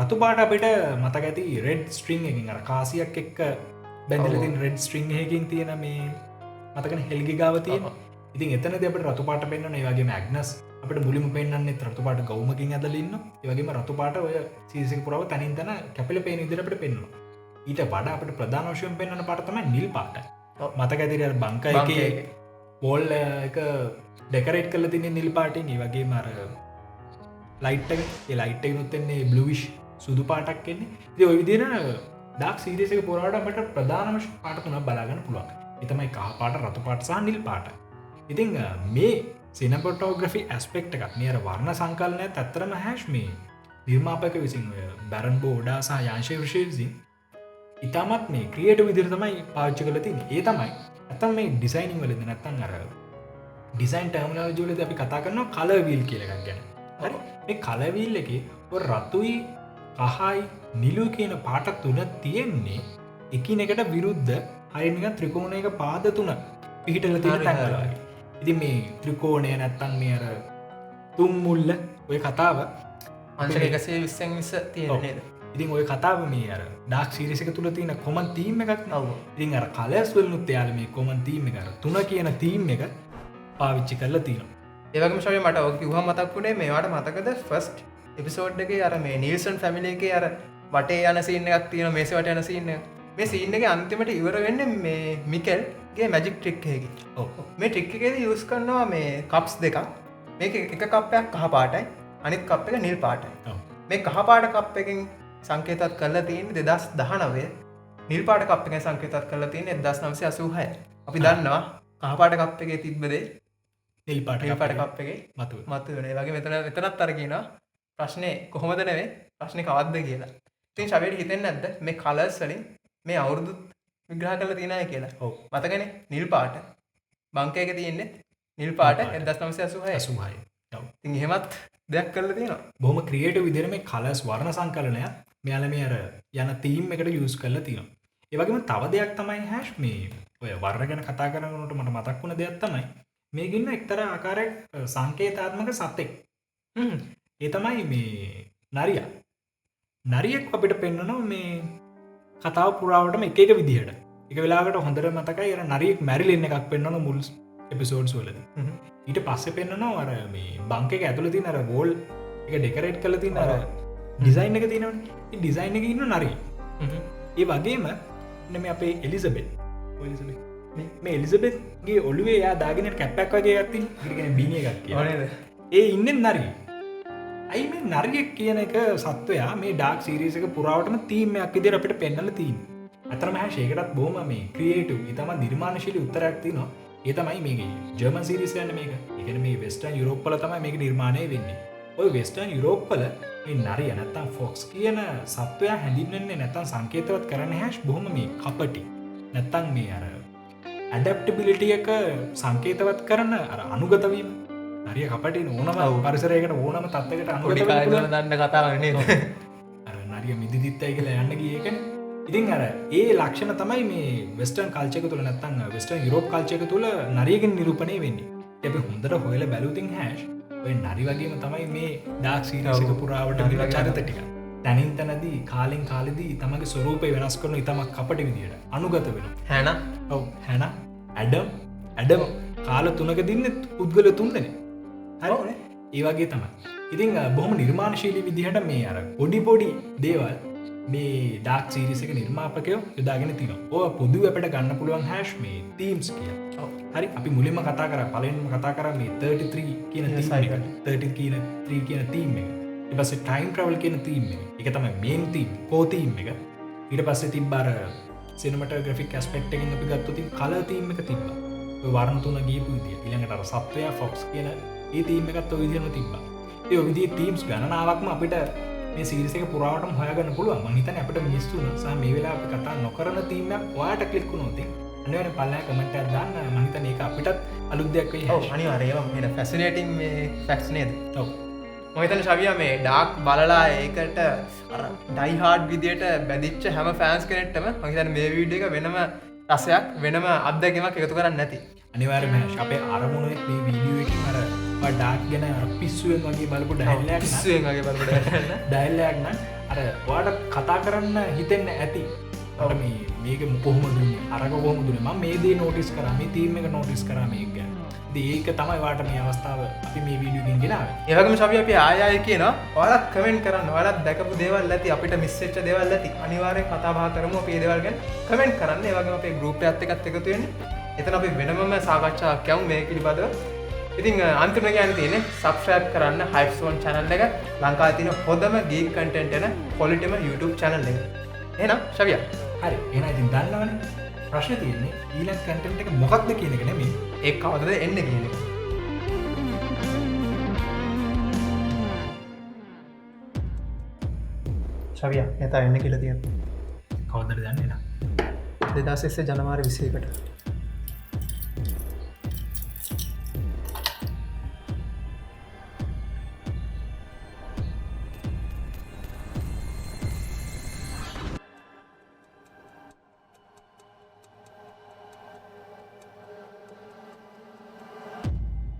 රතු පාට අපිට මතක ඇති රෙඩ් ස්ට්‍රින්ග් එකකින් අර කාසියක් එක්ක බැඳලා තියෙන රෙඩ් ස්ට්‍රින්ග් එකකින් තියෙන මේ මතකන හෙල්ගි ගාව තියෙන. ඉතින් එතනදී අපිට රතු පාට පෙන්වනවා. ඒ වගේම ඇග්නස් අපිට මුලින්ම පෙන්වන්නේ රතු පාට ගවුමකින් ඇදලා ඉන්නවා. ඒ වගේම රතු පාට ඔය සීරීස් එක පුරාව තනින් තන කැපිලා පේන විදිහට අපිට පෙන්වනවා. ඊට වඩා අපිට ප්‍රධාන වශයෙන් පෙන්වන පාට තමයි නිල් පාට. මතක ඇතිද අර බංකා එකේ වෝල් එක ඩෙකරේට් කරලා තියෙන නිල් පාටින්. ඒ වගේම අර ලයිට් එක ඒ ලයිට් එකනොත් එන්නේ බ්ලූවිෂ් සුදු පාටක් එන්නේ. ඉතින් ওই විදිහට ඩාර්ක් සීරීස් එක පුරාවට අපිට ප්‍රධානම පාට තුනක් බලා ගන්න පුළුවන්. ඒ තමයි කහ පාට, රතු පාට සහ නිල් පාට. ඉතින් මේ සිනමැටෝග්‍රැෆි ඇස්පෙක්ට් එකක් මේ අර වර්ණ සංකලනයත් ඇත්තටම හැෂ් මේ නිර්මාපක විසින් ඔය බැරන් බෝඩා සහ යාන්ෂේ ෆ්‍රීෂේ විසින් ඉතාමත් මේ ක්‍රියේටිව් විදිහට තමයි පාවිච්චි කරලා තියෙන්නේ. ඒ තමයි නැත්තම් මේ ඩිසයිනින් වලදී නැත්තම් අර ඩිසයින් ටර්මිනොලොජි වලදී අපි කතා කරනවා කලර් වීල් කියලා එකක් ගැන. හරි? මේ කලර් වීල් එකේ ඔය රතුයි, කහයි, නිලුයි කියන පාට තුන තියෙන්නේ එකිනෙකට විරුද්ධ හරිය නිකන් ත්‍රිකෝණයක පාද තුන පිහිටලා තියෙන තැන් වල වගේ. ඉතින් මේ ත්‍රිකෝණය නැත්තම් මේ අර තුන් මුල්ල ඔය කතාව අංශක 120න් 20 තියෙන නේද? ඉතින් ඔය කතාව මේ අර ඩාක් සීරීස් එක තුල තියෙන කොමන් තීම් එකක් නේ. ඔව්. ඉතින් අර කලර්ස් වලිනුත් එයාලා මේ කොමන් තීම් එක අර 3 කියන තීම් එක පාවිච්චි කරලා තියෙනවා. ඒ වගේම ශව්‍ය මට ඔක කිව්වම මතක් වුණේ මේවට මතකද ෆස්ට් එපිසෝඩ් එකේ අර මේ නීල්සන් ෆැමිලි එකේ අර වටේ යන සීන් එකක් තියෙනවා මේසේ වටේ යන සීන් එක. මේ සීන් එකේ අන්තිමට ඉවර වෙන්නේ මේ මිකෙල්ගේ මැජික් ට්‍රික් එකකින්. ඔව්. මේ ට්‍රික් එකේදී යූස් කරනවා මේ කප්ස් දෙකක්. මේක එක කප් එකක් කහ පාටයි අනිත් කප් එක නිල් පාටයි. ඔව්. මේ කහ පාට කප් එකෙන් සංකේතත් කරලා තියෙන්නේ 2019. නිල් පාට කප් එකෙන් සංකේතත් කරලා තියෙන්නේ 1986. අපි දන්නවා කහ පාට කප් එකේ තිබ්බ දේ නිල් පාට කප් එකේ මතුව. මතුවෙන. ඒ වගේ මෙතනත් අර කියනවා ප්‍රශ්නේ කොහොමද නෙවෙයි ප්‍රශ්නේ කවද්ද කියලා. ඉතින් ශවයට හිතෙන්නේ නැද්ද මේ කලර්ස් වලින් මේ අවුරුදු විග්‍රහ කරලා තියෙනයි කියලා? ඔව්. මතකනේ නිල් පාට. බංකේ එක තියෙන්නේ නිල් පාට 1986. 86. ඔව්. ඉතින් එහෙමත් දෙයක් කරලා තියෙනවා. බොහොම ක්‍රියේටිව් විදිහට මේ කලර්ස් වර්ණ සංකලනය මෙයාලා මේ අර යන තීම් එකට යූස් කරලා තියෙනවා. ඒ වගේම තව දෙයක් තමයි හැෂ් මේ ඔය වර්ණ ගැන කතා කරනකොට මට මතක් වුණ දෙයක් තමයි මේකින්න එක්තරා ආකාරයක් සංකේතාත්මක සතෙක්. ඒ තමයි මේ නරියා. නරියෙක් අපිට පෙන්වනවා මේ කතාව පුරාවටම එක එක විදිහට. එක වෙලාවකට හොඳට මතකයි අර නරියෙක් මැරිලෙන්න එකක් පෙන්වනවා මුල් එපිසෝඩ්ස් වලදී. ඊට පස්සේ පෙන්වනවා අර මේ බංක් එක ඇතුළේ තියෙන අර වෝල් එක ඩෙකරේට් කරලා තියෙන අර ඩිසයින් එක තියෙනවනේ. ඒ ඩිසයින් එකේ ඉන්න නරිය. ඒ වගේම මේ අපේ එලිසබෙත්. මේ එලිසබෙත්ගේ ඔළුවේ එයා දාගෙන කැප් එකක් වගේ එකක් තියෙනවා. ඒකට කියන්නේ බීනි එකක් කියලා. ඒ ඉන්නේ නරිය. අයි මේ නරියෙක් කියන එක සත්වයා මේ ඩාර්ක් සීරීස් එක පුරාවටම තීම් එකක් විදිහට අපිට පෙන්වලා තියෙනවා. අතරම හැෂ් ඒකටත් බොහොම මේ ක්‍රියේටිව් ඊටම නිර්මාණශීලී උත්තරයක් තියෙනවා. ඒ තමයි මේකේ ජර්මන් සීරීස් එකක් මේක. ඒ කියන්නේ මේ වෙස්ටර්න් යුරෝප් වල තමයි මේක නිර්මාණය වෙන්නේ. ඔය වෙස්ටර්න් යුරෝප් වල මේ නරිය නැත්තම් ෆොක්ස් කියන සත්වයා හැඳින්වෙන්නේ නැත්තම් සංකේතවත් කරන්නේ හැෂ් බොහොම මේ කපටි. නැත්තම් මේ අර ඇඩැප්ටිබිලිටි එක සංකේතවත් කරන අර අනුගත වීම. නරිය කපටි ඕනම පරිසරයකට ඕනම තත්ත්වයකට අනුගත වෙන්න පුළුවන්. දන්න කතාවක් නේද? අර නරිය මිදිදිත්තයි කියලා යන්න ගියේ ඒකනේ. ඉතින් අර ඒ ලක්ෂණ තමයි මේ වෙස්ටර්න් කල්චර් එක තුල නැත්තම් වෙස්ටර්න් යුරෝප් කල්චර් එක තුල නරියකින් නිරූපණය වෙන්නේ. අපි හොඳට හොයලා බැලුවොතින් හැෂ් ඔය නරි වගේම තමයි මේ ඩාර්ක් සීරීස් එක පුරාවට මේ චරිත ටික. තනින් තනදී කාලෙන් කාලෙදී තමගේ ස්වරූපය වෙනස් කරන ඉතමක් කපටි විදියට අනුගත වෙනවා. හැනා ඔව් හැනා ඇඩම් කාල 3ක දින්නේ පුද්ගලයෝ 3 දෙනෙක්. හරි. ඒ වගේ තමයි. ඉතින් බොහොම නිර්මාණශීලී විදිහට මේ අර පොඩි දේවල් මේ ඩාර්ක් සීරීස් එක නිර්මාපකයෝ යොදාගෙන තියෙනවා. ඔය පොදු අපිට ගන්න පුළුවන් හැෂ් මේ තීම්ස් කියලා. හරි අපි මුලින්ම කතා කරා පළවෙනිම කතා කරා මේ 33 කියන තීම් එක. 30 කියන 3 කියන තීම් එක. ඊට පස්සේ ටයිම් ට්‍රැවල් කියන තීම් එක. ඒක තමයි මේන් තීම්, කෝ තීම් එක. ඊට පස්සේ තිබ්බ අර සිනමැටෝග්‍රැෆික් ඇස්පෙක්ට් එකකින් අපි ගත්තොත් කලර් තීම් එක තිබ්බා. ඔය වර්ණ තුන ගියපු විදිය. ඊළඟට අර සත්වයා ෆොක්ස් කියන ඒ තීම් එකත් ඔය විදිහම තිබ්බා. ඒ විදිහේ තීම්ස් ගණනාවක්ම අපිට මේ සීරීස් එක පුරාවටම හොයාගන්න පුළුවන්. මම හිතන්නේ අපිට මිස් වුණා. සහ මේ වෙලාවේ අපි කතා නොකරන තීම් එකක් ඔයාට ක්ලික් වුණොත් අනිවාර්යෙන් පල්ලෙහා කමෙන්ට් එකක් දාන්න. මම හිතන්නේ ඒක අපිටත් අලුත් දෙයක් වෙයි. ඔව් අනිවාර්යයෙන්ම මේක ෆැසිනේටින් මේ ෆැක්ට්ස් නේද? ඔව්. මම හිතන්නේ ශවියා මේ ඩාර්ක් බලලා ඒකට අර ඩයි හાર્ඩ් විදියට බැඳිච්ච හැම ෆෑන්ස් කෙනෙක්ටම මම හිතන්නේ මේ වීඩියෝ එක වෙනම රසයක් වෙනම අත්දැකීමක් එකතු කරන්නේ නැති. අනිවාර්යයෙන්ම අපේ අරමුණ මේ වීඩියෝ එකකින් අර ඩාර්ක් ගැන අර පිස්සුවෙන් වගේ බලපු ඩයලොග් එකක් පිස්සුවෙන් වගේ බලපු ඩයලොග් එකක් නම් අර ඔයාලට කතා කරන්න හිතෙන්න ඇති. අර මේක කොහොමද දුන්නේ? අරක කොහොමද දුන්නේ? මම මේ දේ නෝටිස් කරා, මේ තීම් එක නෝටිස් කරා මේක ගැන. ඉතින් ඒක තමයි ඔයාලට මේ අවස්ථාව අපි මේ වීඩියෝ එකකින් ගෙනාවේ. ඒ වගේම ශවියා අපි ආයෙ කියනවා ඔයාලත් කමෙන්ට් කරන්න. ඔයාලත් දැකපු දේවල් ඇති, අපිට මිස් වෙච්ච දේවල් ඇති. අනිවාර්යෙන් කතා බහ කරමු අපි මේ දේවල් ගැන කමෙන්ට් කරන්න. ඒ වගේම අපේ ගෲප් එකත් එක්කත් එකතු වෙන්න. එතන අපි වෙනමම සාකච්ඡාවක් යමු මේ පිළිබඳව. ඉතින් අන්තිමට කියන්න තියෙන්නේ subscribe කරන්න Hype Zone channel එක. ලංකාවේ තියෙන හොඳම geek content එන quality YouTube channel එක. එහෙනම් ශවියා. හරි. එහෙනම් ඉතින් දන්නවනේ. ප්‍රශ්නේ තියෙන්නේ ඊළඟ content එක මොකක්ද කියන එක නෙමෙයි. ඒක කවදද එන්නේ කියන එක. ශවියා එතන එන්නේ කියලා තියෙනවා. කවදද දන්නේ නැහැ. 2021 ජනවාරි 21ට.